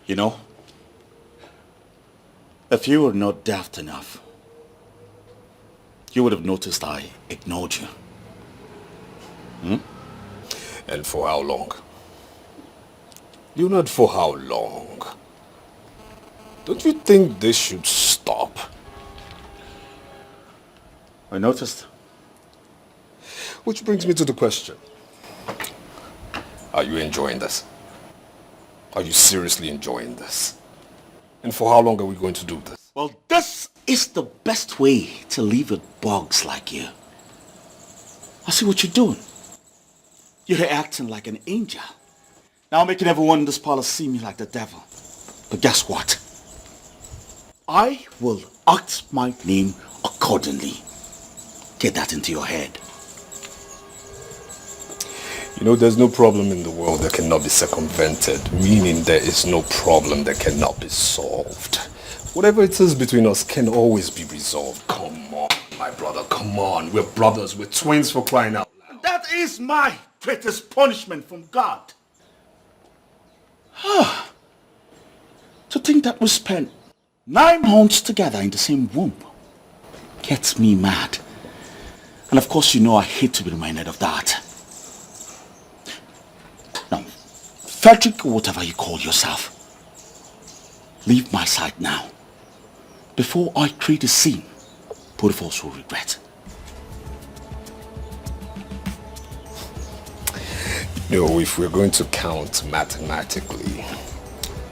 You know, if you were not daft enough, you would have noticed I ignored you. And for how long? Leonard, for how long? Don't you think this should stop? I noticed. Which brings me to the question. Are you enjoying this? Are you seriously enjoying this? And for how long are we going to do this? Well, this is the best way to live with bugs like you. I see what you're doing. You're acting like an angel. Now making everyone in this palace see me like the devil. But guess what? I will act my name accordingly. Get that into your head. You know, there's no problem in the world that cannot be circumvented, meaning there is no problem that cannot be solved. Whatever it is between us can always be resolved. Come on, my brother, come on. We're brothers, we're twins, for crying out loud. That is my greatest punishment from God. To think that we spent 9 months together in the same womb gets me mad. And of course you know I hate to be reminded of that. Now, Frederick or whatever you call yourself, leave my side now. Before I create a scene, both of us will regret. No, if we're going to count mathematically,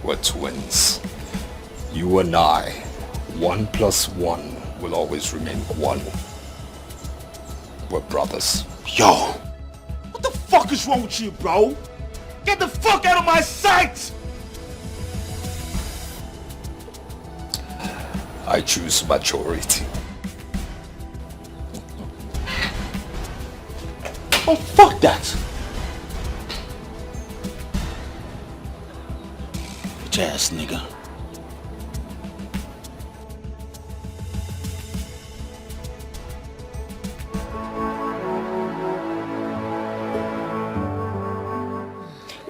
we're twins. You and I, 1 + 1 will always remain 1. We're brothers. Yo, what the fuck is wrong with you, bro? Get the fuck out of my sight! I choose majority. Oh, fuck that! Bitch ass nigga.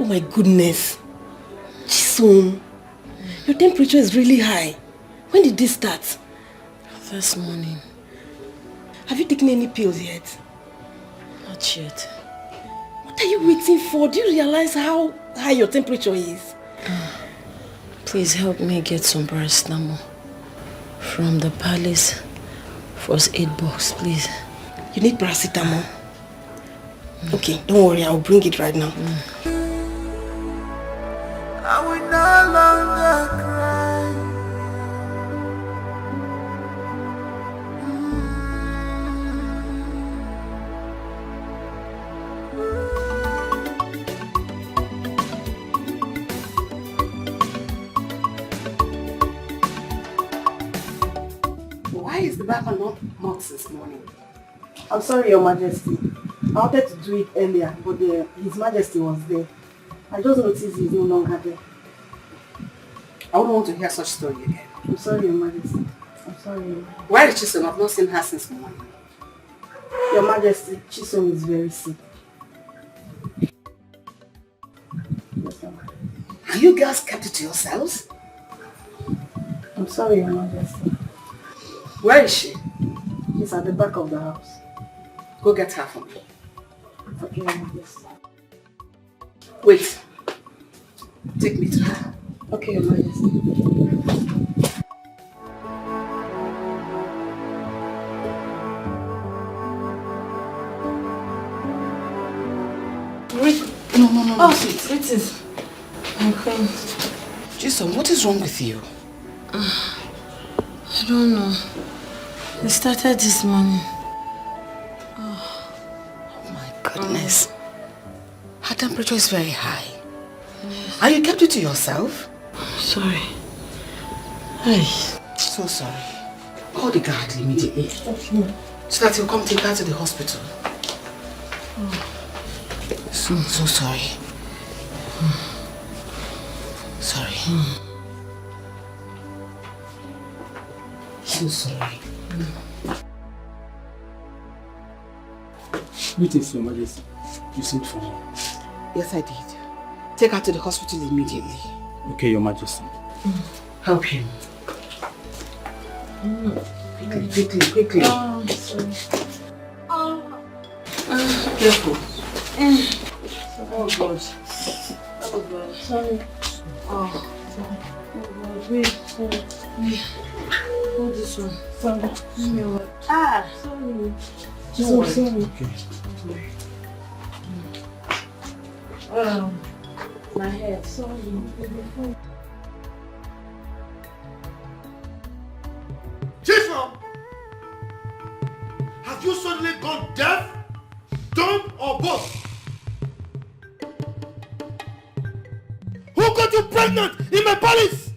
Oh my goodness. Chisum, your temperature is really high. When did this start? This morning. Have you taken any pills yet? Not yet. What are you waiting for? Do you realize how high your temperature is? Please help me get some paracetamol from the palace. First aid box, please. You need paracetamol? Okay, don't worry, I'll bring it right now. I will no longer cry. Why is the Baba not since morning? I'm sorry, Your Majesty. I wanted to do it earlier, but His Majesty was there. I just noticed he's no longer there. I wouldn't want to hear such story again. I'm sorry, Your Majesty. I'm sorry. Where is Chisum? I've not seen her since morning. Your Majesty, Chisum is very sick. And you girls kept it to yourselves? I'm sorry, Your Majesty. Where is she? She's at the back of the house. Go get her for me. Okay, Your Majesty. Wait. Take me to her. Okay, Your Majesty. No. Oh, it is. I'm crying. Jason, what is wrong with you? I don't know. It started this morning. Oh my goodness. Her temperature is very high. And you kept it to yourself? Sorry. So sorry. Call the guard immediately. So that he'll come take her to the hospital. So sorry. Sorry. So sorry. Greetings, Your Majesty. You sent for me. Yes, I did. Take her to the hospital immediately. Okay, Your Majesty. Help him. Quickly. Oh, sorry. Careful. Oh God. Oh God. Sorry. Oh God. Wait. Sorry. Hold this one. Sorry. Sorry. So sorry. Okay. My head. Sorry. Chisum! Have you suddenly gone deaf, dumb, or both? Who got you pregnant in my palace?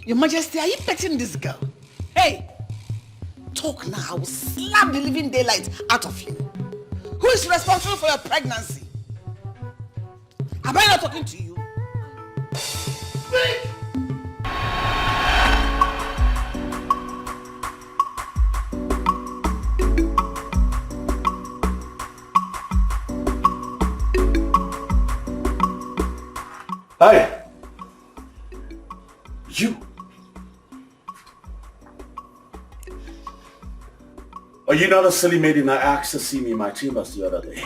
Your Majesty, are you petting this girl? Hey! Talk now, I will slap the living daylight out of you. Who is responsible for your pregnancy? Am I not talking to you? Speak! Hi. You. Are you not a silly maiden that asked to see me in my chambers the other day?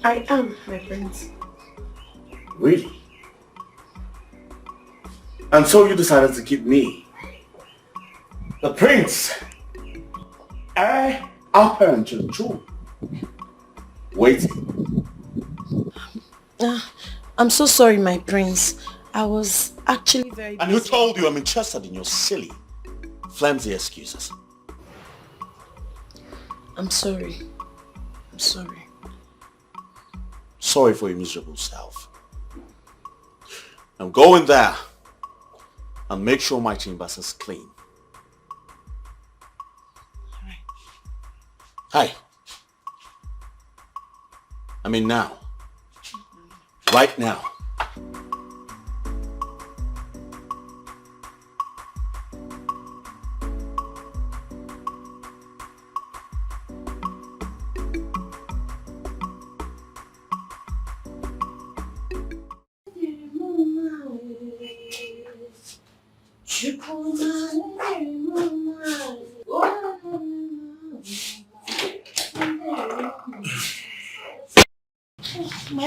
I am, my friends. Really? And so you decided to keep me, the prince, our parent to the throne, waiting. I'm so sorry, my prince. I was actually very busy. And who told you I'm interested in your silly, flimsy excuses? I'm sorry. I'm sorry. Sorry for your miserable self. I'm going there and make sure my chambers is clean. Hi. I mean now. Right now.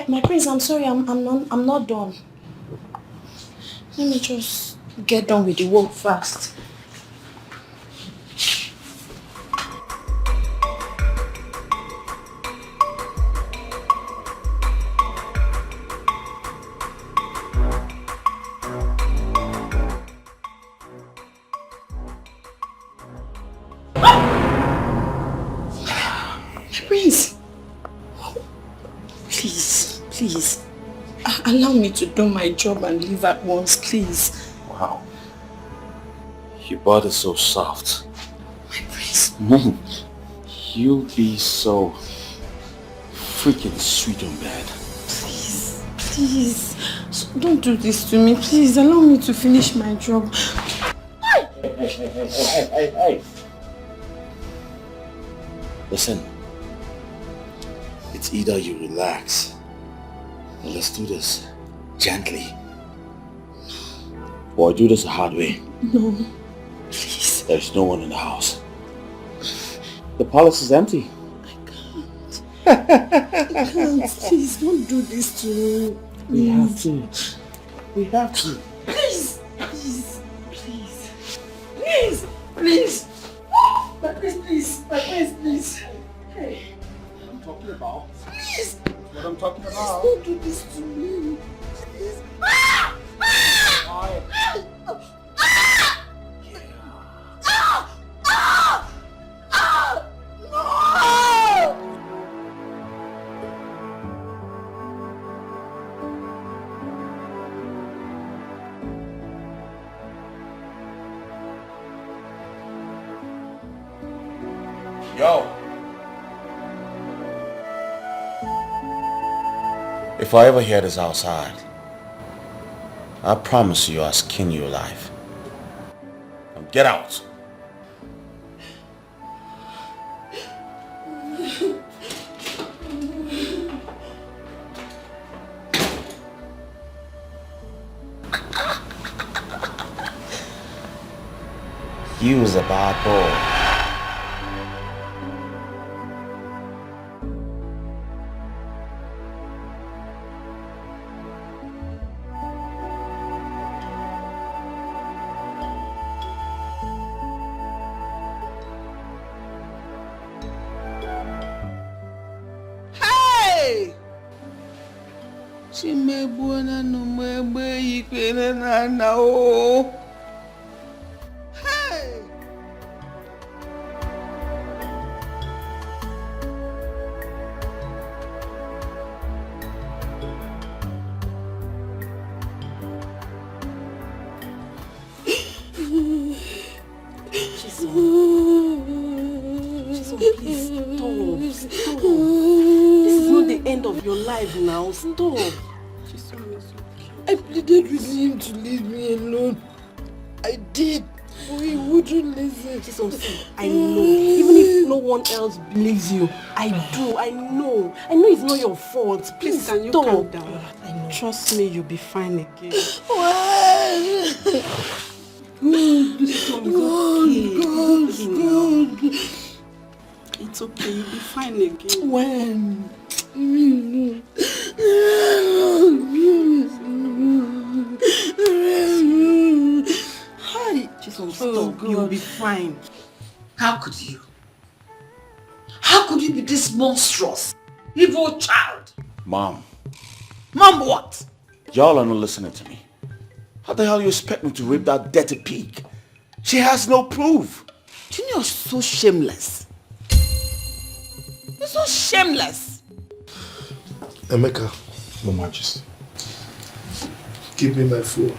My prince, I'm sorry, I'm not done. Let me just get done with the work fast. My prince, please, allow me to do my job and leave at once, please. Wow. Your body's so soft. My prince. You be so freaking sweet on bed. Please, so don't do this to me. Please, allow me to finish my job. Hey. Listen, it's either you relax or let's do this gently. Or I do this the hard way. No, please. There's no one in the house. The palace is empty. I can't. Please, don't do this to me. We have to. We have to. Please. My prince, please. Hey. What I'm talking about. Please. What I'm talking about. Don't do this to me. Please. Yo. If I ever hear this outside, I promise you I'll skin you alive. Now get out. You was a bad boy. Chimegbuona no mwegbe ikpere na na o. please, stop. This is not the end of your life now. Stop. I pleaded with him to leave me alone. I did, but he wouldn't listen. I know. Even if no one else believes you, I do. I know. I know it's not your fault. Please Can you stop. calm down? Trust me, you'll be fine again. God. It's okay, you'll be fine again. When? Hi. Chisum, stop. You'll be fine. How could you? How could you be this monstrous, evil child? Mom, Mom, what? y'all are not listening to me. How the hell you expect me to rape that dirty pig? She has no proof. Junior's so shameless. You're so shameless. Emeka. Your Majesty. Give me my phone.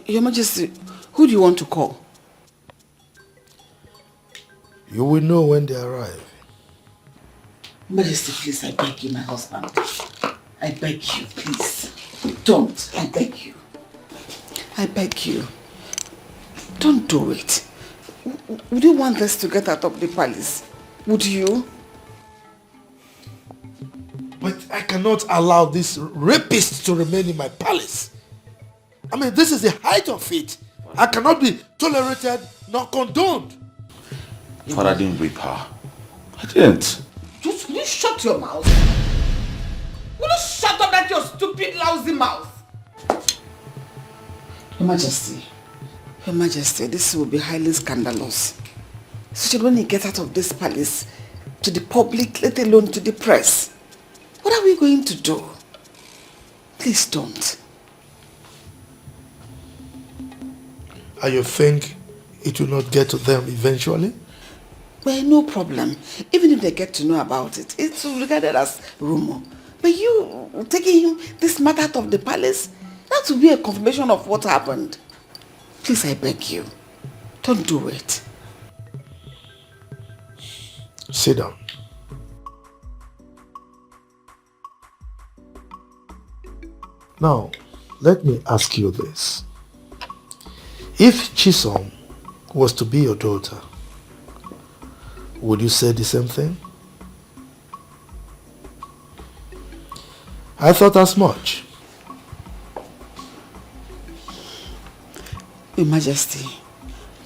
Your Majesty, who do you want to call? You will know when they arrive. Majesty, please, I beg you, my husband. I beg you, please. Don't. I beg you. I beg you. Don't do it. Would you want us to get out of the palace? Would you? But I cannot allow this rapist to remain in my palace. I mean, this is the height of it. I cannot be tolerated nor condoned. Father, I didn't rape her. I didn't. Will you shut your mouth? Will you shut up that your stupid, lousy mouth? Your Majesty, this will be highly scandalous. So when you get out of this palace, to the public, let alone to the press, what are we going to do? Please don't. And you think it will not get to them eventually? Well, no problem. Even if they get to know about it, it's regarded as rumor. But you taking this matter out of the palace, that will be a confirmation of what happened. Please, I beg you, don't do it. Sit down. Now, let me ask you this. If Chisum was to be your daughter, would you say the same thing? I thought as much. Your Majesty,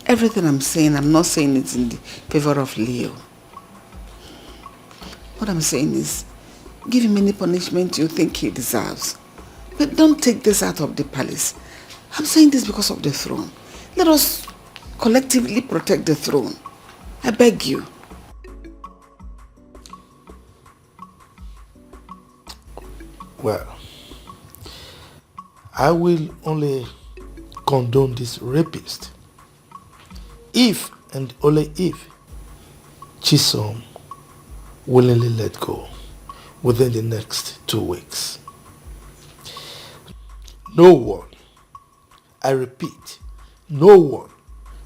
everything I'm saying, I'm not saying it in the favor of Leo. What I'm saying is, give him any punishment you think he deserves. But don't take this out of the palace. I'm saying this because of the throne. Let us collectively protect the throne. I beg you. Well, I will only condone this rapist if and only if Chisum willingly let go within the next 2 weeks. No one, I repeat, no one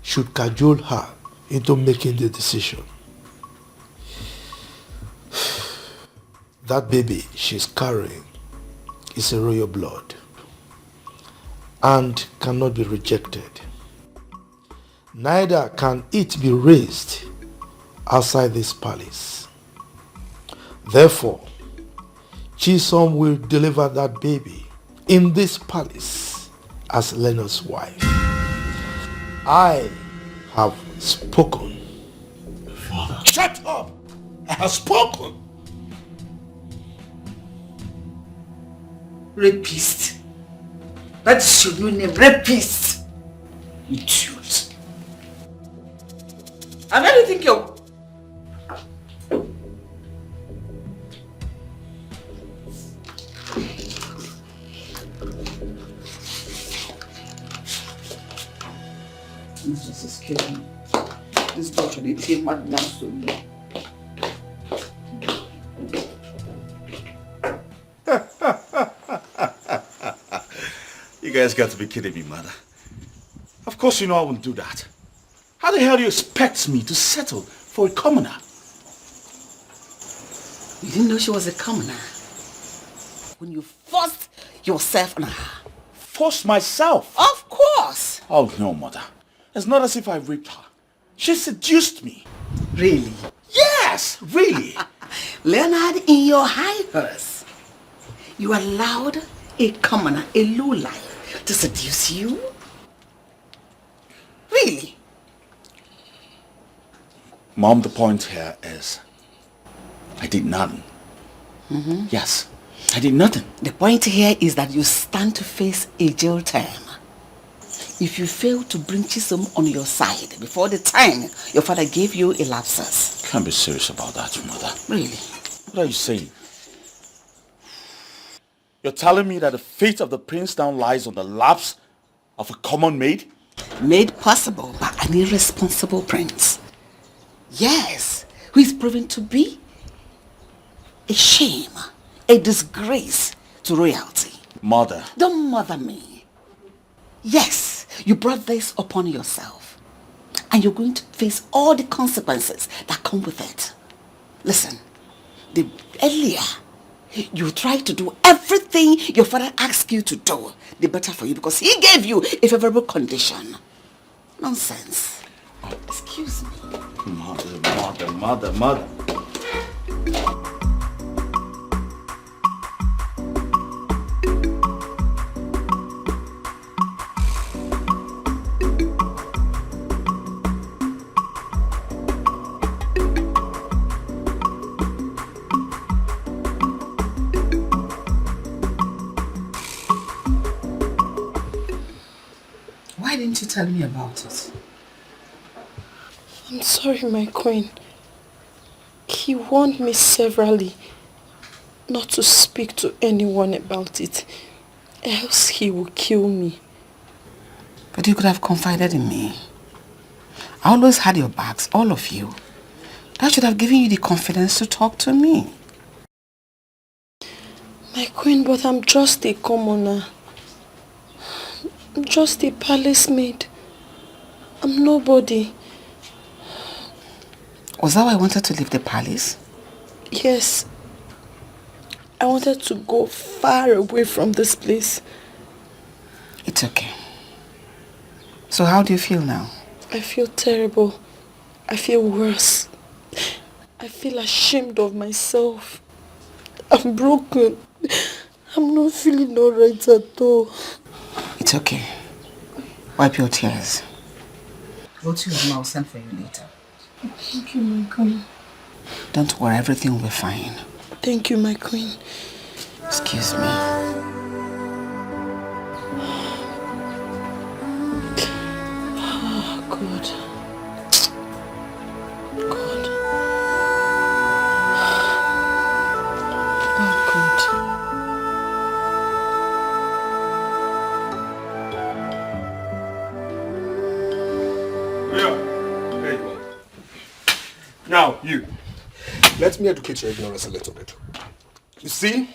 should cajole her into making the decision. That baby she's carrying is a royal blood and cannot be rejected. Neither can it be raised outside this palace. Therefore, Chisum will deliver that baby in this palace as Leonard's wife. I have spoken. Father. Shut up! I have spoken! Rapist. That is your new name, rapist. Idiot. And where do you think you're... This is killing me. This boy should be madman to me. You guys got to be kidding me, mother. Of course you know I wouldn't do that. How the hell do you expect me to settle for a commoner? You didn't know she was a commoner when you forced yourself on her. Forced myself? Of course. Oh no, mother. It's not as if I raped her. She seduced me. Really? Yes, really. Leonard, in your high horse, you allowed a commoner, a lowlife, to seduce you? Really? Mom, the point here is I did nothing. Mm-hmm. Yes, I did nothing. The point here is that you stand to face a jail term if you fail to bring Chisum on your side before the time your father gave you a lapsus. Can't be serious about that, mother. Really? What are you saying? You're telling me that the fate of the prince now lies on the laps of a common maid? Made possible by an irresponsible prince. Yes, who is proven to be a shame, a disgrace to royalty. Mother. Don't mother me. Yes, you brought this upon yourself. And you're going to face all the consequences that come with it. Listen, the earlier you try to do everything your father asked you to do, the better for you, because he gave you a favorable condition. Nonsense. Excuse me. Mother. Why didn't you tell me about it? I'm sorry, my queen. He warned me severally not to speak to anyone about it, else he will kill me. But you could have confided in me. I always had your backs, all of you. That should have given you the confidence to talk to me. My queen, but I'm just a commoner. I'm just a palace maid. I'm nobody. Was that why I wanted to leave the palace? Yes. I wanted to go far away from this place. It's okay. So how do you feel now? I feel terrible. I feel worse. I feel ashamed of myself. I'm broken. I'm not feeling alright at all. It's okay. Wipe your tears. Go to your room, I'll send for you later. Thank you, my queen. Don't worry, everything will be fine. Thank you, my queen. Excuse me. Oh, God. God. Oh, God. Yeah. There you are. Now, you. Let me educate your ignorance a little bit. You see,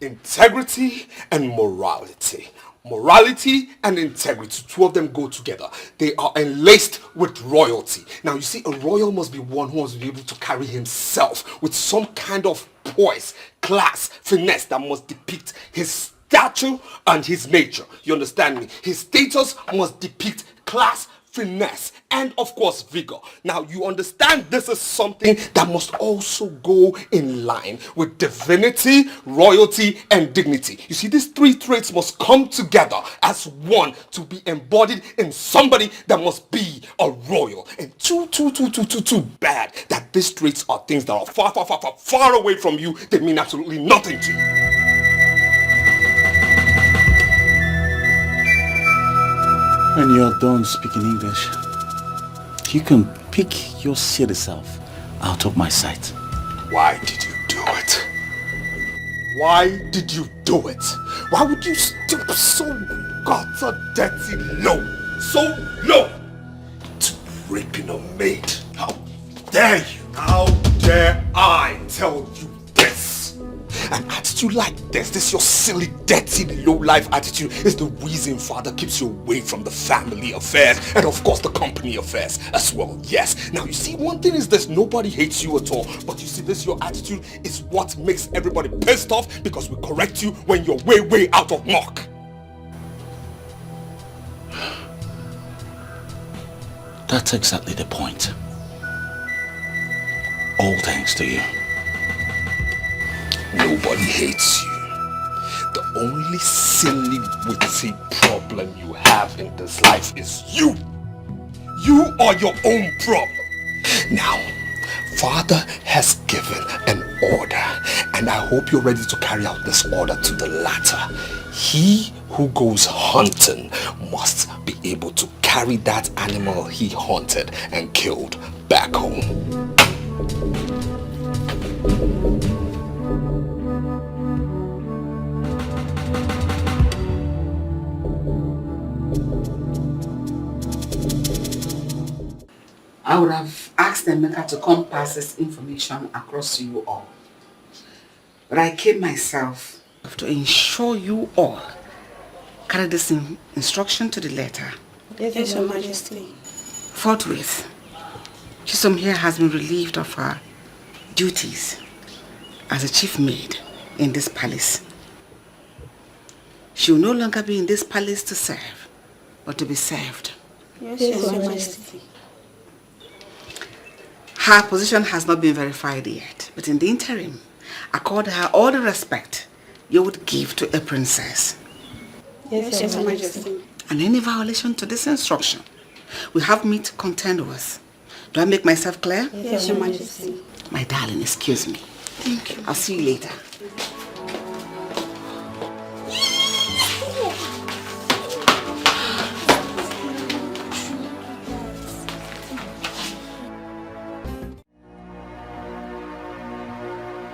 integrity and morality. Morality and integrity, two of them go together. They are enlaced with royalty. Now, you see, a royal must be one who must be able to carry himself with some kind of poise, class, finesse that must depict his stature and his nature. You understand me? His status must depict class, finesse, and of course vigor. Now you understand this is something that must also go in line with divinity, royalty, and dignity. You see, these three traits must come together as one to be embodied in somebody that must be a royal. And too bad that these traits are things that are far away from you. They mean absolutely nothing to you. When you're done speaking English, you can pick your silly self out of my sight. Why did you do it? Why did you do it? Why would you stoop so gutter dirty low? So low to raping a maid? How dare you? How dare I tell you this? An attitude like this your silly, dirty, low-life attitude is the reason father keeps you away from the family affairs and of course the company affairs as well, yes. Now you see, one thing is this, nobody hates you at all, but you see this, your attitude is what makes everybody pissed off because we correct you when you're way out of mark. That's exactly the point. All thanks to you. Nobody hates you. The only silly, witty problem you have in this life is you. You are your own problem. Now, Father has given an order, and I hope you're ready to carry out this order to the latter. He who goes hunting must be able to carry that animal he hunted and killed back home. I would have asked Emeka to come pass this information across to you all. But I came myself to ensure you all carry this instruction to the letter. Yes, Your Majesty. Forthwith, Chisum here has been relieved of her duties as a chief maid in this palace. She will no longer be in this palace to serve, but to be served. Yes, Your Majesty. Her position has not been verified yet, but in the interim, accord her all the respect you would give to a princess. Yes, Your Majesty. And any violation to this instruction, we have me to contend with. Do I make myself clear? Yes, Your Majesty. My darling, excuse me. Thank you. I'll see you later.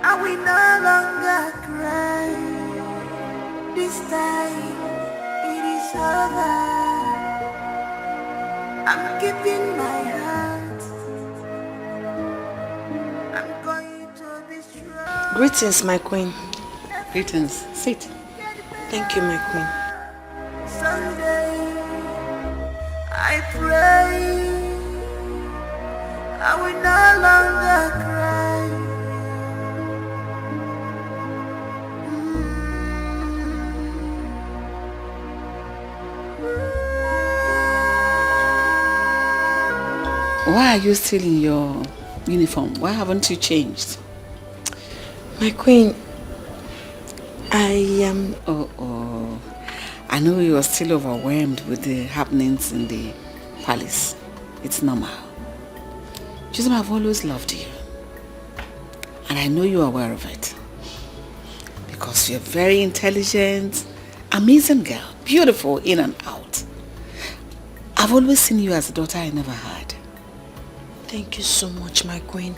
And we no longer cry. This time it is over. I'm keeping my heart. I'm going to be strong. Greetings, my queen. Greetings. Sit. Thank you, my queen. Someday I pray I will no longer cry. Why are you still in your uniform? Why haven't you changed? My queen, I am... Oh. I know you are still overwhelmed with the happenings in the palace. It's normal. Chisum, I've always loved you. And I know you're aware of it. Because you're very intelligent, amazing girl, beautiful in and out. I've always seen you as a daughter I never had. Thank you so much, my queen.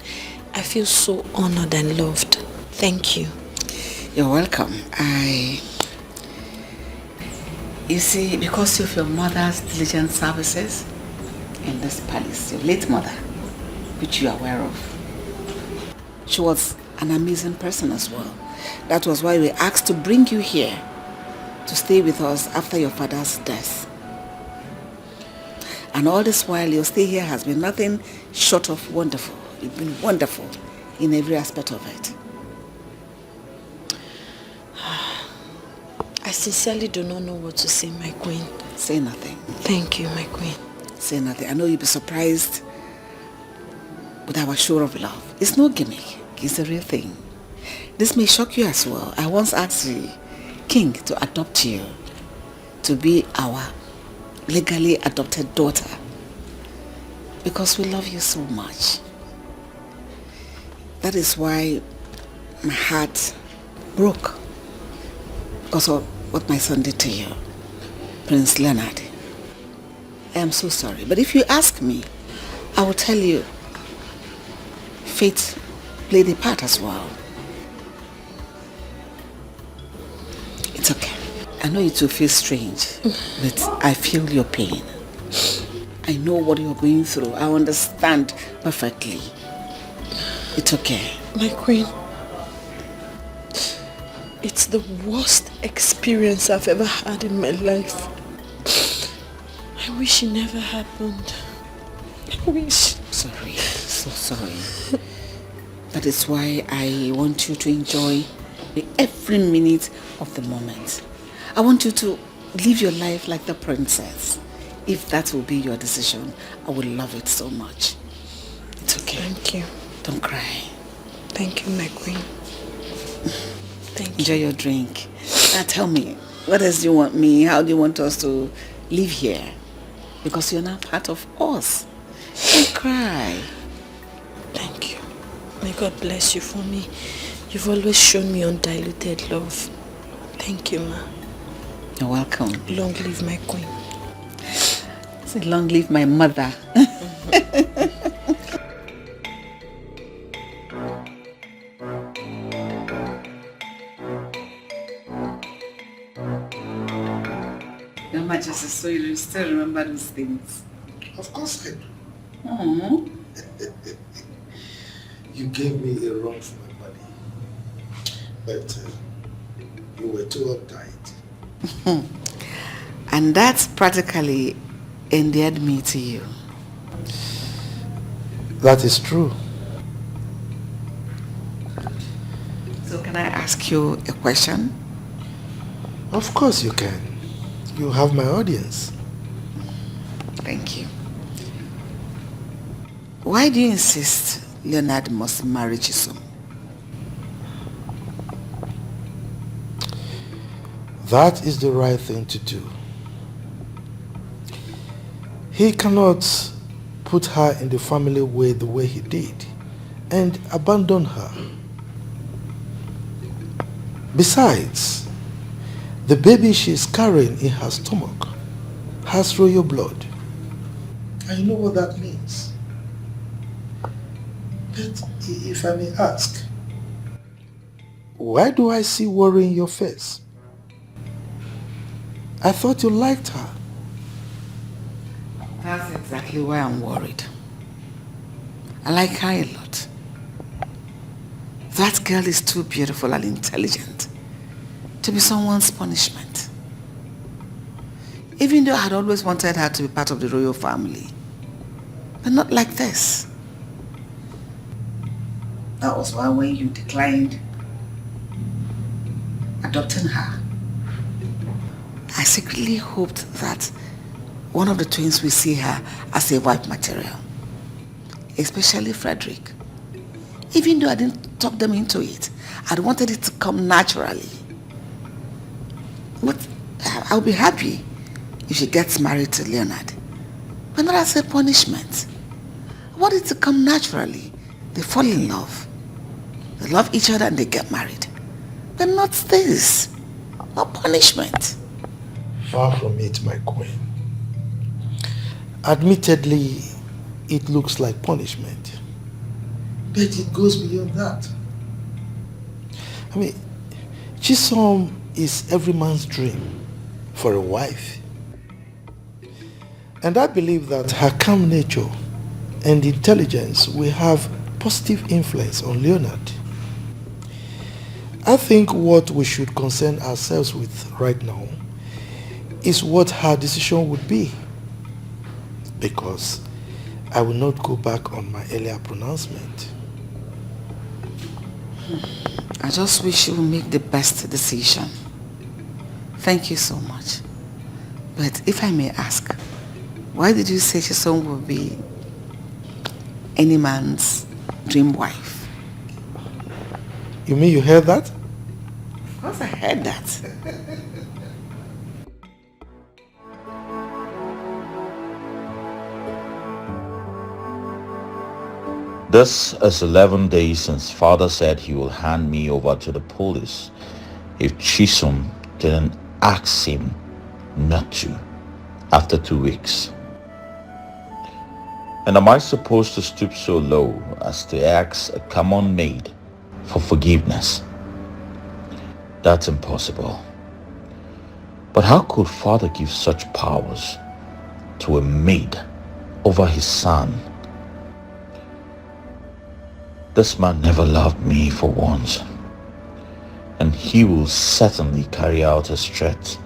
I feel so honored and loved. Thank you. You're welcome. You see, because of your mother's diligent services in this palace, your late mother, which you are aware of, she was an amazing person as well. That was why we asked to bring you here to stay with us after your father's death. And all this while, your stay here has been nothing short of wonderful. You've been wonderful in every aspect of it. I sincerely do not know what to say, my queen. Say nothing. Thank you, my queen. Say nothing. I know you'll be surprised with our show of love. It's no gimmick. It's the real thing. This may shock you as well. I once asked the king to adopt you to be our legally adopted daughter because we love you so much. That is why my heart broke because of what my son did to you, Prince Leonard. I am so sorry, but if you ask me, I will tell you fate played a part as well. It's okay. I know it will feel strange, but I feel your pain. I know what you're going through. I understand perfectly. It's okay. My queen, It's the worst experience I've ever had in my life. I wish it never happened. I wish. Sorry, so sorry. That is why I want you to enjoy every minute of the moment. I want you to live your life like the princess. If that will be your decision, I would love it so much. It's okay. Thank you. Don't cry. Thank you, my queen. Thank Enjoy your drink. Now tell me, what else do you want me? How do you want us to live here? Because you're now part of us. Don't cry. Thank you. May God bless you for me. You've always shown me undiluted love. Thank you, ma. You're welcome. Long live my queen. Say long live my mother. Your Majesty, so you still remember those things? Of course I do. Oh. You gave me a run for my money, but you were too uptight. And that's practically endeared me to you. That is true. So can I ask you a question? Of course you can. You have my audience. Thank you. Why do you insist Leonard must marry Chisum? That is the right thing to do. He cannot put her in the family way the way he did and abandon her. Besides, the baby she is carrying in her stomach has royal blood. And you know what that means. But if I may ask, why do I see worry in your face? I thought you liked her. That's exactly why I'm worried. I like her a lot. That girl is too beautiful and intelligent to be someone's punishment. Even though I had always wanted her to be part of the royal family. But not like this. That was why when you declined adopting her, I secretly hoped that one of the twins will see her as a wife material. Especially Frederick. Even though I didn't talk them into it, I wanted it to come naturally. But I'll be happy if she gets married to Leonard. But not as a punishment. I want it to come naturally. They fall in love. They love each other and they get married. But not this. Not punishment. Far from it, my queen. Admittedly, it looks like punishment. But it goes beyond that. I mean, Chisum is every man's dream for a wife. And I believe that her calm nature and intelligence will have positive influence on Leonard. I think what we should concern ourselves with right now is what her decision would be. Because I will not go back on my earlier pronouncement. I just wish you would make the best decision. Thank you so much. But if I may ask, why did you say Chisum will be any man's dream wife? You mean you heard that? Of course I heard that. This is 11 days since father said he will hand me over to the police if Chisum didn't ask him not to after 2 weeks. And am I supposed to stoop so low as to ask a common maid for forgiveness? That's impossible. But how could father give such powers to a maid over his son? This man never loved me for once. and he will certainly carry out his threat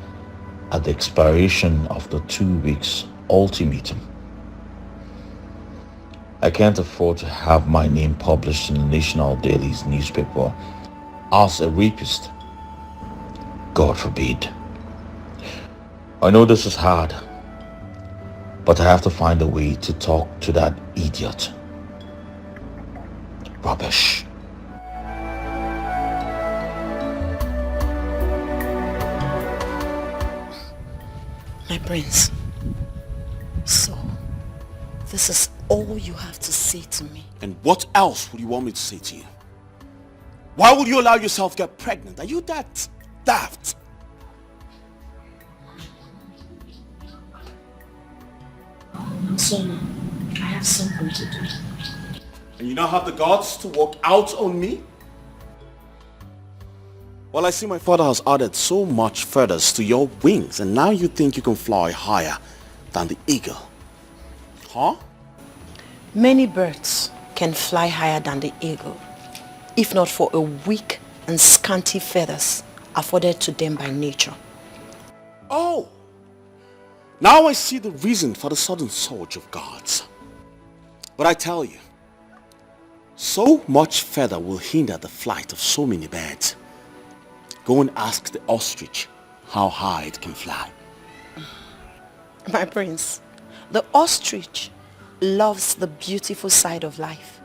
at the expiration of the 2 weeks ultimatum. I can't afford to have my name published in the national dailies newspaper as a rapist. God forbid. I know this is hard, but I have to find a way to talk to that idiot. Rubbish. My prince, so this is all you have to say to me. And what else would you want me to say to you? Why would you allow yourself to get pregnant? Are you that daft? So, I have something to do. And you now have the guts to walk out on me? Well, I see my father has added so much feathers to your wings, and now you think you can fly higher than the eagle. Huh? Many birds can fly higher than the eagle, if not for a weak and scanty feathers afforded to them by nature. Oh! Now I see the reason for the sudden surge of gods. But I tell you, so much feather will hinder the flight of so many birds. Go and ask the ostrich how high it can fly. My prince, the ostrich loves the beautiful side of life.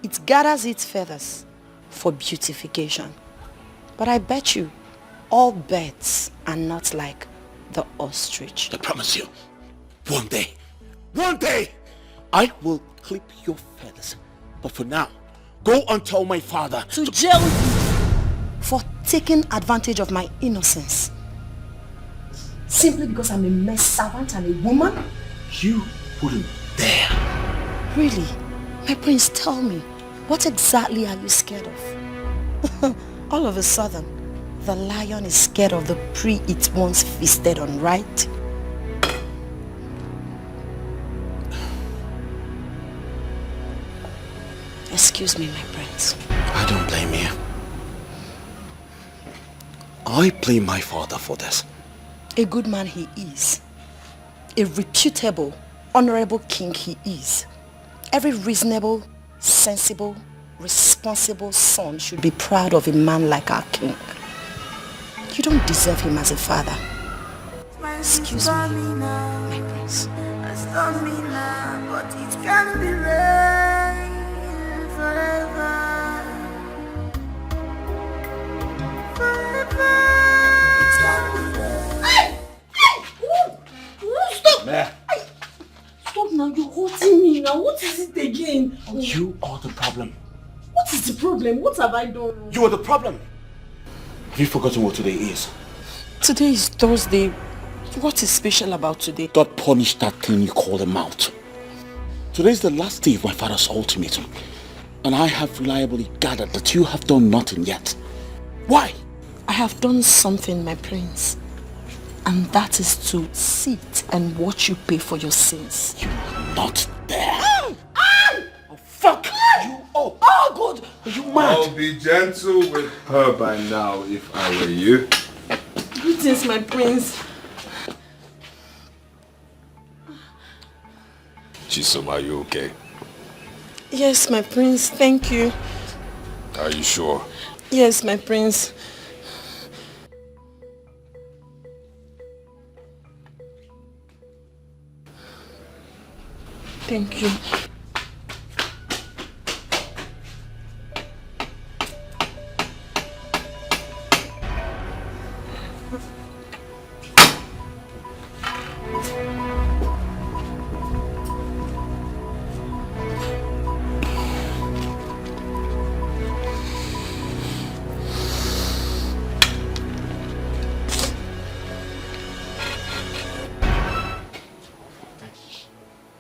It gathers its feathers for beautification. But I bet you, all birds are not like the ostrich. I promise you, one day, I will clip your feathers. But for now, go and tell my father to jail you for taking advantage of my innocence. Simply because I'm a male servant and a woman? You wouldn't dare. Really? My prince, tell me, what exactly are you scared of? All of a sudden, the lion is scared of the prey it once feasted on, right? Excuse me, my prince. I don't blame you. I blame my father for this. A good man he is. A reputable, honorable king he is. Every reasonable, sensible, responsible son should be proud of a man like our king. You don't deserve him as a father. Excuse me, my prince. But it can be rain forever. Stop! Stop now, you're hurting me now. What is it again? You are the problem. What is the problem? What have I done? You are the problem. Have you forgotten what today is? Today is Thursday. What is special about today? God punished that thing you call a mouth. Today is the last day of my father's ultimatum. And I have reliably gathered that you have done nothing yet. Why? I have done something, my prince. And that is to sit and watch you pay for your sins. You are not there. Oh, fuck you up. Oh, God. Are you mad? I'll be gentle with her by now if I were you. Greetings, my prince. Chisum, are you okay? Yes, my prince. Thank you. Are you sure? Yes, my prince. Thank you.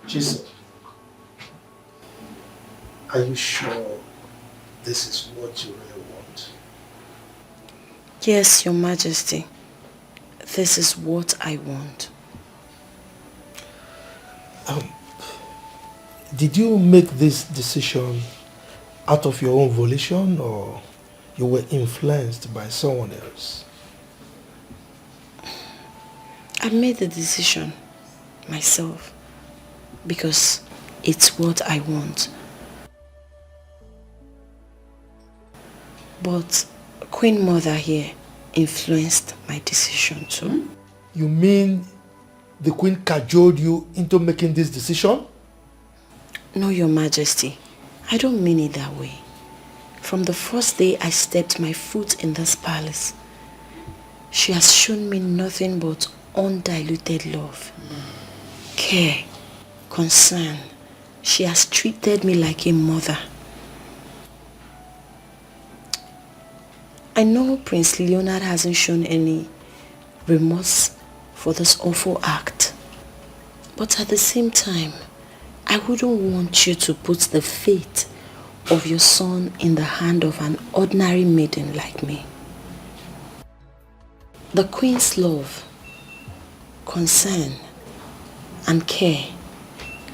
Chisum, are you sure this is what you really want? Yes, Your Majesty. This is what I want. Did you make this decision out of your own volition, or you were influenced by someone else. I made the decision myself because it's what I want. But Queen Mother here influenced my decision too. You mean the Queen cajoled you into making this decision? No, Your Majesty. I don't mean it that way. From the first day I stepped my foot in this palace, she has shown me nothing but undiluted love, care, concern. She has treated me like a mother. I know Prince Leonard hasn't shown any remorse for this awful act. But at the same time, I wouldn't want you to put the fate of your son in the hand of an ordinary maiden like me. The Queen's love, concern, and care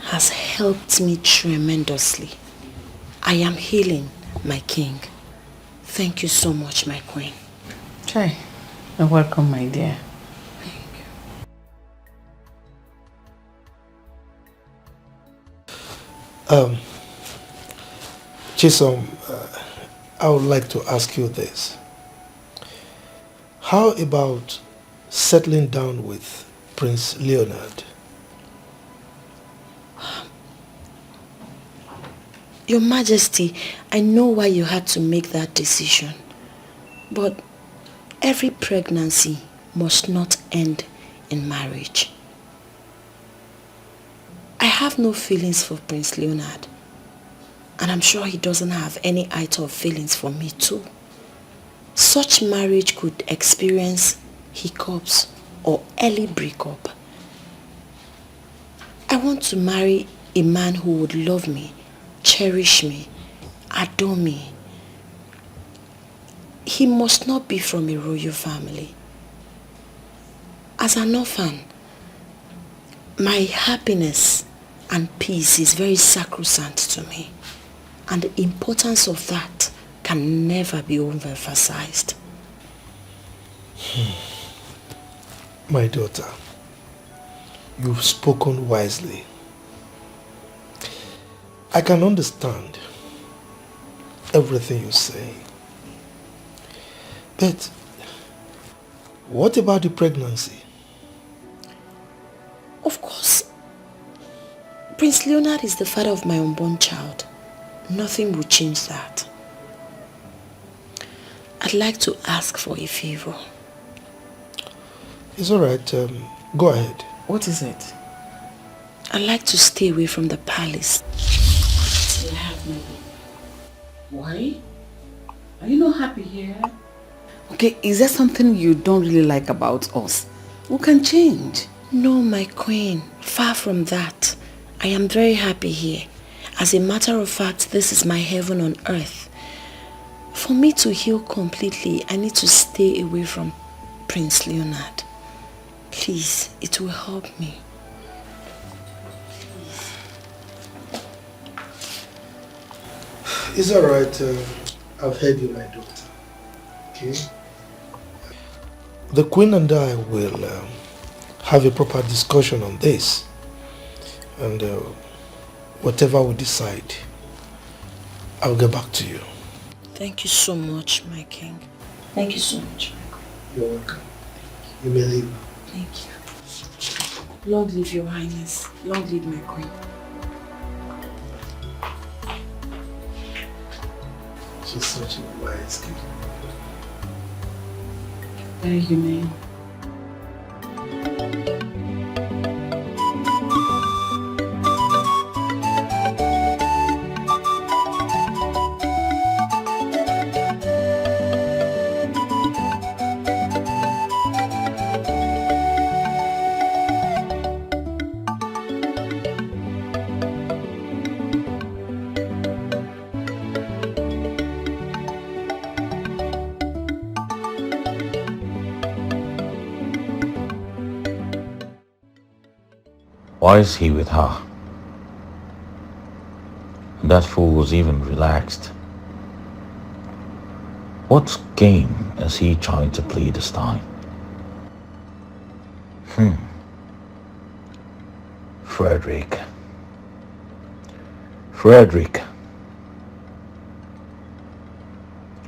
has helped me tremendously. I am healing, my king. Thank you so much, my queen. Chai, you're welcome, my dear. Chisum, I would like to ask you this. How about settling down with Prince Leonard? Your Majesty, I know why you had to make that decision. But every pregnancy must not end in marriage. I have no feelings for Prince Leonard. And I'm sure he doesn't have any iota of feelings for me too. Such marriage could experience hiccups or early breakup. I want to marry a man who would love me, cherish me, adore me. He must not be from a royal family. As an orphan, my happiness and peace is very sacrosanct to me. And the importance of that can never be overemphasized. My daughter, you've spoken wisely. I can understand everything you say. But what about the pregnancy? Of course, Prince Leonard is the father of my unborn child. Nothing will change that. I'd like to ask for a favor. It's alright, go ahead. What is it? I'd like to stay away from the palace till I have my baby. Why? Are you not happy here? Okay, is there something you don't really like about us? We can change. No, my queen. Far from that. I am very happy here. As a matter of fact, this is my heaven on earth. For me to heal completely, I need to stay away from Prince Leonard. Please, it will help me. It's alright, I've heard you, my daughter. Okay? The Queen and I will have a proper discussion on this. And whatever we decide, I'll get back to you. Thank you so much, my king. Thank you so much. You're welcome. You may leave. Thank you. Long live your highness. Long live my queen. She's such a wise kid. Very humane. Why is he with her? That fool was even relaxed. What game is he trying to play this time? Frederick.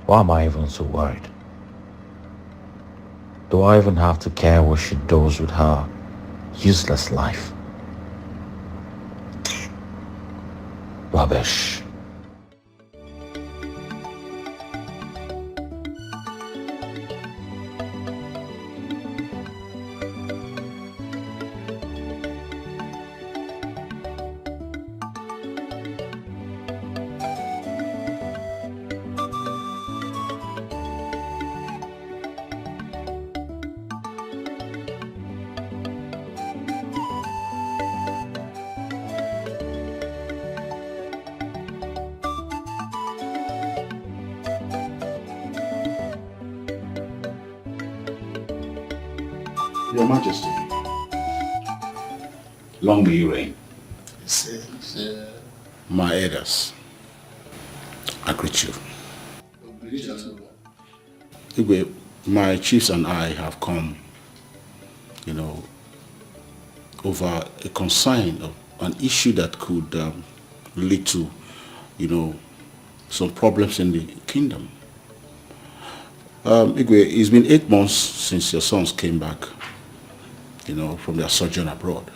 Why am I even so worried? Do I even have to care what she does with her useless life? Rubbish. Your Majesty, long may you reign. My elders, I greet you. Igwe, my chiefs and I have come, over a concern of an issue that could lead to, some problems in the kingdom. Igwe, it's been 8 months since your sons came back, from their sojourn abroad.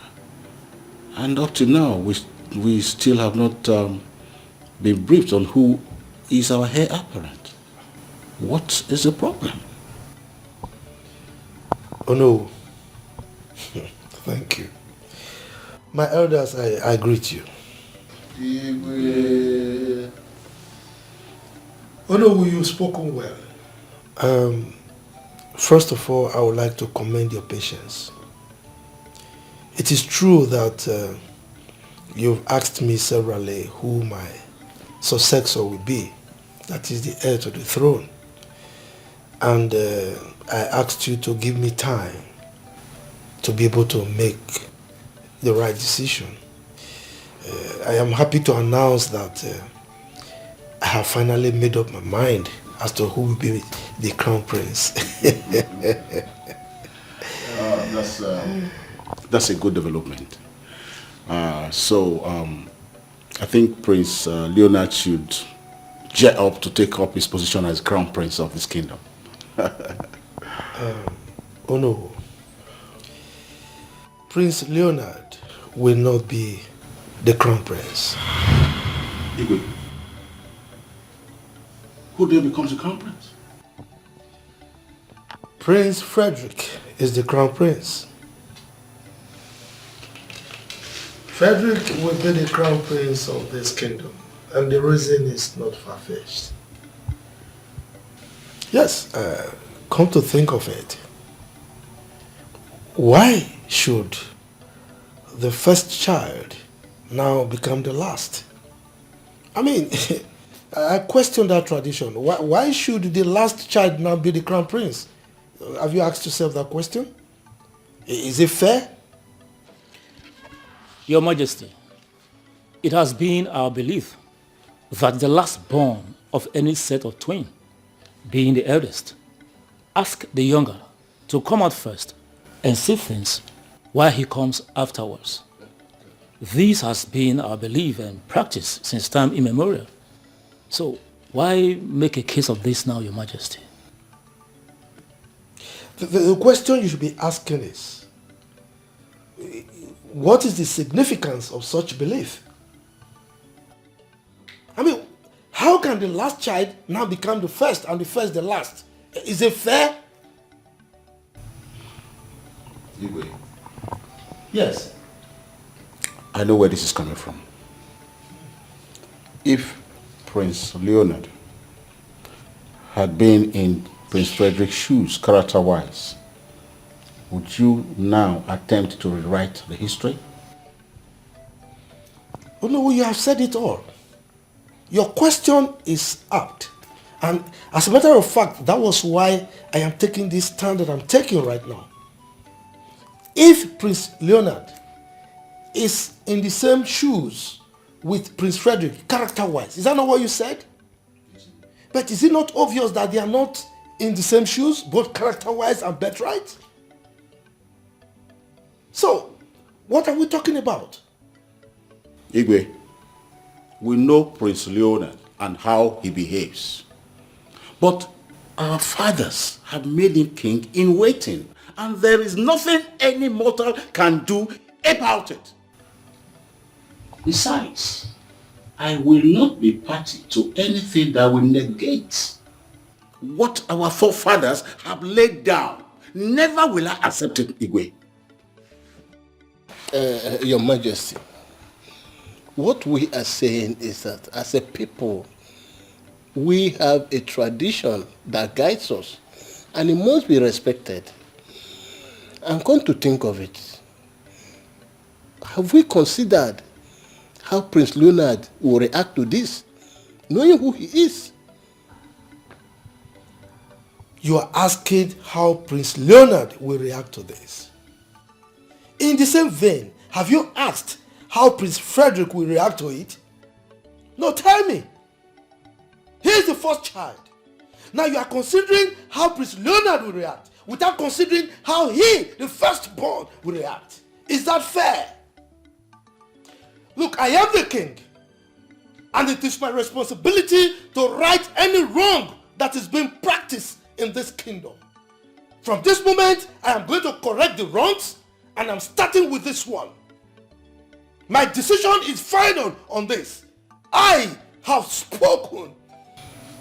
And up to now, we still have not been briefed on who is our heir apparent. What is the problem? Oh no. Thank you. My elders, I greet you. Oh no, you've spoken well. First of all, I would like to commend your patience. It is true that you've asked me severally who my successor will be, that is the heir to the throne. And I asked you to give me time to be able to make the right decision. I am happy to announce that I have finally made up my mind as to who will be the crown prince. That's a good development. So I think Prince Leonard should jet up to take up his position as crown prince of this kingdom. Oh no. Prince Leonard will not be the crown prince. Igwe, who then becomes the crown prince? Prince Frederick is the crown prince. Frederick will be the crown prince of this kingdom, and the reason is not far-fetched. Yes, come to think of it, why should the first child now become the last? I mean, I question that tradition. Why should the last child now be the crown prince? Have you asked yourself that question? Is it fair? Your Majesty, it has been our belief that the last born of any set of twin, being the eldest, ask the younger to come out first and see things while he comes afterwards. This has been our belief and practice since time immemorial. So why make a case of this now, Your Majesty? The question you should be asking is, what is the significance of such belief? I mean, how can the last child now become the first and the first the last? Is it fair? Igwe. Yes. I know where this is coming from. If Prince Leonard had been in Prince Frederick's shoes, character-wise, would you now attempt to rewrite the history? Oh no, you have said it all. Your question is apt. And as a matter of fact, that was why I am taking this stand that I'm taking right now. If Prince Leonard is in the same shoes with Prince Frederick, character-wise, is that not what you said? But is it not obvious that they are not in the same shoes, both character-wise and birthright? So, what are we talking about? Igwe, we know Prince Leonard and how he behaves. But our fathers have made him king in waiting, and there is nothing any mortal can do about it. Besides, I will not be party to anything that will negate what our forefathers have laid down. Never will I accept it, Igwe. Your Majesty, what we are saying is that as a people, we have a tradition that guides us, and it must be respected. I'm going to think of it. Have we considered how Prince Leonard will react to this, knowing who he is? You are asking how Prince Leonard will react to this. In the same vein, have you asked how Prince Frederick will react to it? No, tell me. He is the first child. Now you are considering how Prince Leonard will react without considering how he, the firstborn, will react. Is that fair? Look, I am the king, and it is my responsibility to right any wrong that is being practiced in this kingdom. From this moment, I am going to correct the wrongs, and I'm starting with this one. My decision is final on this. I have spoken.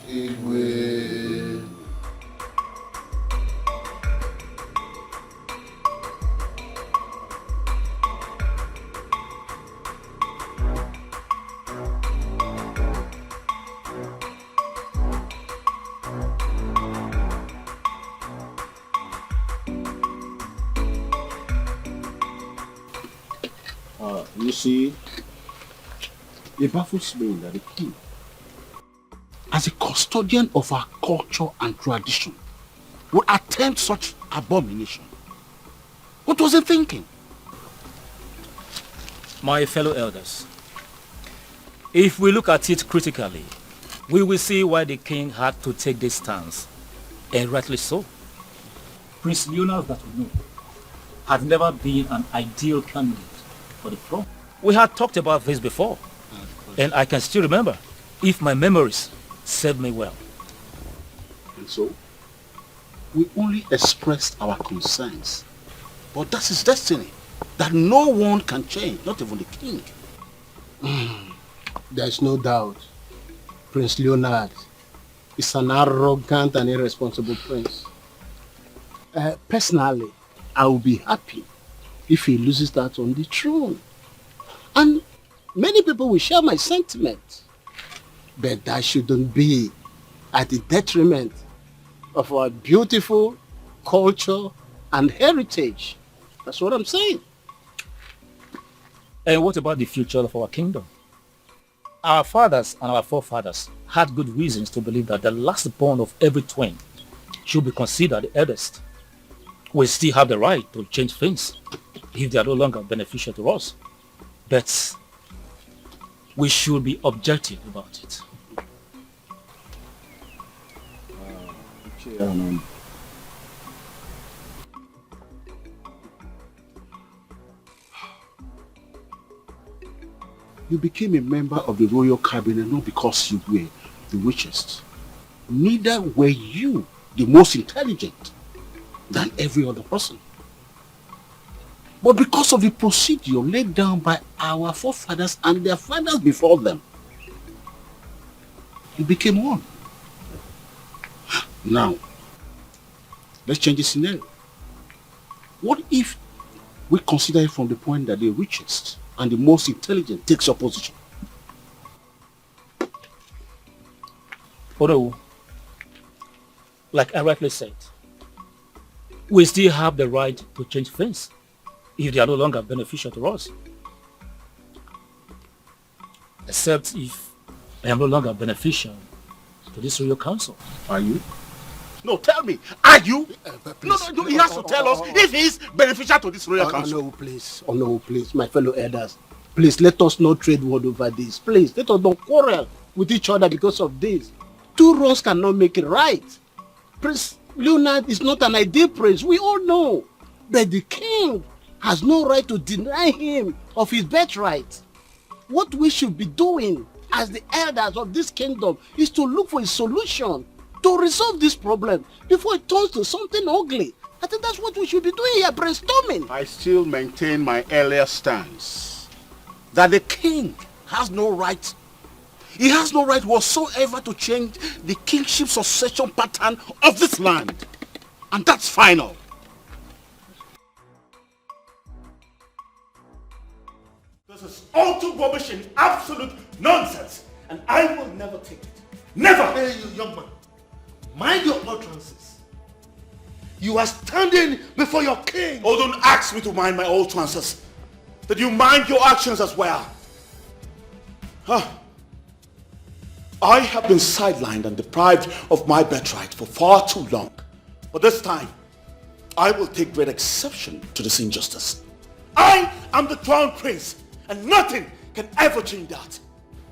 Igwe. You see, it baffles me that the king, as a custodian of our culture and tradition, would attempt such abomination. What was he thinking? My fellow elders, if we look at it critically, we will see why the king had to take this stance, and rightly so. Prince Leonard, that we know, had never been an ideal candidate for the throne. We had talked about this before, and I can still remember, if my memories serve me well. And so, we only expressed our concerns. But that's his destiny, that no one can change, not even the king. There's no doubt Prince Leonard is an arrogant and irresponsible prince. Personally, I will be happy if he loses that on the throne. And many people will share my sentiment. But that shouldn't be at the detriment of our beautiful culture and heritage. That's what I'm saying. And what about the future of our kingdom? Our fathers and our forefathers had good reasons to believe that the last born of every twin should be considered the eldest. We still have the right to change things if they are no longer beneficial to us. But we should be objective about it. You became a member of the royal cabinet not because you were the richest. Neither were you the most intelligent than every other person. But because of the procedure laid down by our forefathers and their fathers before them, you became one. Now, let's change the scenario. What if we consider it from the point that the richest and the most intelligent takes your position? Although, like I rightly said, we still have the right to change things if they are no longer beneficial to us. Except if I am no longer beneficial to this royal council. Are you? No, tell me, are you? No, he has to tell us if he's beneficial to this royal council. No, please, my fellow elders. Please, let us not trade word over this. Please, let us not quarrel with each other because of this. Two wrongs cannot make it right. Prince Leonard is not an ideal prince, we all know. But the king has no right to deny him of his birthright. What we should be doing as the elders of this kingdom is to look for a solution to resolve this problem before it turns to something ugly. I think that's what we should be doing here, brainstorming. I still maintain my earlier stance that the king has no right. He has no right whatsoever to change the kingship succession pattern of this land. And that's final. This is all too rubbish and absolute nonsense. And I will never take it. Never! Hey, you young man. Mind your utterances. You are standing before your king. Oh, don't ask me to mind my utterances. That you mind your actions as well. Huh. I have been sidelined and deprived of my birthright for far too long. But this time, I will take great exception to this injustice. I am the crown prince, and nothing can ever change that.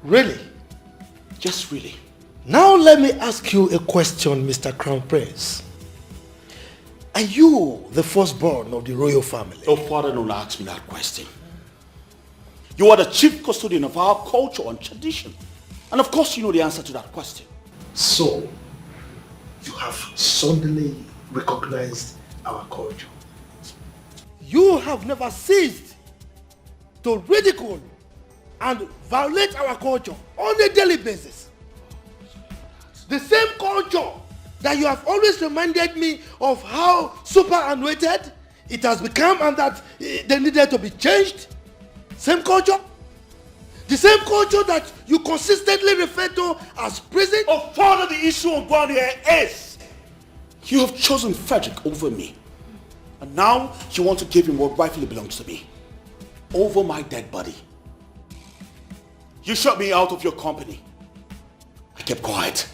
Really? Yes, really. Now let me ask you a question, Mr. Crown Prince. Are you the firstborn of the royal family? Oh, Father, don't ask me that question. You are the chief custodian of our culture and tradition. And of course you know the answer to that question. So, you have suddenly recognized our culture. You have never ceased to ridicule and violate our culture on a daily basis. The same culture that you have always reminded me of how superannuated it has become and that they needed to be changed. Same culture. The same culture that you consistently refer to as prison. Oh, Father, the issue on ground here is you have chosen Frederick over me. And now you want to give him what rightfully belongs to me. Over my dead body. You shut me out of your company. I kept quiet.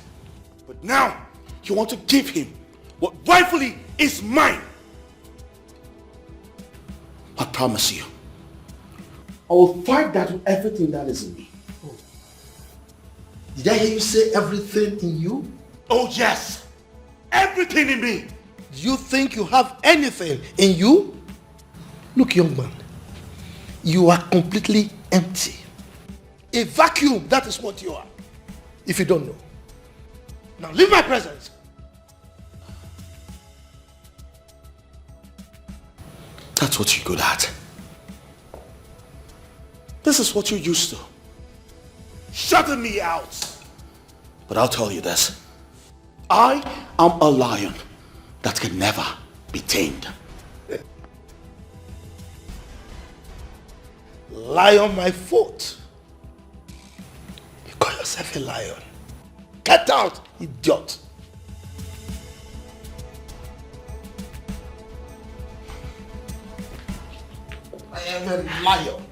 But now you want to give him what rightfully is mine. I promise you, I will fight that with everything that is in me. Oh. Did I hear you say everything in you? Oh yes, everything in me. Do you think you have anything in you? Look, young man, you are completely empty. A vacuum, that is what you are. If you don't know. Now leave my presence. That's what you're good at. This is what you're used to. Shutting me out. But I'll tell you this. I am a lion that can never be tamed. Lie on my foot. You call yourself a lion. Get out, idiot. I am a lion.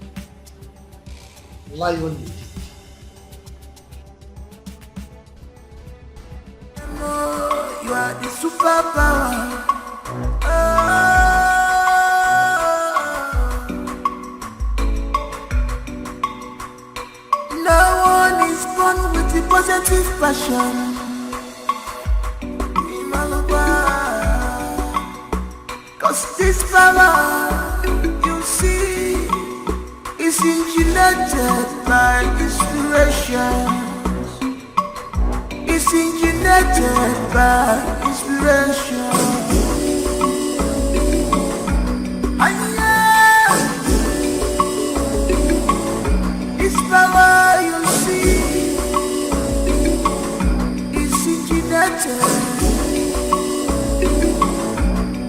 Lion indeed. You are the superpower. No one is born with the positive passion. Cause this power you see is engineered by inspiration. It's engineered by inspiration. This power you see is engineered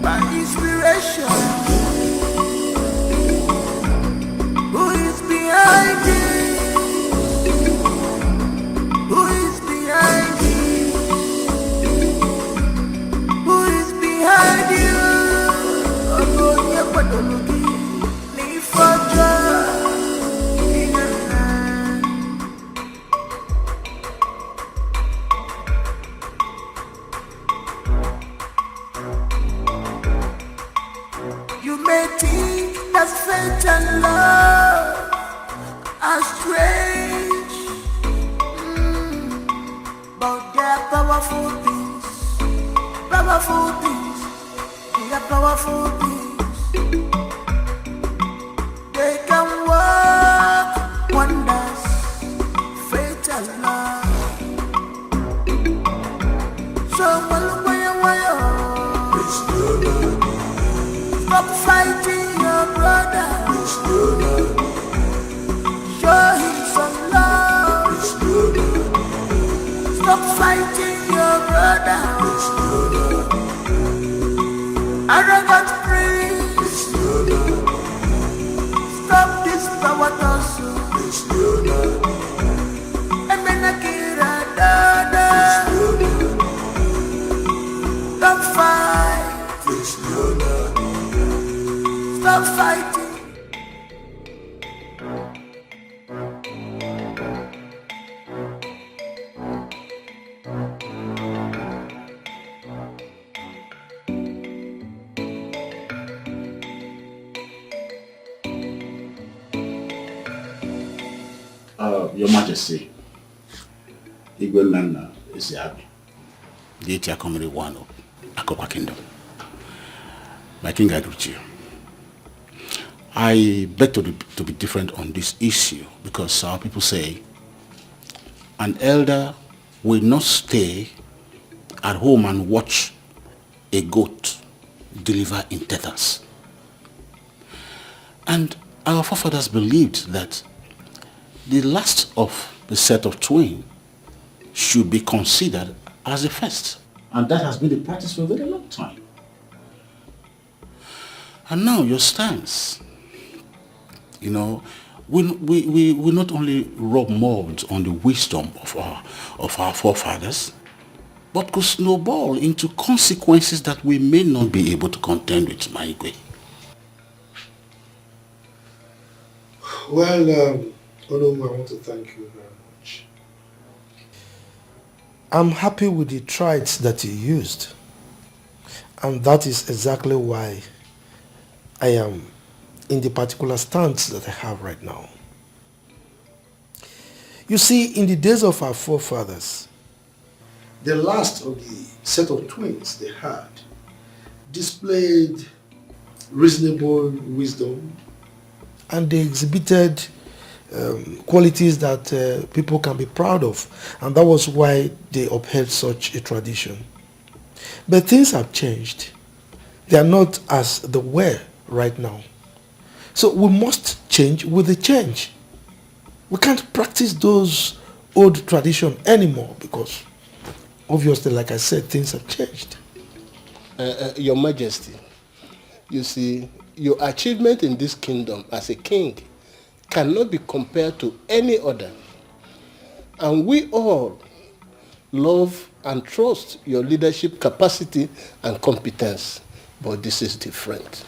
by inspiration. Who is behind it? Who is behind it? Who is behind you? Oh, yeah, but don't look at me for joy. You may think that fate and love are strange, but they're powerful things, powerful things. We are powerful things. They can work wonders, fatal love. So stop fighting your brother. Show him some love. Stop fighting your brother. Arrogant priest. Stop this power tussle. Emenakira dada. Don't fight. Stop fighting. Your Majesty, Igwe Nana is happy. The Etia Comedy one of Akopa Kingdom. My king, I greet you. I beg to be different on this issue because our people say an elder will not stay at home and watch a goat deliver in tethers. And our forefathers believed that the last of the set of twins should be considered as the first. And that has been the practice for a very long time. And now your stance, you know, we not only rub mud on the wisdom of our forefathers, but could snowball into consequences that we may not be able to contend with, my Igwe. Well, Onomu, I want to thank you very much. I'm happy with the traits that you used. And that is exactly why I am in the particular stance that I have right now. You see, in the days of our forefathers, the last of the set of twins they had displayed reasonable wisdom, and they exhibited qualities that people can be proud of, and that was why they upheld such a tradition. But things have changed. They are not as they were right now. So we must change with the change. We can't practice those old traditions anymore because obviously, like I said, things have changed. Your Majesty, you see, your achievement in this kingdom as a king cannot be compared to any other. And we all love and trust your leadership capacity and competence. But this is different.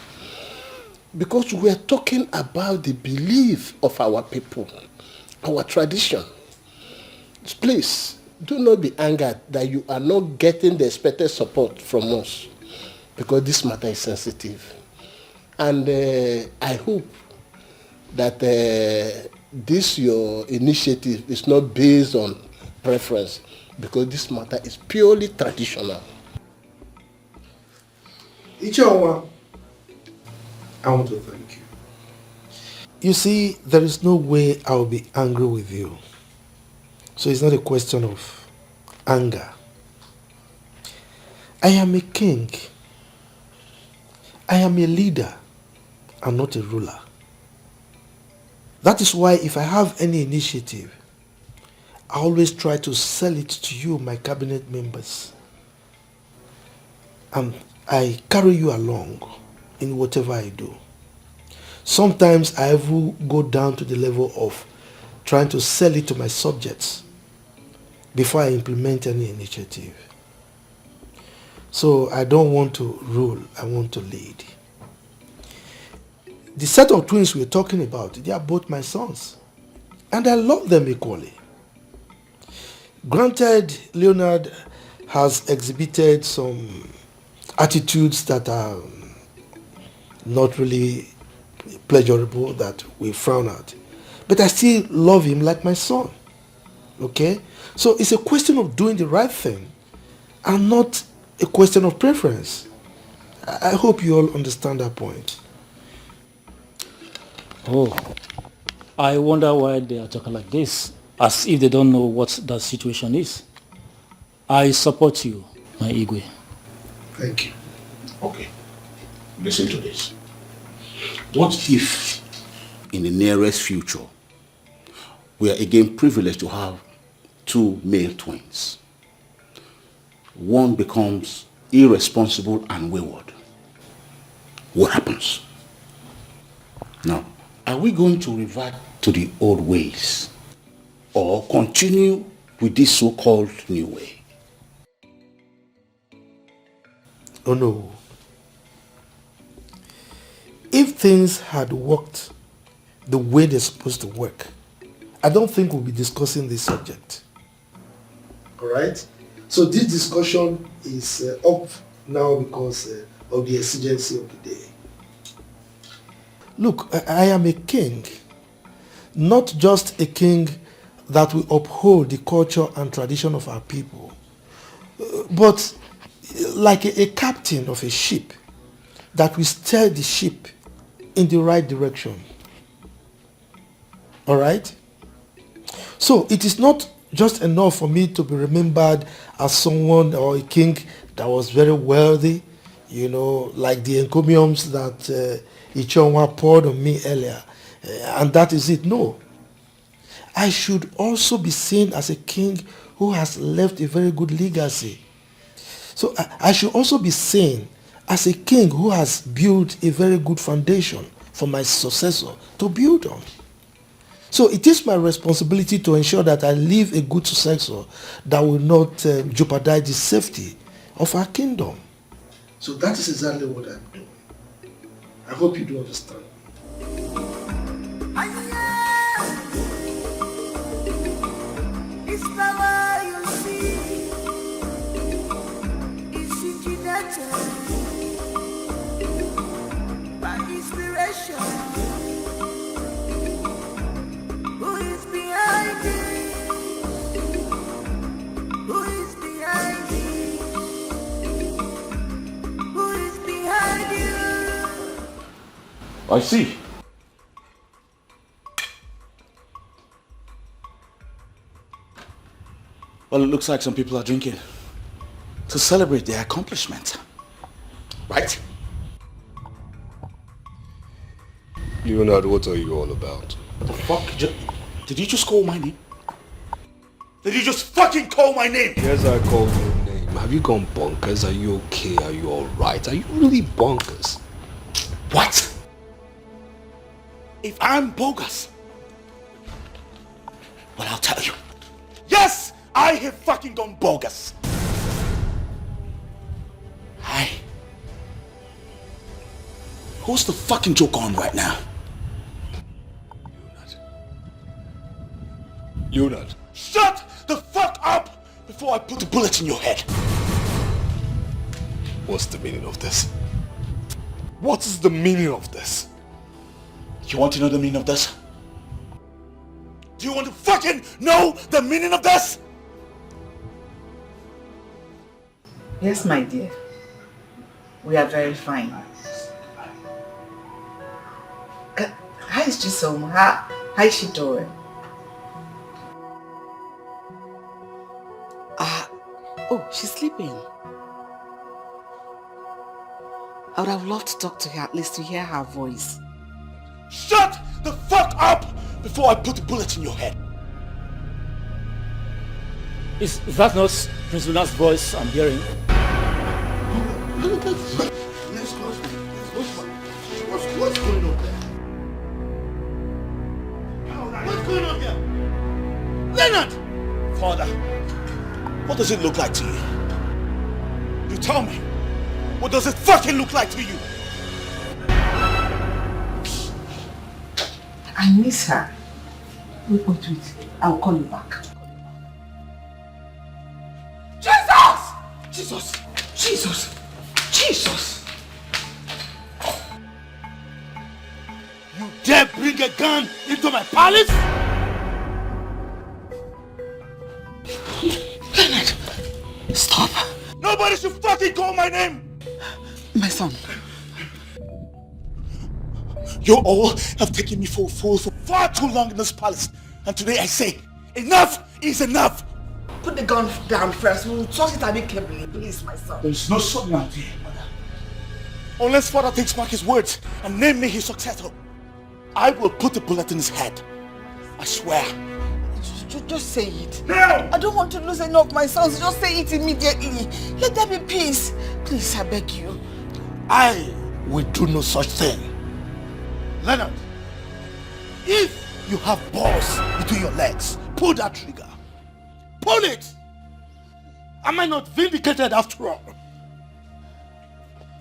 Because we are talking about the belief of our people, our tradition. Please, do not be angered that you are not getting the expected support from us. Because this matter is sensitive. And I hope that this your initiative is not based on preference, because this matter is purely traditional. Ichawa, I want to thank you. You see, there is no way I will be angry with you. So it's not a question of anger. I am a king. I am a leader and not a ruler. That is why if I have any initiative, I always try to sell it to you, my cabinet members. And I carry you along in whatever I do. Sometimes I will go down to the level of trying to sell it to my subjects before I implement any initiative. So I don't want to rule, I want to lead. The set of twins we're talking about, they are both my sons. And I love them equally. Granted, Leonard has exhibited some attitudes that are not really pleasurable, that we frown at. But I still love him like my son. Okay? So it's a question of doing the right thing and not a question of preference. I hope you all understand that point. Oh, I wonder why they are talking like this, as if they don't know what the situation is. I support you, my Igwe. Thank you. Okay, listen to this. What if, in the nearest future, we are again privileged to have two male twins? One becomes irresponsible and wayward. What happens? Now, are we going to revert to the old ways or continue with this so-called new way? Oh no. If things had worked the way they're supposed to work, I don't think we'll be discussing this subject. Alright? So this discussion is up now because of the exigency of the day. Look, I am a king. Not just a king that will uphold the culture and tradition of our people, but like a captain of a ship that will steer the ship in the right direction. Alright? So it is not just enough for me to be remembered as someone or a king that was very wealthy, you know, like the encomiums that Ichonwa poured on me earlier, and that is it. No. I should also be seen as a king who has left a very good legacy. So I should also be seen as a king who has built a very good foundation for my successor to build on. So it is my responsibility to ensure that I leave a good successor that will not jeopardize the safety of our kingdom. So that is exactly what I'm doing. I hope you do understand. It's power you see. It's intimidated by inspiration. Who is behind it? Who is behind it? Who is behind you? I see. Well, it looks like some people are drinking to celebrate their accomplishment. Right? Leonard, what are you all about? What the fuck? Did you just call my name? Did you just fucking call my name? Yes, I called your name. Have you gone bonkers? Are you okay? Are you alright? Are you really bonkers? What? If I'm bogus, well, I'll tell you. Yes, I have fucking gone bogus. Hi. Who's the fucking joke on right now? Leonard. Shut the fuck up before I put a bullet in your head. What's the meaning of this? What is the meaning of this? You want to know the meaning of this? Do you want to fucking know the meaning of this? Yes, my dear. We are very fine. How is Chisum? How is she doing? Oh, she's sleeping. I would have loved to talk to her, at least to hear her voice. Shut the fuck up before I put a bullet in your head. Is that not Prince Lunar's voice I'm hearing? Let's go. What's going on there? What's going on here? Leonard! Father, what does it look like to you? You tell me. What does it fucking look like to you? I miss her. Wait. I'll call you back. Jesus! You dare bring a gun into my palace? Leonard, stop. he call my name? My son. You all have taken me for a fool for far too long in this palace. And today I say, enough is enough. Put the gun down first. We'll talk it amicably, please, my son. There's no sorting out here, mother. Unless father takes back his words and name me his successor, I will put a bullet in his head. I swear. Just say it. No! I don't want to lose any of my sons. Just say it immediately. Let there be peace. Please, I beg you. I will do no such thing. Leonard, if you have balls between your legs, pull that trigger. Pull it! Am I not vindicated after all?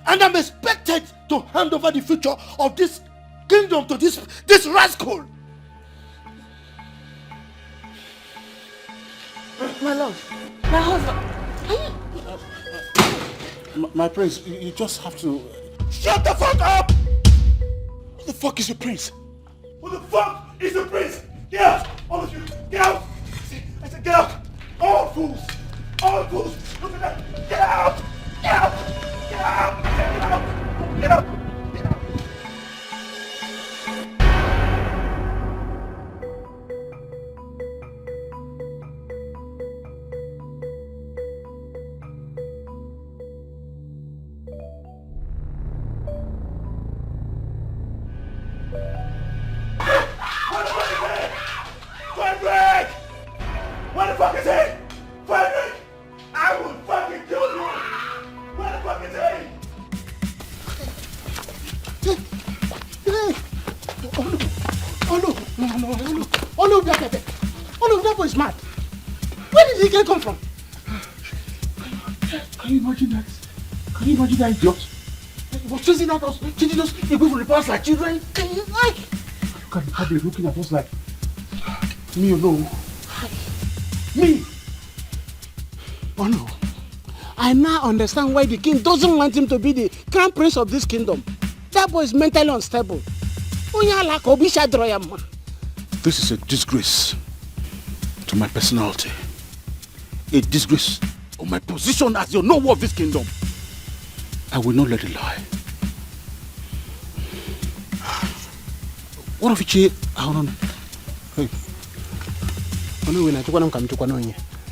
And I'm expected to hand over the future of this kingdom to this rascal. My love, my husband. My prince, you just have to... Shut the fuck up! Who the fuck is your prince? Who the fuck is your prince? Get out! All of you! Get out! I said get out! All fools! All fools! Look at that! Get out! Get out! Get out! Get out! Get out! Frederick! Where the fuck is he? Frederick! I will fucking kill you! Where the fuck is he? Oh no, that boy is mad. Where did he come from? Can you imagine that? Can you imagine that idiot? He was chasing at us, chasing us, he go for the past like children. Can you like? Look at the cabbie looking at us like, me alone. Me? Oh no. I now understand why the king doesn't want him to be the crown prince of this kingdom. That boy is mentally unstable. This is a disgrace to my personality. A disgrace of my position as the noble of this kingdom. I will not let it lie. What if he... Hold on. Hey.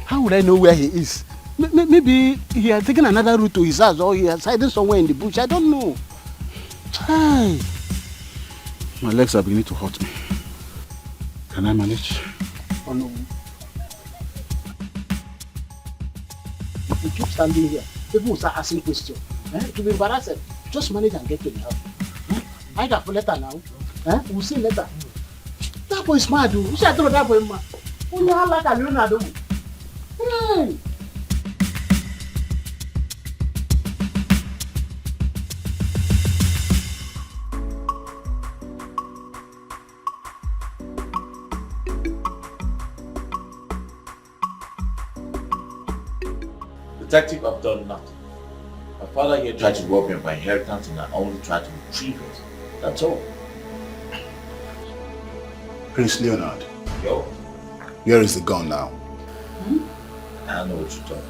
How would I know where he is? Maybe he has taken another route to his house or he has hidden somewhere in the bush. I don't know. Hey. My legs are beginning to hurt me. Can I manage? Oh no. If you keep standing here, people will start asking questions. To be embarrassed, just manage and get to the house. I got a letter now. We'll see later. That boy is mad. You should throw that boy mad. You know how like a Leonard. Hey. Detective, I've done nothing. My father here tried to rob me of my inheritance and I only tried to retrieve it. That's all. Prince Leonard. Yo. Where is the gun now? I don't know what you're talking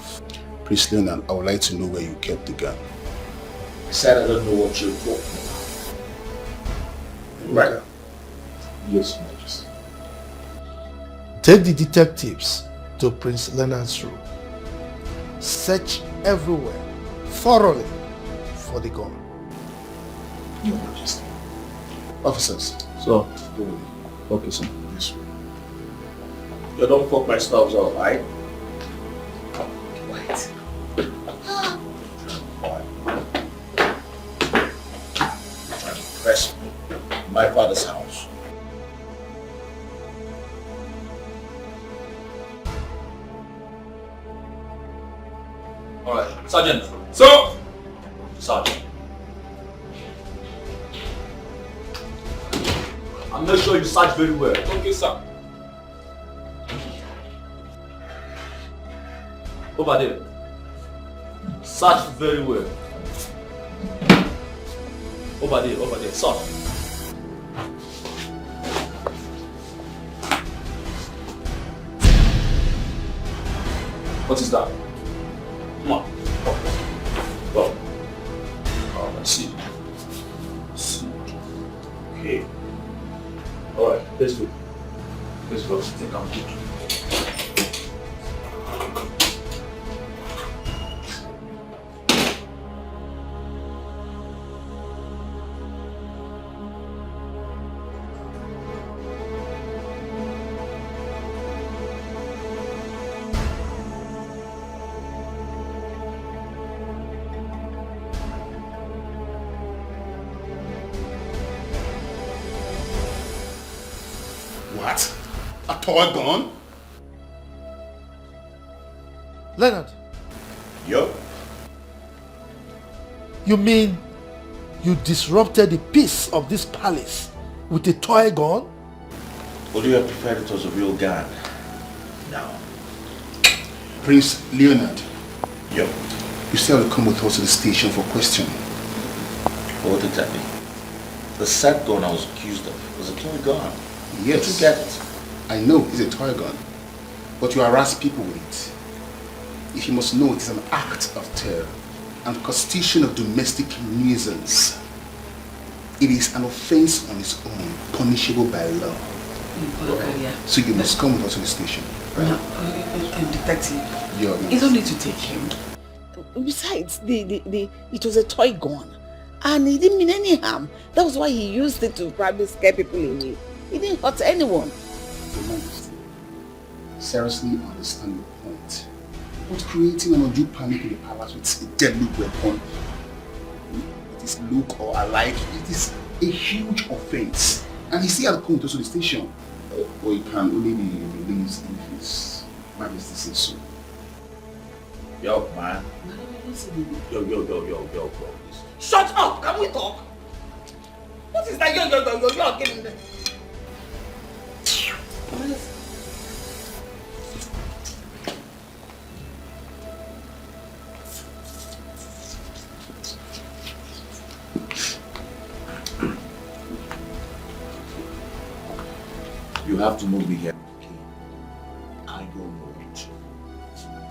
about. Prince Leonard, I would like to know where you kept the gun. I said I don't know what you're talking about. Right. Yes, Majesty. Take the detectives to Prince Leonard's room. Search everywhere, thoroughly, for the gun. Your Majesty. Officers. So, okay, sir. This way. You don't fuck my stuff up, right? Wait. Press me. My father's house. Alright, Sergeant. So, Sergeant. I'm not sure you search very well. Okay, sir. Over there. Search very well. Over there, sir. What is that? Come on. Let's go. Let's go. Take out. What? A toy gun? Leonard, Yup. you mean you disrupted the peace of this palace with a toy gun? Would you have preferred it was a real gun? No. Prince Leonard. Yup. You still have to come with us to the station for questioning. What exactly? The said gun I was accused of was a toy gun. Yes. Did you get it? I know it's a toy gun, but you harass people with it. If you must know, it is an act of terror and constitution of domestic nuisance. It is an offense on its own, punishable by law. So you must come with us to the station. Right? Detective, You don't need to take him. Besides, it was a toy gun. And he didn't mean any harm. That was why he used it to probably scare people away. He didn't hurt anyone. Your Majesty, seriously understand your point. But creating an undue panic in the palace with a deadly weapon, it is look or alike, it is a huge offense. And he still had to come to the station. Or he can only be released if his Majesty says so. Yo, man. Yo, bro. Shut up! Can we talk? What is that? Yo, get in there. You have to move me here. I don't know it.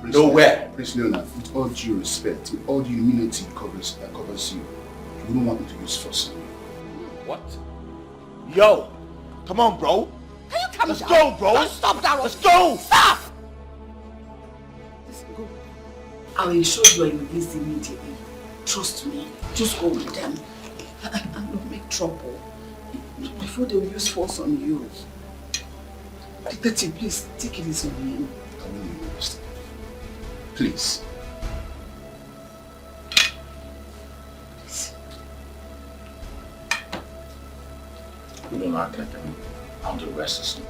Nowhere! Prince Leonard, with all due respect, with all the immunity that covers you, you don't want me to use force on you. What? Yo! Come on, bro! Let's go, bro! Don't stop that! Let's go! Stop! Listen, go. I will ensure you are released immediately. Trust me. Just go with them. And don't make trouble. Before they will use force on you. Detective, please, take it easy on me. I will leave you. Please. You don't act like I'm the rest.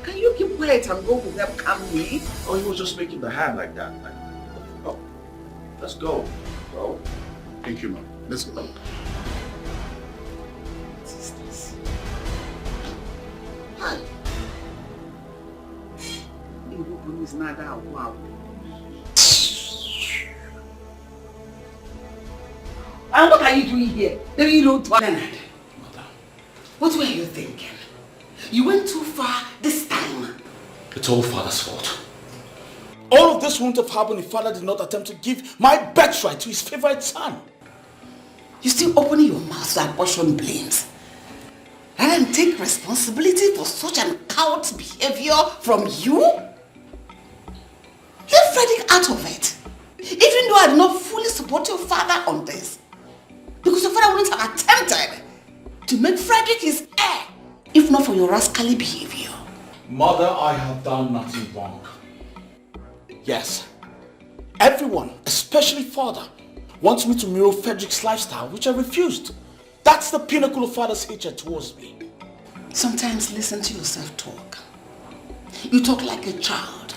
Can you keep quiet and go with them calmly? Oh, he was just making the hand like that. Oh, let's go, bro. Thank you, man. Let's go. What is this? Hi. EBUBE is not out. Wow. And what are you doing here? Then you don't want Leonard. What were you thinking? You went too far this time. It's all Father's fault. All of this wouldn't have happened if Father did not attempt to give my birthright to his favorite son. You still opening your mouth to apportion blames. And then take responsibility for such an coward's behavior from you? Leave Frederick out of it. Even though I did not fully support your father on this. Because your father wouldn't have attempted to make Frederick his heir, if not for your rascally behavior. Mother, I have done nothing wrong. Yes, everyone, especially Father, wants me to mirror Frederick's lifestyle, which I refused. That's the pinnacle of Father's hatred towards me. Sometimes listen to yourself talk. You talk like a child.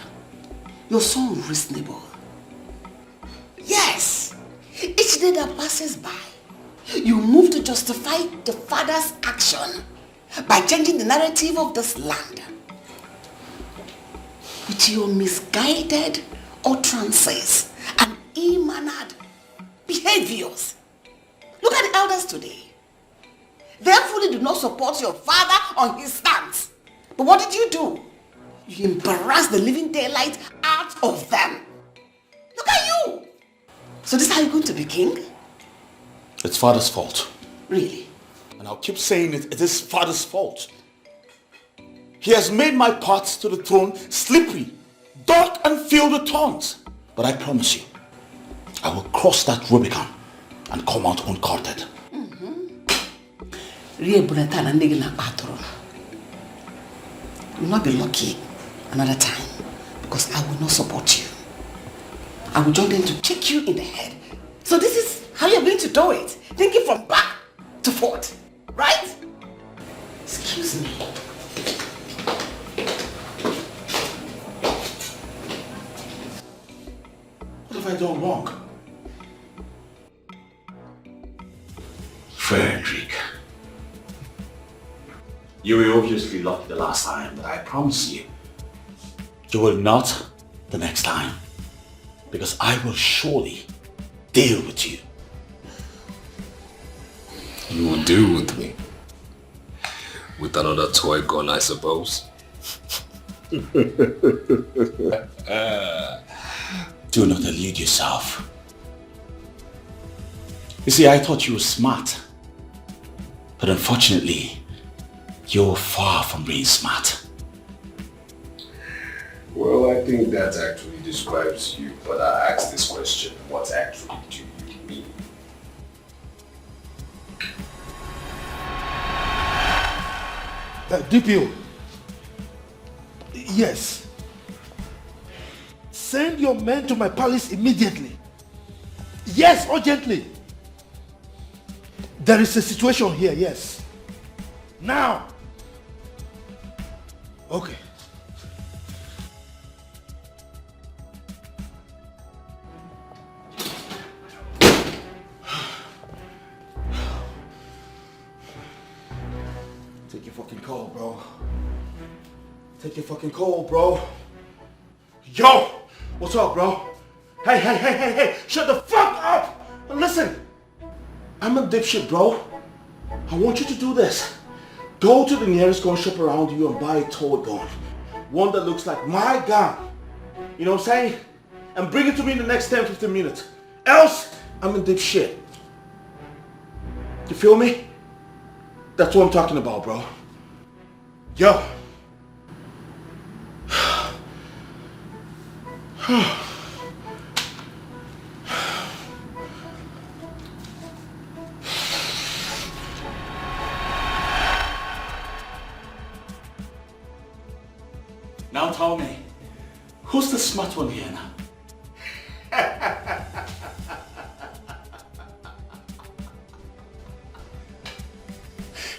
You're so unreasonable. Yes, each day that passes by, you move to justify the father's action by changing the narrative of this land. With your misguided utterances and ill-mannered behaviors. Look at the elders today. They fully do not support your father on his stance. But what did you do? You embarrassed the living daylight out of them. Look at you. So this is how you're going to be king? It's Father's fault. Really? And I'll keep saying it is Father's fault. He has made my path to the throne slippery, dark and filled with thorns. But I promise you, I will cross that Rubicon and come out uncourted. You will not be lucky another time because I will not support you. I will join them to kick you in the head. So this is how you're going to do it. Thinking from back to forth, right? Excuse me. What have I done wrong? Frederick, you were obviously lucky the last time, but I promise you, you will not the next time. Because I will surely deal with you. You will deal with me? With another toy gun, I suppose? Do not delude yourself. You see, I thought you were smart. But unfortunately, you're far from being smart. Well, I think that actually describes you, but I asked this question, what actually do you mean? DPO. Yes. Send your men to my palace immediately. Yes, urgently. There is a situation here, yes. Now. Okay. Take your fucking call, bro. Take your fucking call, bro. Yo! What's up, bro? Hey! Shut the fuck up! And listen, I'm a dipshit, bro. I want you to do this. Go to the nearest gun shop around you and buy a toy gun. One that looks like my gun. You know what I'm saying? And bring it to me in the next 10-15 minutes. Else, I'm a dipshit. You feel me? That's what I'm talking about, bro. Yo. Now tell me, who's the smart one here now?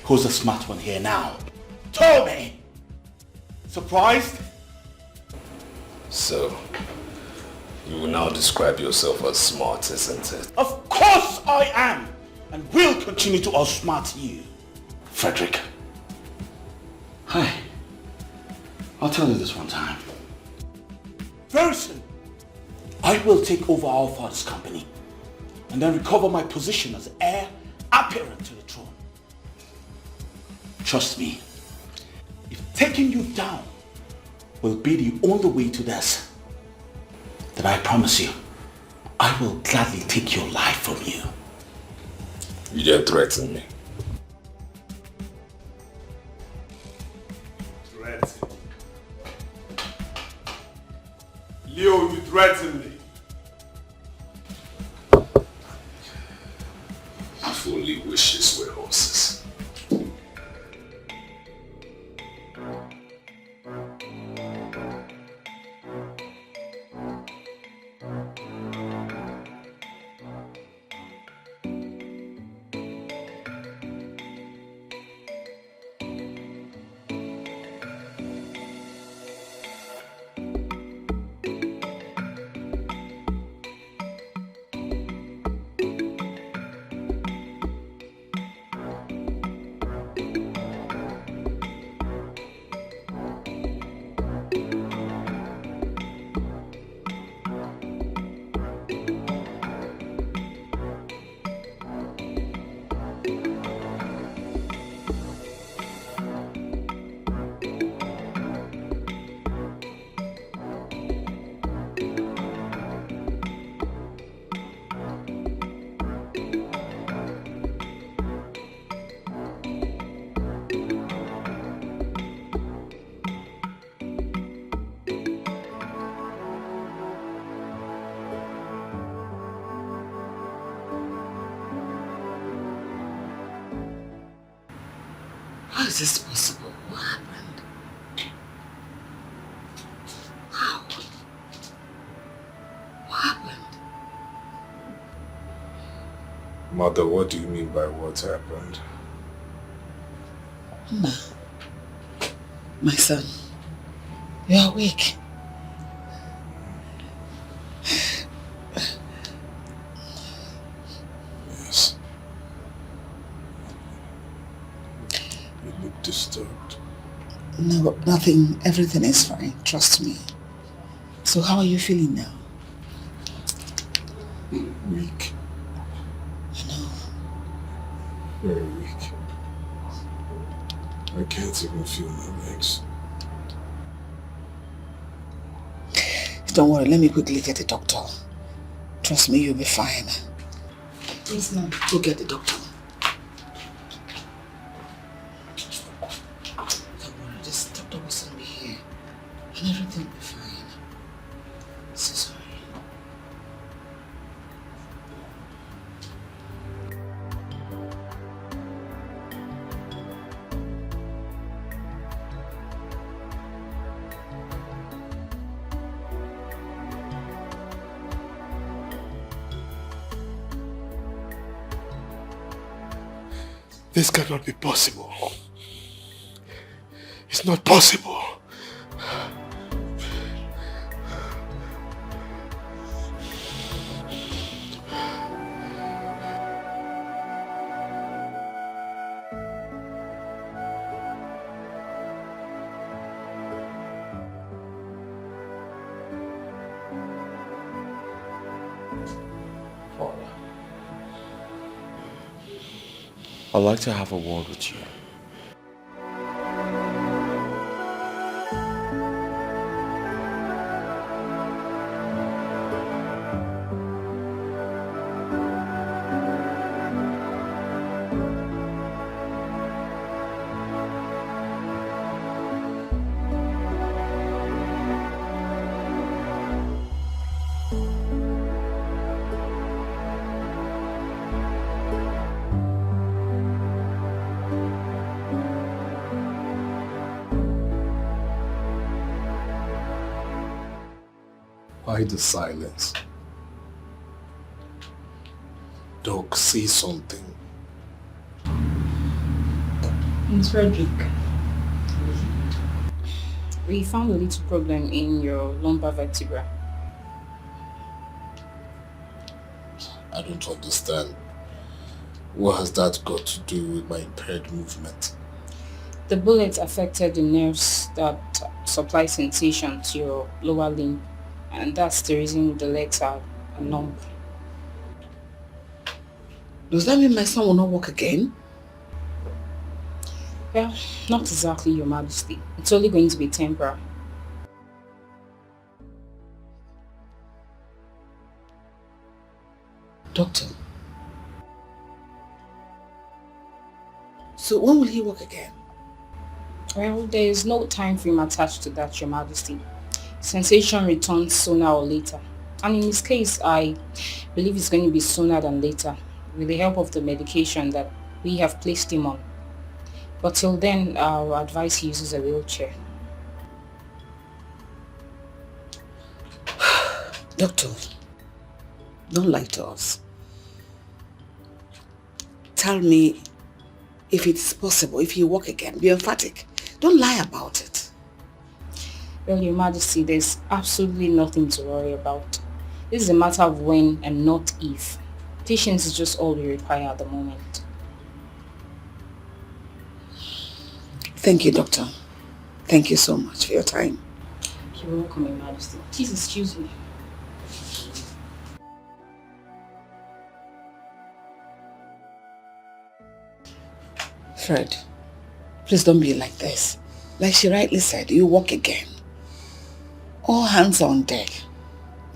Who's the smart one here now? Tell me! Surprised? So, you will now describe yourself as smart, isn't it? Of course I am! And will continue to outsmart you. Frederick. Hi. I'll tell you this one time. Very soon, I will take over our father's company and then recover my position as heir apparent to the throne. Trust me, if taking you down will be the only way to this, then I promise you, I will gladly take your life from you. You dare threaten me? Threaten? Leo, you threaten me. If only wishes were horses. is this possible? What happened? How? What happened? Mother, what do you mean by what happened? Ma, my son, you're awake. Yes. You look disturbed. No, nothing. Everything is fine. Trust me. So how are you feeling now? Weak. I know. Very weak. I can't even feel my legs. Don't worry, let me quickly get the doctor. Trust me, you'll be fine. Yes, ma'am. Go get the doctor. Don't worry, this doctor will soon be here. And everything will be fine. So sorry. This cannot be possible. It's not possible. I'd like to have a word with you. Why the silence? Doc, say something. Miss Frederick, we found a little problem in your lumbar vertebra. I don't understand. What has that got to do with my impaired movement? The bullet affected the nerves that supply sensation to your lower limb, and that's the reason the legs are numb. Does that mean my son will not walk again? Well, not exactly, Your Majesty. It's only going to be temporary. Doctor. So when will he walk again? Well, there is no time frame attached to that, Your Majesty. Sensation returns sooner or later. And in his case, I believe it's going to be sooner than later, with the help of the medication that we have placed him on. But till then, I'll advise he uses a wheelchair. Doctor, don't lie to us. Tell me if it's possible, if you walk again, be emphatic. Don't lie about it. Well, Your Majesty, there's absolutely nothing to worry about. This is a matter of when and not if. Patience is just all we require at the moment. Thank you, Doctor. Thank you so much for your time. You're welcome, Your Majesty. Please excuse me. Fred, please don't be like this. Like she rightly said, you walk again. All hands on deck.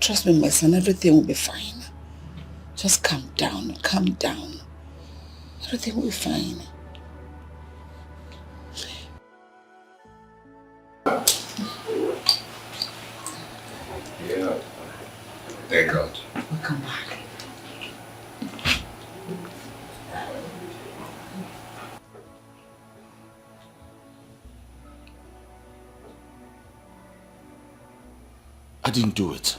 Trust me, my son, everything will be fine. Just calm down, calm down. Everything will be fine. Yeah. Thank God. Welcome back. I didn't do it.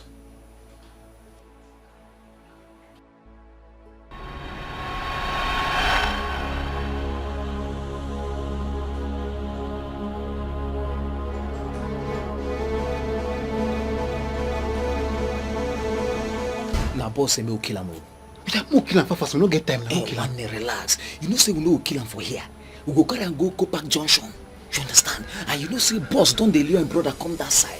Now, boss say me will kill him. We kill him fast. We don't get time now. Hey, man, relax. You know say we no kill him for here. We go carry and go back junction. You understand? And you know say boss don't dey and brother come that side.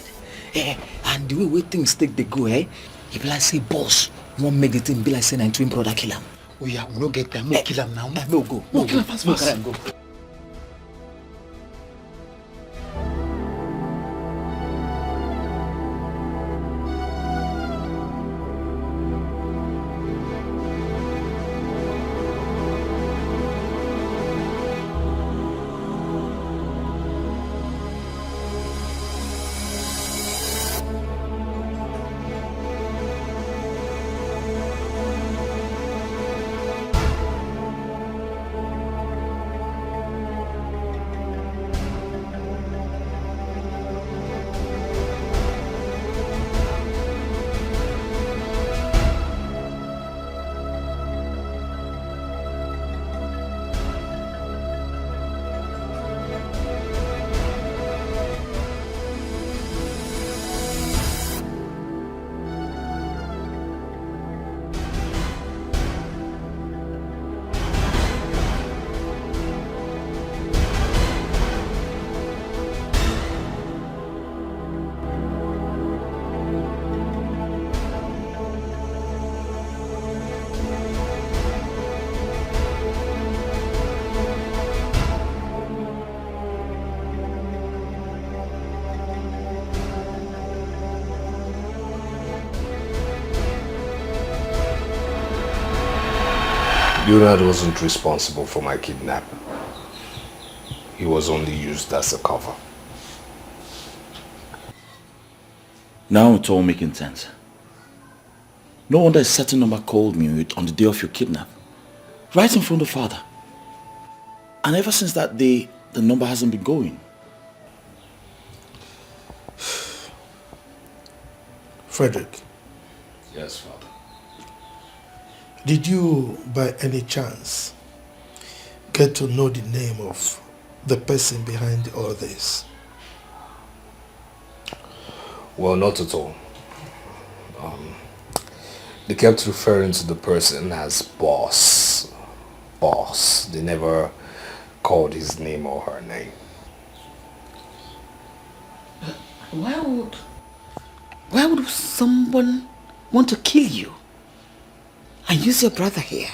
And the way things take they go, he be like say boss won't make the thing be like say twin brother kill him. Oh yeah, we don't get time. We kill him now. No go. No kill him fast. Go carry and go. Leonard wasn't responsible for my kidnapping. He was only used as a cover. Now it's all making sense. No wonder a certain number called me on the day of your kidnap. Right in front of father. And ever since that day, the number hasn't been going. Frederick. Yes, father. Did you, by any chance, get to know the name of the person behind all this? Well, not at all. They kept referring to the person as boss. Boss. They never called his name or her name. Why would someone want to kill you and use your brother here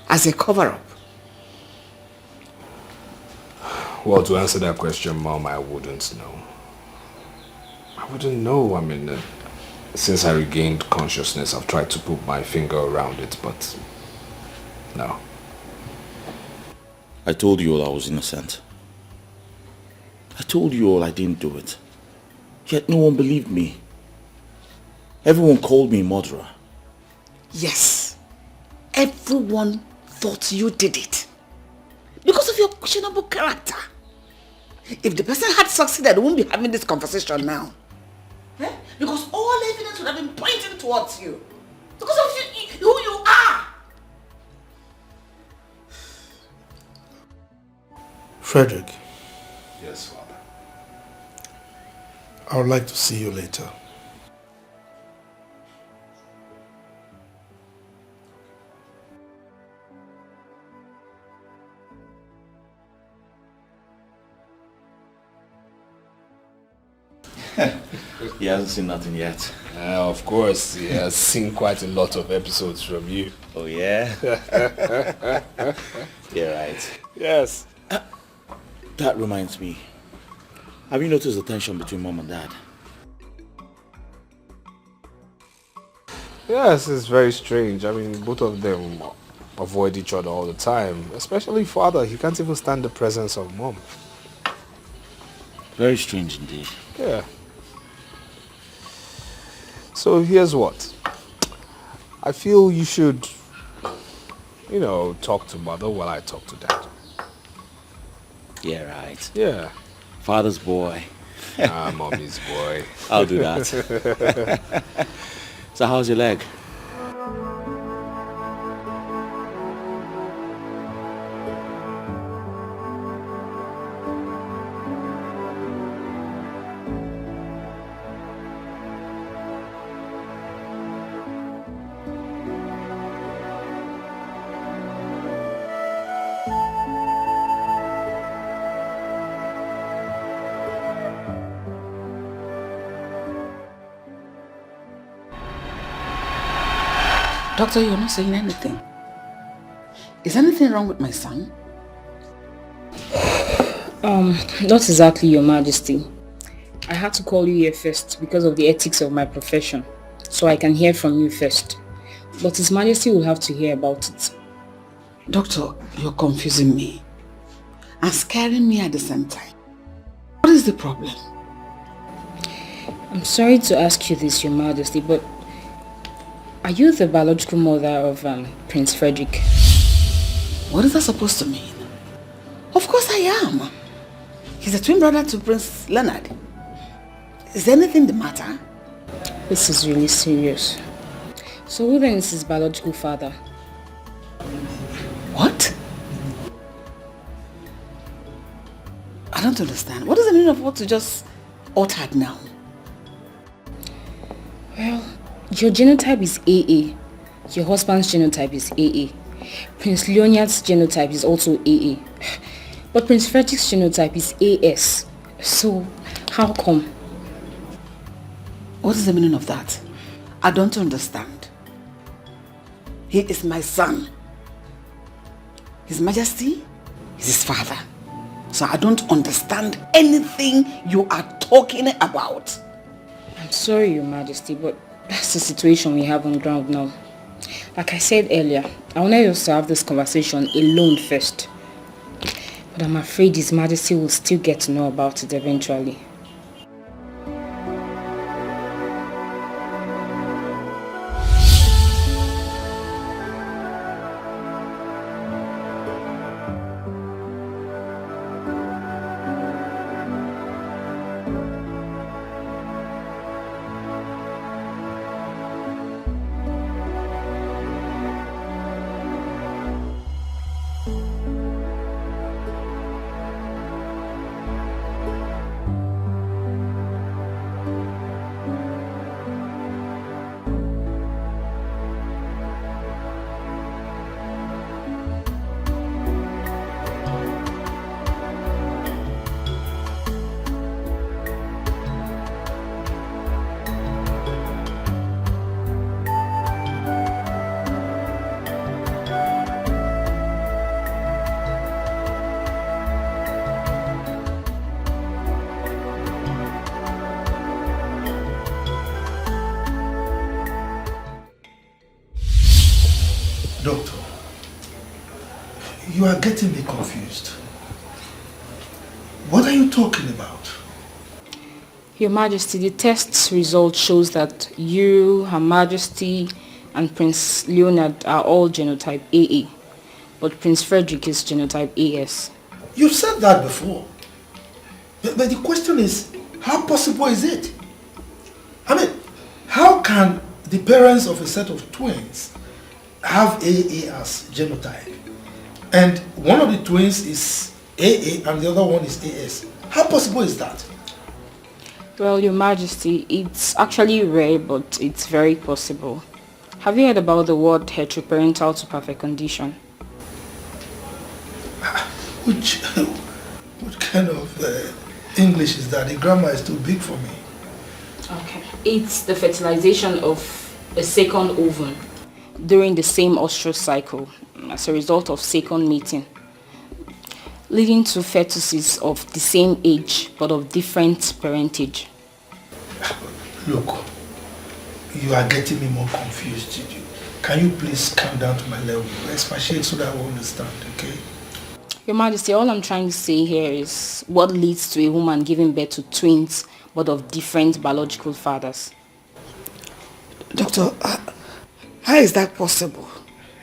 as a cover-up? Well, to answer that question, Mom, I wouldn't know. I wouldn't know. I mean, since I regained consciousness, I've tried to put my finger around it, but no. I told you all I was innocent. I told you all I didn't do it. Yet no one believed me. Everyone called me a murderer. Yes. Everyone thought you did it. Because of your questionable character. If the person had succeeded, we wouldn't be having this conversation now. Because all evidence would have been pointing towards you. Because of who you are. Frederick. Yes, Father. I would like to see you later. He hasn't seen nothing yet. Of course, he has seen quite a lot of episodes from you. Oh, yeah? You're right. Yes. That reminds me. Have you noticed the tension between Mom and Dad? Yes, it's very strange. I mean, both of them avoid each other all the time. Especially Father. He can't even stand the presence of Mom. Very strange indeed. Yeah. So here's what. I feel you should, talk to Mother while I talk to Dad. Yeah, right. Yeah. Father's boy. Ah, mommy's boy. I'll do that. So how's your leg? Doctor, you're not saying anything. Is anything wrong with my son? Not exactly, Your Majesty. I had to call you here first because of the ethics of my profession, so I can hear from you first. But His Majesty will have to hear about it. Doctor, you're confusing me and scaring me at the same time. What is the problem? I'm sorry to ask you this, Your Majesty, but are you the biological mother of Prince Frederick? What is that supposed to mean? Of course I am. He's a twin brother to Prince Leonard. Is anything the matter? This is really serious. So who then is his biological father? What? I don't understand. What is the meaning of what you just uttered now? Well, your genotype is AA. Your husband's genotype is AA. Prince Leonard's genotype is also AA. But Prince Frederick's genotype is AS. So, how come? What is the meaning of that? I don't understand. He is my son. His Majesty is his father. So I don't understand anything you are talking about. I'm sorry, Your Majesty, but that's the situation we have on ground now. Like I said earlier, I wanted us to have this conversation alone first. But I'm afraid His Majesty will still get to know about it eventually. Doctor, you are getting me confused. What are you talking about? Your Majesty, the test result shows that you, Her Majesty, and Prince Leonard are all genotype AA, but Prince Frederick is genotype AS. You've said that before. But the question is, how possible is it? I mean, how can the parents of a set of twins have AA as genotype, and one of the twins is AA and the other one is AS? How possible is that? Well, Your Majesty, it's actually rare, but it's very possible. Have you heard about the word heteroparental to perfect condition? What kind of English is that? The grammar is too big for me. Okay. It's the fertilization of a second ovum during the same ostrus cycle as a result of second mating, leading to fetuses of the same age but of different parentage. Look, you are getting me more confused. Can you please come down to my level, expatiate so that I will understand, okay? Your Majesty, all I'm trying to say here is what leads to a woman giving birth to twins but of different biological fathers. Doctor, how is that possible?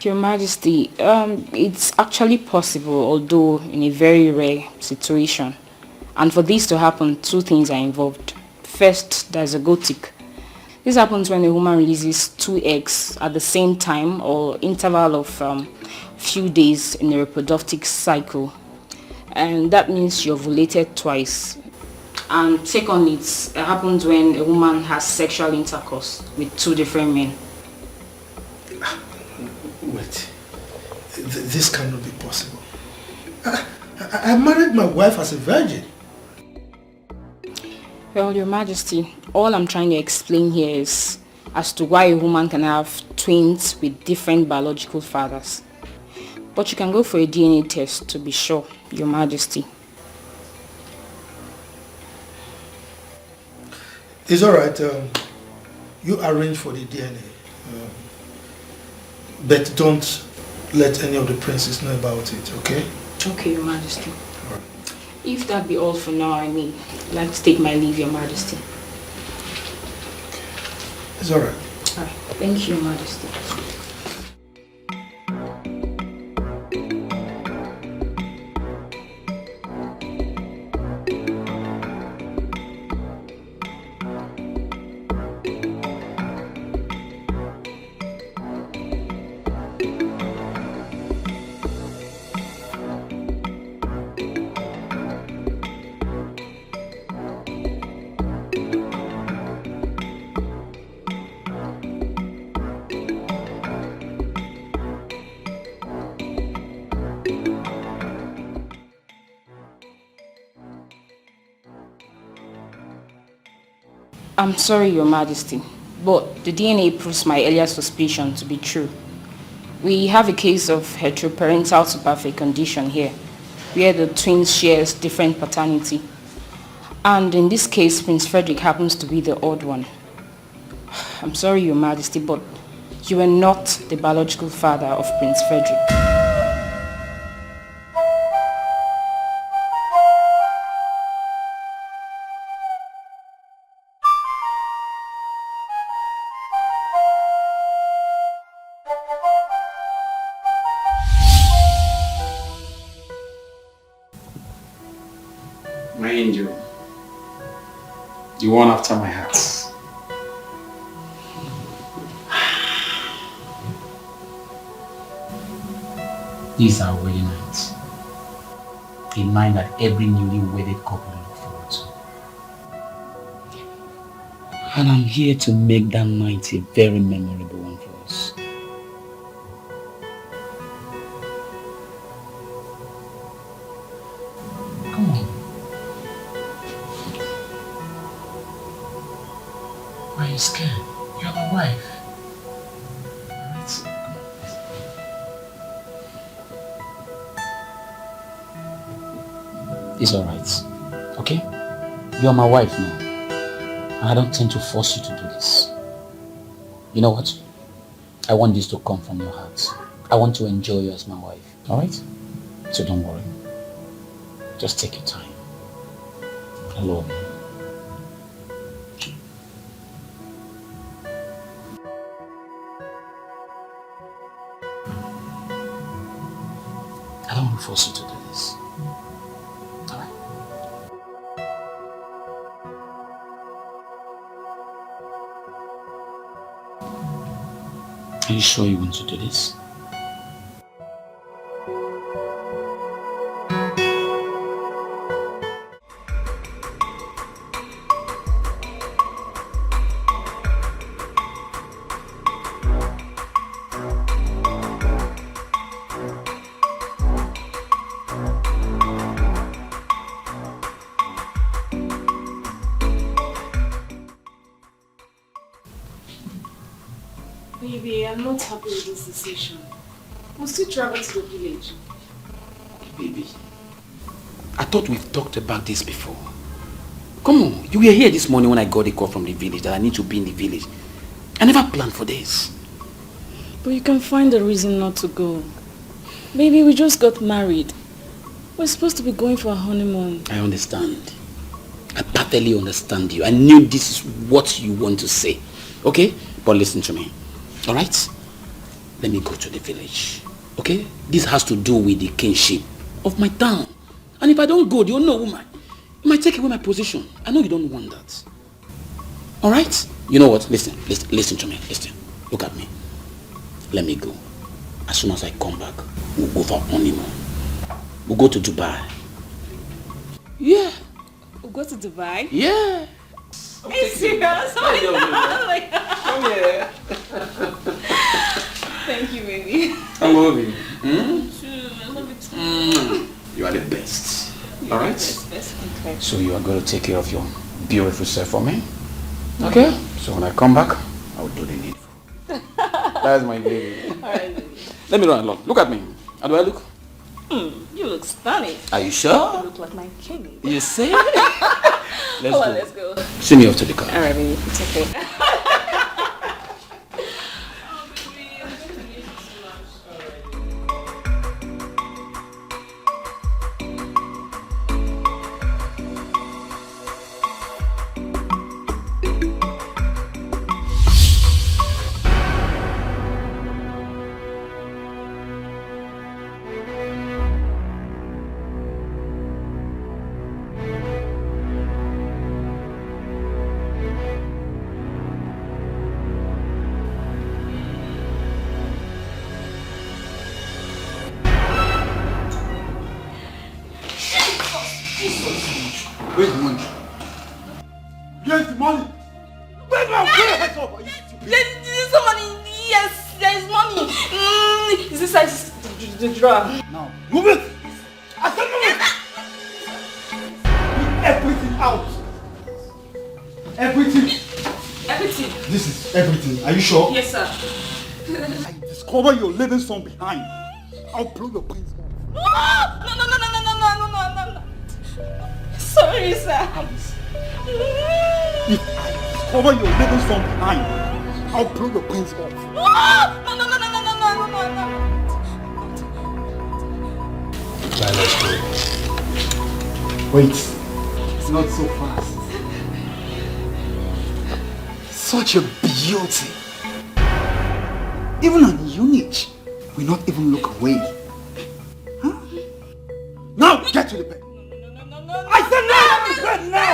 Your Majesty, it's actually possible, although in a very rare situation. And for this to happen, two things are involved. First, there's a gotic. This happens when a woman releases 2 eggs at the same time or interval of few days in a reproductive cycle. And that means you ovulated twice. And secondly, it happens when a woman has sexual intercourse with 2 different men. Wait, this cannot be possible. I married my wife as a virgin. Well, Your Majesty, all I'm trying to explain here is as to why a woman can have twins with different biological fathers. But you can go for a DNA test to be sure, Your Majesty. It's alright. You arrange for the DNA. But don't let any of the princes know about it, okay? Okay, Your Majesty. If that be all for now, I mean, I'd like to take my leave, Your Majesty. It's alright. Alright, thank you, Your Majesty. I'm sorry, Your Majesty, but the DNA proves my earlier suspicion to be true. We have a case of heteroparental to perfect condition here, where the twins share different paternity. And in this case, Prince Frederick happens to be the odd one. I'm sorry, Your Majesty, but you are not the biological father of Prince Frederick. My angel, the one after my heart. This is our wedding night. A night that every newly wedded couple look forward to. And I'm here to make that night a very memorable one for us. Come on. Why are you scared? You're my wife. It's alright. Okay? You're my wife now. And I don't intend to force you to do this. You know what? I want this to come from your heart. I want to enjoy you as my wife. Alright? So don't worry. Just take your time. I love you. I don't want to force you to do this. Alright? Are you sure you want to do this? Baby, I'm not happy with this decision. We'll still travel to the village. Baby, I thought we've talked about this before. Come on, you were here this morning when I got a call from the village that I need to be in the village. I never planned for this. But you can find a reason not to go. Baby, we just got married. We're supposed to be going for a honeymoon. I understand. I perfectly understand you. I knew this is what you want to say. Okay? But listen to me. Alright? Let me go to the village. Okay? This has to do with the kingship of my town. And if I don't go, you'll know, woman. It might take away my position. I know you don't want that. Alright? You know what? Listen to me. Listen. Look at me. Let me go. As soon as I come back, we'll go for honeymoon. We'll go to Dubai. Yeah. We'll go to Dubai? Yeah. Are you serious? Come here. Thank you, baby. I love you. I love you too. You are the best. Alright? Okay. So you are going to take care of your beautiful self for me? Okay? So when I come back, I will do the needful. That's my baby. Alright, baby. Let me run along. Look at me. How do I look? You look stunning. Are you sure? You look like my king. You see? Let's go. Send me off to the car. Alright, baby. It's okay. Where's the money? Where's the money? Where's my head up? There's some money. Yes, there's money. Is this like the drawer? Now, move it! I said move it! Move everything out! Everything! Everything? This is everything. Are you sure? Yes, sir. I discover your little son behind. I'll blow your brains out. No. Sorry, sir. If I discover your little son behind, I'll blow your brains off. No. Let's go. Wait. It's not so fast. Such a beauty. Even an unit will not even look away. Huh? Now get to the bed. I said now! Bed now!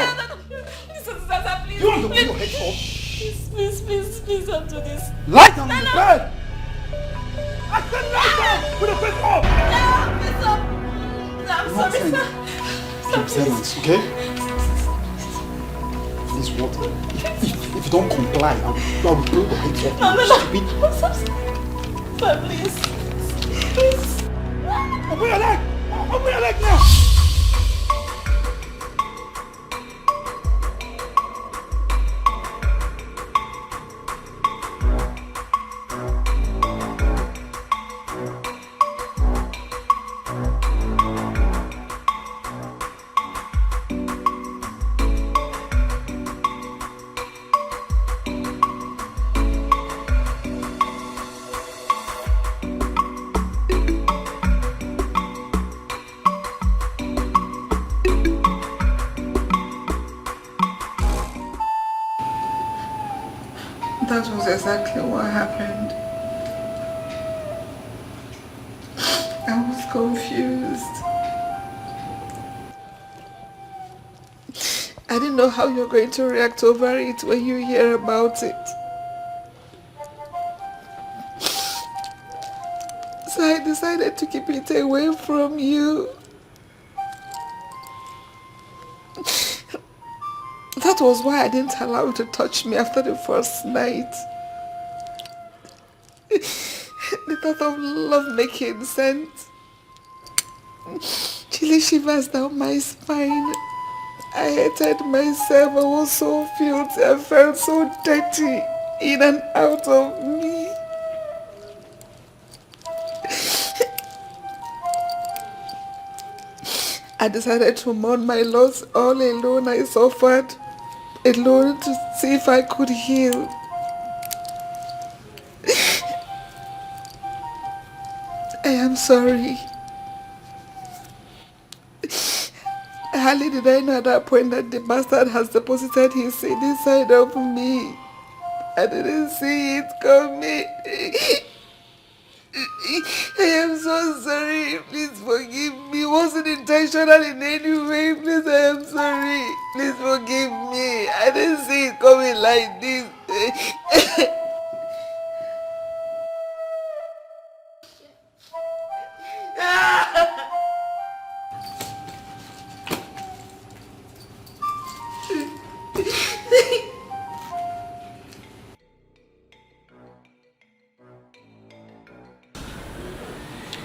Please, You want to put your head off? Please don't do this. Lie down on the bed! I said lie down! Put the bed off! I'm sorry, sir. Keep silence, okay? Please, water. If you don't comply, I will blow the head off. No. I'm sorry. Sir, please. Open your leg! Open your leg now! That was exactly what happened. I was confused. I didn't know how you're going to react over it when you hear about it. So I decided to keep it away from you. That was why I didn't allow you to touch me after the first night. The thought of love making sent chilly shivers down my spine. I hated myself. I was so filthy. I felt so dirty in and out of me. I decided to mourn my loss all alone. I suffered alone to see if I could heal. I am sorry. Hardly did I know at that point that the bastard has deposited his seed inside of me. I didn't see it coming. I am so sorry. Please forgive me. It wasn't intentional in any way. Please, I am sorry. Please forgive me. I didn't see it coming like this.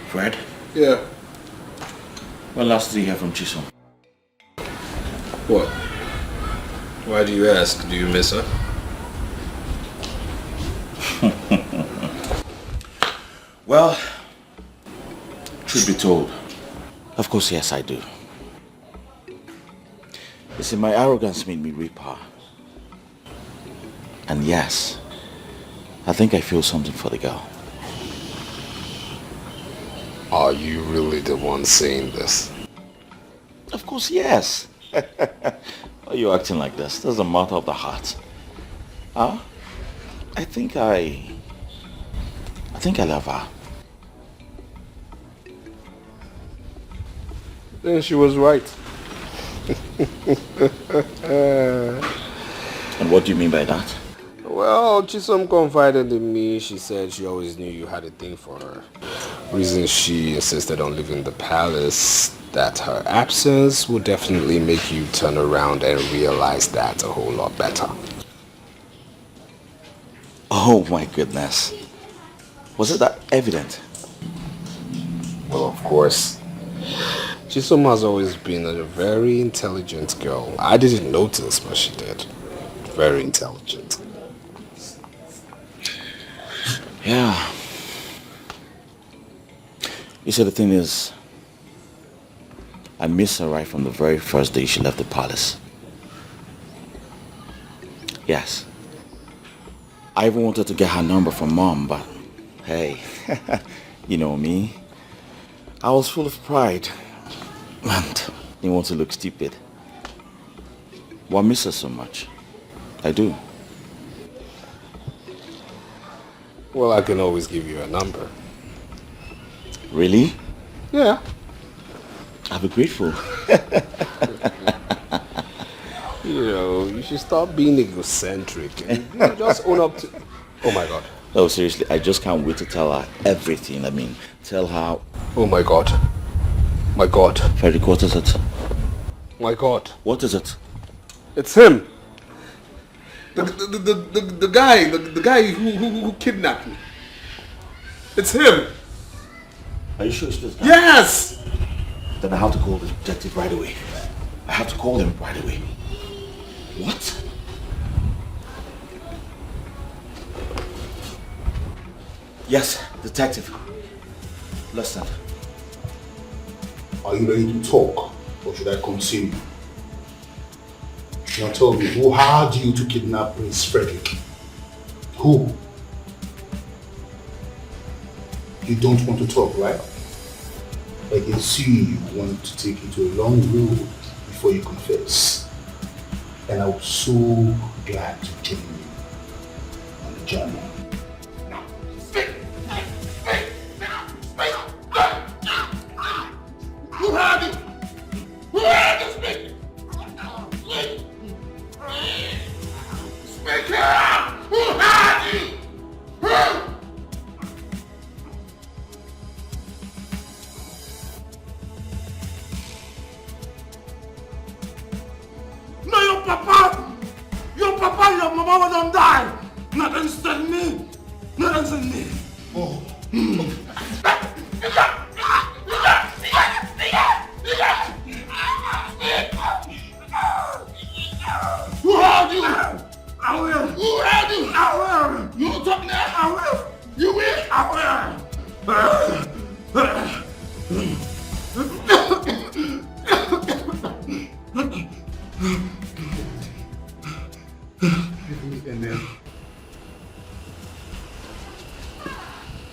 Fred? Yeah. When last did you hear from Chisum? What? Why do you ask? Do you miss her? Well, truth be told, of course, yes, I do. You see, my arrogance made me reap her. And yes, I think I feel something for the girl. Are you really the one saying this? Of course, yes. Why are you acting like this? This is a matter of the heart. Huh? I think I love her. Then she was right. And what do you mean by that? Well, Chisum confided in me. She said she always knew you had a thing for her. Reason she insisted on leaving the palace, that her absence would definitely make you turn around and realize that a whole lot better. Oh my goodness. Was it that evident? Well, of course. Chisum has always been a very intelligent girl. I didn't notice, but she did. Very intelligent. Yeah. You see, the thing is, I miss her right from the very first day she left the palace. Yes. I even wanted to get her number from Mom, but hey, you know me. I was full of pride and didn't want to look stupid. But I miss her so much. I do. Well, I can always give you a number. Really? Yeah. I'll be grateful. You know, you should stop being egocentric and just own up to... Oh my God. No, seriously, I just can't wait to tell her everything. I mean, tell her... Oh my God. My God. Frederick, what is it? My God. What is it? It's him. The guy who kidnapped me. It's him. Are you sure it's this guy? Yes! Then I have to call the detective right away. I have to call him right away. What? Yes, detective. Listen. Are you ready to talk, or should I continue? Now tell me, who hired you to kidnap Prince Frederick? Who? You don't want to talk, right? I can see you want to take it to a long road before you confess. And I'm so glad to join you on the journey. Who had it? Who had it? Speak! Speak up! Who had it? No, your papa and your mama will not die. Not instant me. Not instant me. Oh. Who had you? I will. Who had you? I will. You will talk now? I will. You will? I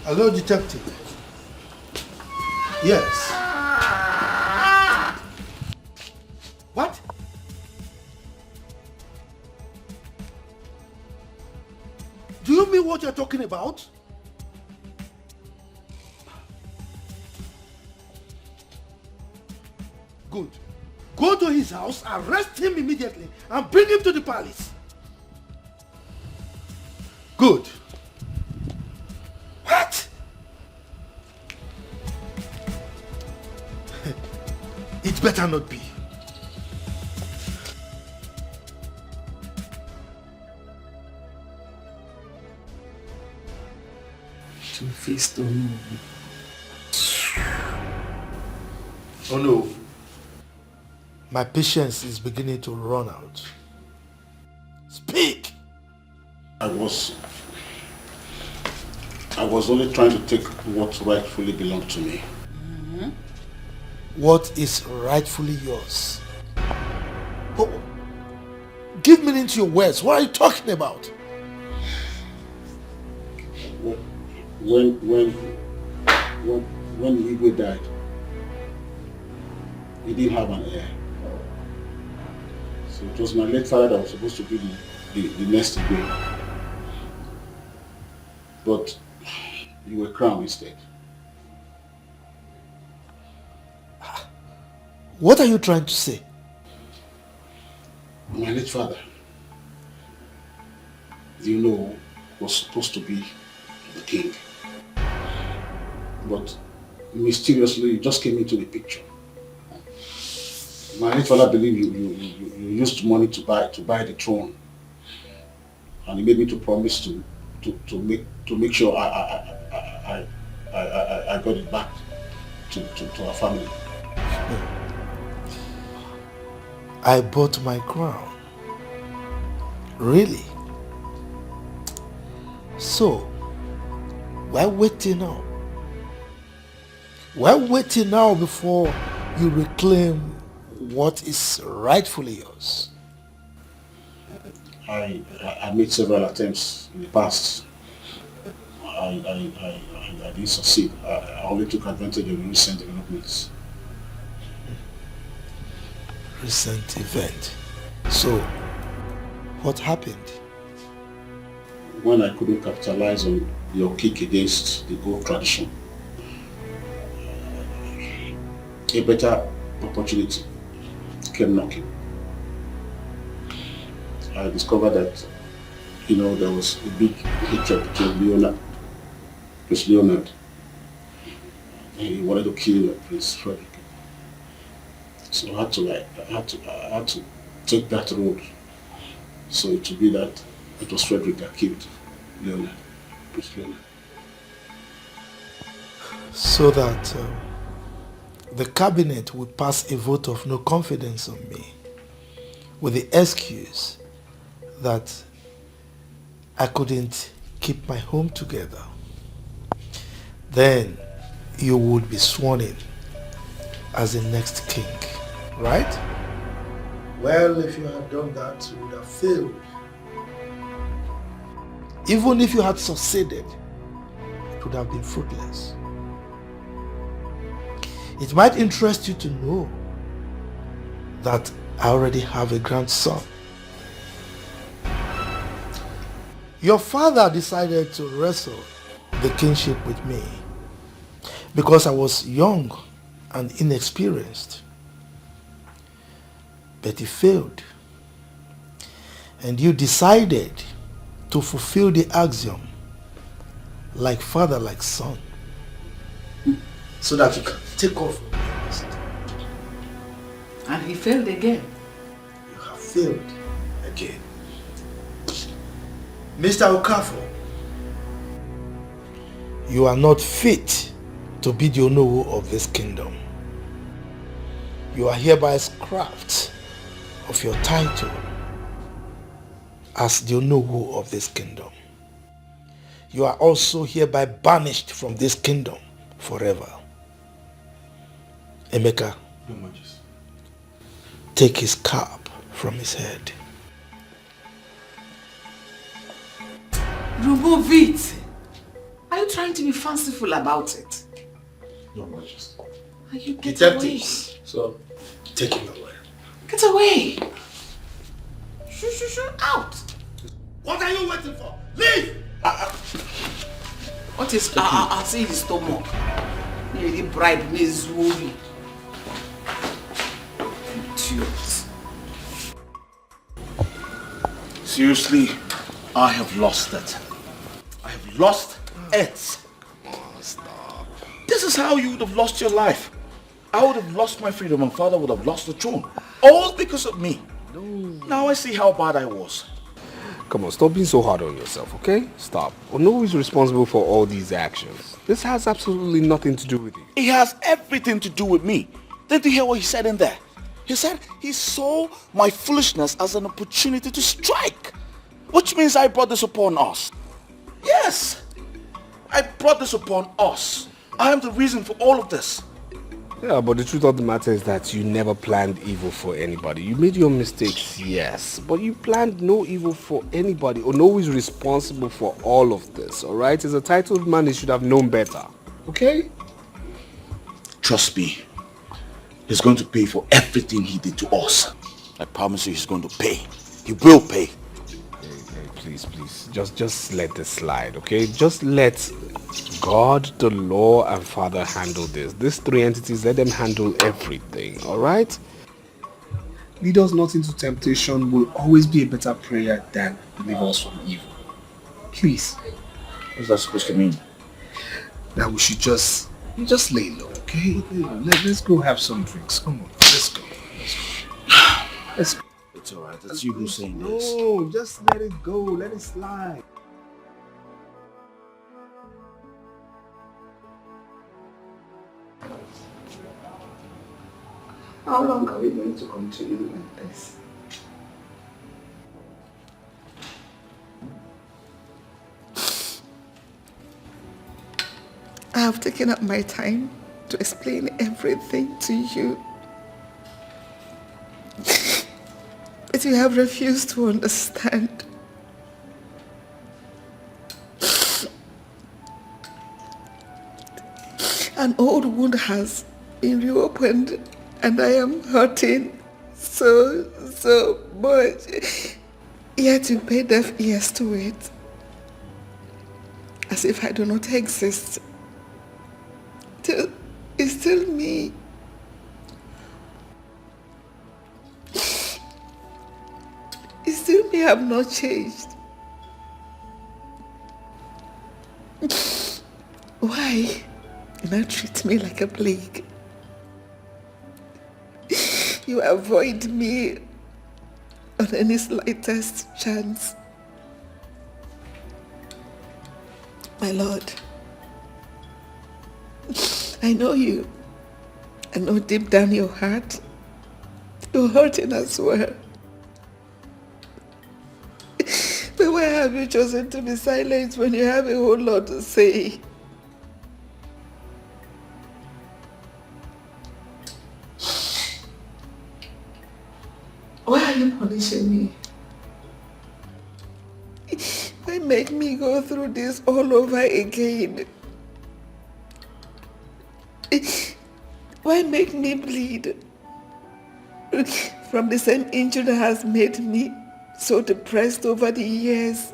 Hello, detective. Yes. What? Do you mean what you're talking about? go to his house, arrest him immediately, and bring him to the palace. Good. What? It better not be. Two-faced or no? Oh no. My patience is beginning to run out. Speak! I was only trying to take what rightfully belonged to me. What is rightfully yours? Oh, give meaning to your words. What are you talking about? When Igwe died, he didn't have an heir. So it was my late father that was supposed to be the next Igwe. But you were crowned instead. What are you trying to say? My late father, you know, was supposed to be the king. But mysteriously, you just came into the picture. My late father believed you used money to buy the throne, and he made me to promise to make sure I got it back to our family. I bought my crown. Really? So, why waiting now? Why waiting now before you reclaim what is rightfully yours? I made several attempts in the past. I didn't succeed. I only took advantage of recent developments. Recent event. So, what happened? When I couldn't capitalize on your kick against the old tradition, a better opportunity came knocking. I discovered that, there was a big hatred between Leonard. He wanted to kill Prince Frederick. So I had to take that road. So it would be that it was Frederick that killed Leonard, Prince Leonard. So that the cabinet would pass a vote of no confidence on me with the excuse that I couldn't keep my home together. Then you would be sworn in as the next king, right? Well, if you had done that, you would have failed. Even if you had succeeded, it would have been fruitless. It might interest you to know that I already have a grandson. Your father decided to wrestle the kingship with me because I was young and inexperienced. But he failed. And you decided to fulfill the axiom, like father, like son, so that you can take off from the rest. And he failed again. You have failed again. Mr. Okafor, you are not fit to be the Onowu of this kingdom. You are hereby scrapped of your title as the Onowu of this kingdom. You are also hereby banished from this kingdom forever. Emeka, take his cap from his head. Remove it. Are you trying to be fanciful about it? Your Majesty. Are you get Detectives, away? so take him away. Get away. Shoo, out. What are you waiting for? Leave! What is I'll see his stomach. Maybe bribe me Zuri. serious. Seriously, I have lost it. I have lost it. Come on, stop. This is how you would have lost your life. I would have lost my freedom. My father would have lost the throne. All because of me. No. Now I see how bad I was. Come on, stop being so hard on yourself, okay? Stop. Ono is responsible for all these actions. This has absolutely nothing to do with you. It has everything to do with me. Did you hear what he said in there? He said he saw my foolishness as an opportunity to strike. Which means I brought this upon us. Yes, I brought this upon us. I am the reason for all of this. Yeah, but the truth of the matter is that you never planned evil for anybody. You made your mistakes, yes, but you planned no evil for anybody. Ono is responsible for all of this, alright? As a titled man, he should have known better, okay? Trust me, he's going to pay for everything he did to us. I promise you he's going to pay. He will pay. Hey, please, just let this slide, okay? Just let God, the law, and Father handle this. These three entities, let them handle everything, alright? Lead us not into temptation will always be a better prayer than deliver us from evil. Please. What's that supposed to mean? That we should just lay low, okay? Let's go have some drinks. Come on, let's go. Let's go. It's alright, it's you who's saying this. No, just let it go. Let it slide. How long are we going to continue like this? I have taken up my time to explain everything to you. But you have refused to understand. An old wound has been reopened and I am hurting so much. Yet you pay deaf ears to it. As if I do not exist. It's still me. It's still me, I have not changed. Why? You now treat me like a plague. You avoid me on any slightest chance. My Lord, I know you. I know deep down your heart, you're hurting as well. But why have you chosen to be silent when you have a whole lot to say? Why are you punishing me? Why make me go through this all over again? Why make me bleed from the same injury that has made me so depressed over the years?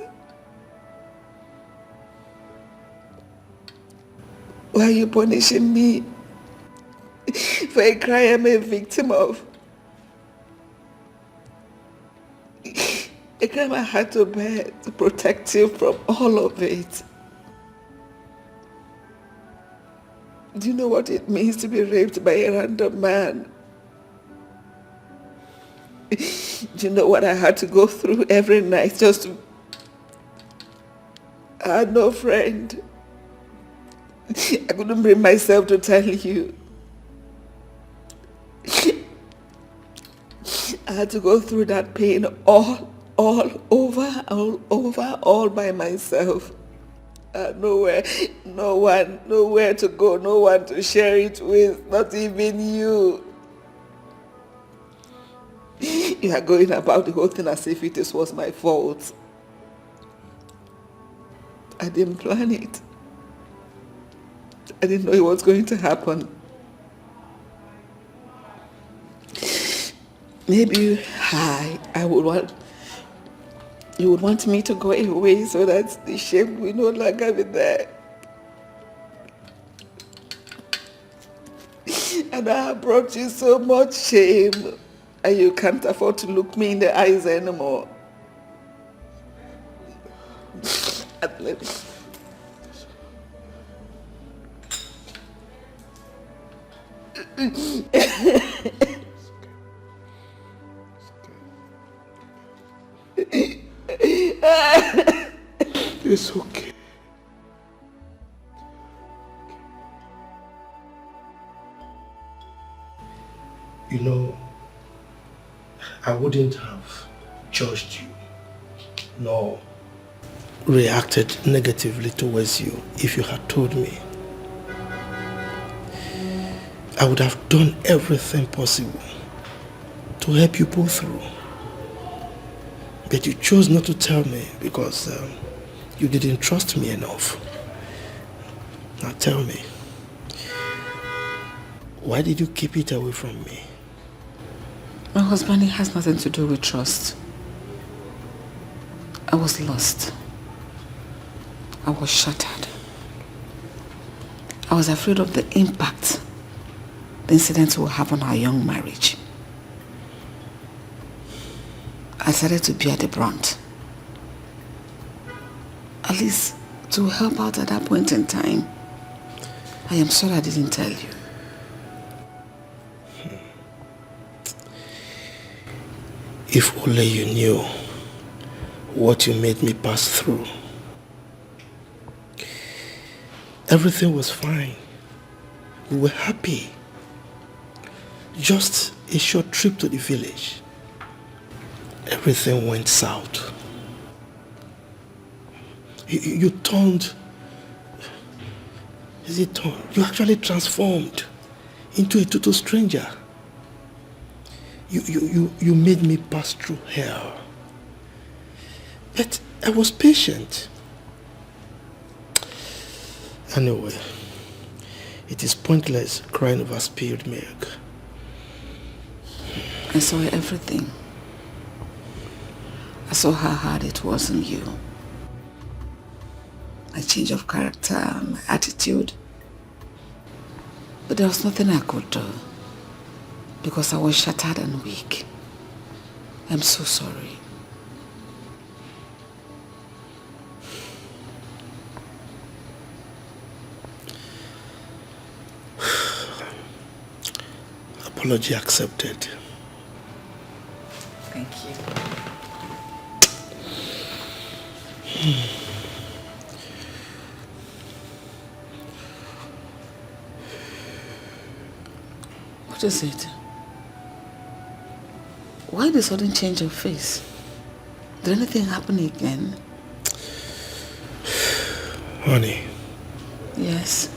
Why are you punishing me for a crime I'm a victim of? A crime I had to bear to protect you from all of it. Do you know what it means to be raped by a random man? Do you know what I had to go through every night just to... I had no friend. I couldn't bring myself to tell you. I had to go through that pain all over by myself. Nowhere to go, no one to share it with, not even you. You are going about the whole thing as if it was my fault. I didn't plan it. I didn't know it was going to happen. Maybe you would want me to go away so that the shame will no longer be there. And I have brought you so much shame. And you can't afford to look me in the eyes anymore. At least. It's okay. You know, I wouldn't have judged you, nor reacted negatively towards you if you had told me. I would have done everything possible to help you pull through. But you chose not to tell me because you didn't trust me enough. Now tell me, why did you keep it away from me? My husband, it has nothing to do with trust. I was lost. I was shattered. I was afraid of the impact the incident will have on our young marriage. I started to bear the brunt. At least to help out at that point in time. I am sorry I didn't tell you. If only you knew what you made me pass through. Everything was fine. We were happy. Just a short trip to the village. Everything went south. You turned... Is it turned? You actually transformed into a total stranger. You made me pass through hell. But I was patient. Anyway, it is pointless crying over spilled milk. I saw everything. I saw how hard it was on you. My change of character, my attitude. But there was nothing I could do. Because I was shattered and weak. I'm so sorry. Apology accepted. Thank you. What is it? Why the sudden change of face? Did anything happen again? Honey. Yes.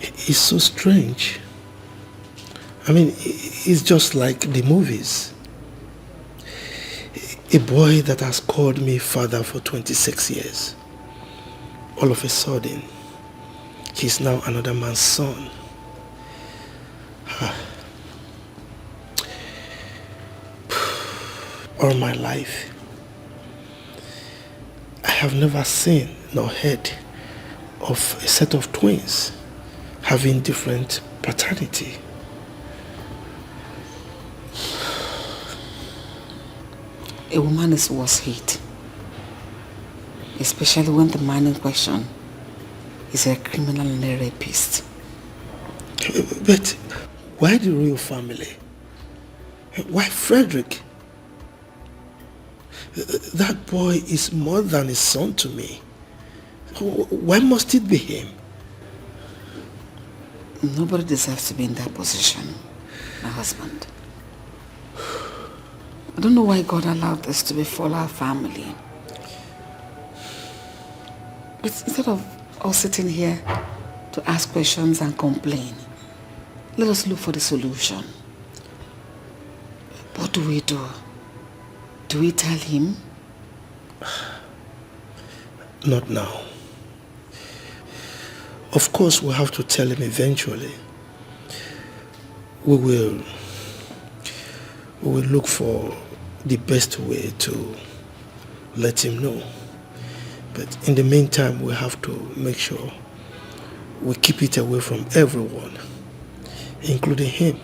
It's so strange. I mean, it's just like the movies. A boy that has called me father for 26 years. All of a sudden, he's now another man's son. All my life, I have never seen nor heard of a set of twins having different paternity. A woman is worth hate, especially when the man in question is a criminal and a rapist. But why the royal family? Why Frederick? That boy is more than a son to me. Why must it be him? Nobody deserves to be in that position, my husband. I don't know why God allowed this to befall our family. But instead of us sitting here to ask questions and complain, let us look for the solution. What do we do? Do we tell him? Not now. Of course, we'll have to tell him eventually. We will look for the best way to let him know. But in the meantime, we have to make sure we keep it away from everyone, including him.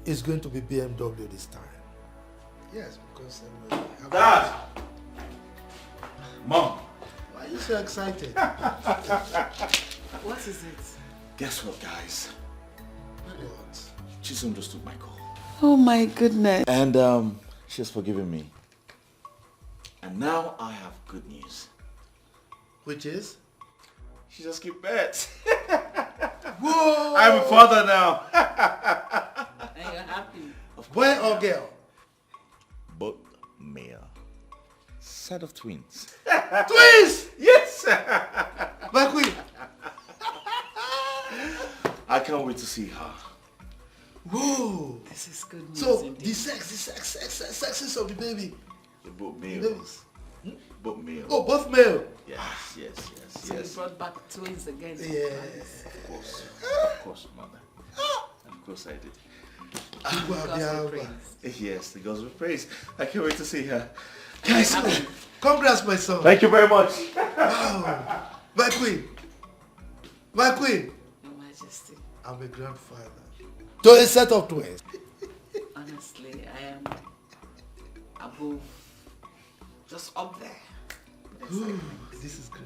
It's going to be BMW this time. Yes, because... Dad! Mom! Why are you so excited? What is it? Guess what, guys? What? Chisum just took my call. Oh my goodness. And she's forgiven me. And now I have good news. Which is? She just skipped birth. Whoa! I'm a father now. And you're happy. Boy or girl? Both male. Set of twins. Twins! Yes! My queen. I can't wait to see her. Whoa! This is good news. So, indeed. the sexes of the baby. They're both male. Babies. Both male. Oh, both male. Yes, yes, yes, So yes. you brought back twins again. Yes. Of course, mother. Of course I did. Yes, the gods will praise. I can't wait to see her. Guys, congrats, my son. Thank you very much. Wow. My queen. My queen. Your Majesty. I'm a grandfather. To a set of twins. Honestly, I am above, just up there. Ooh, this is great.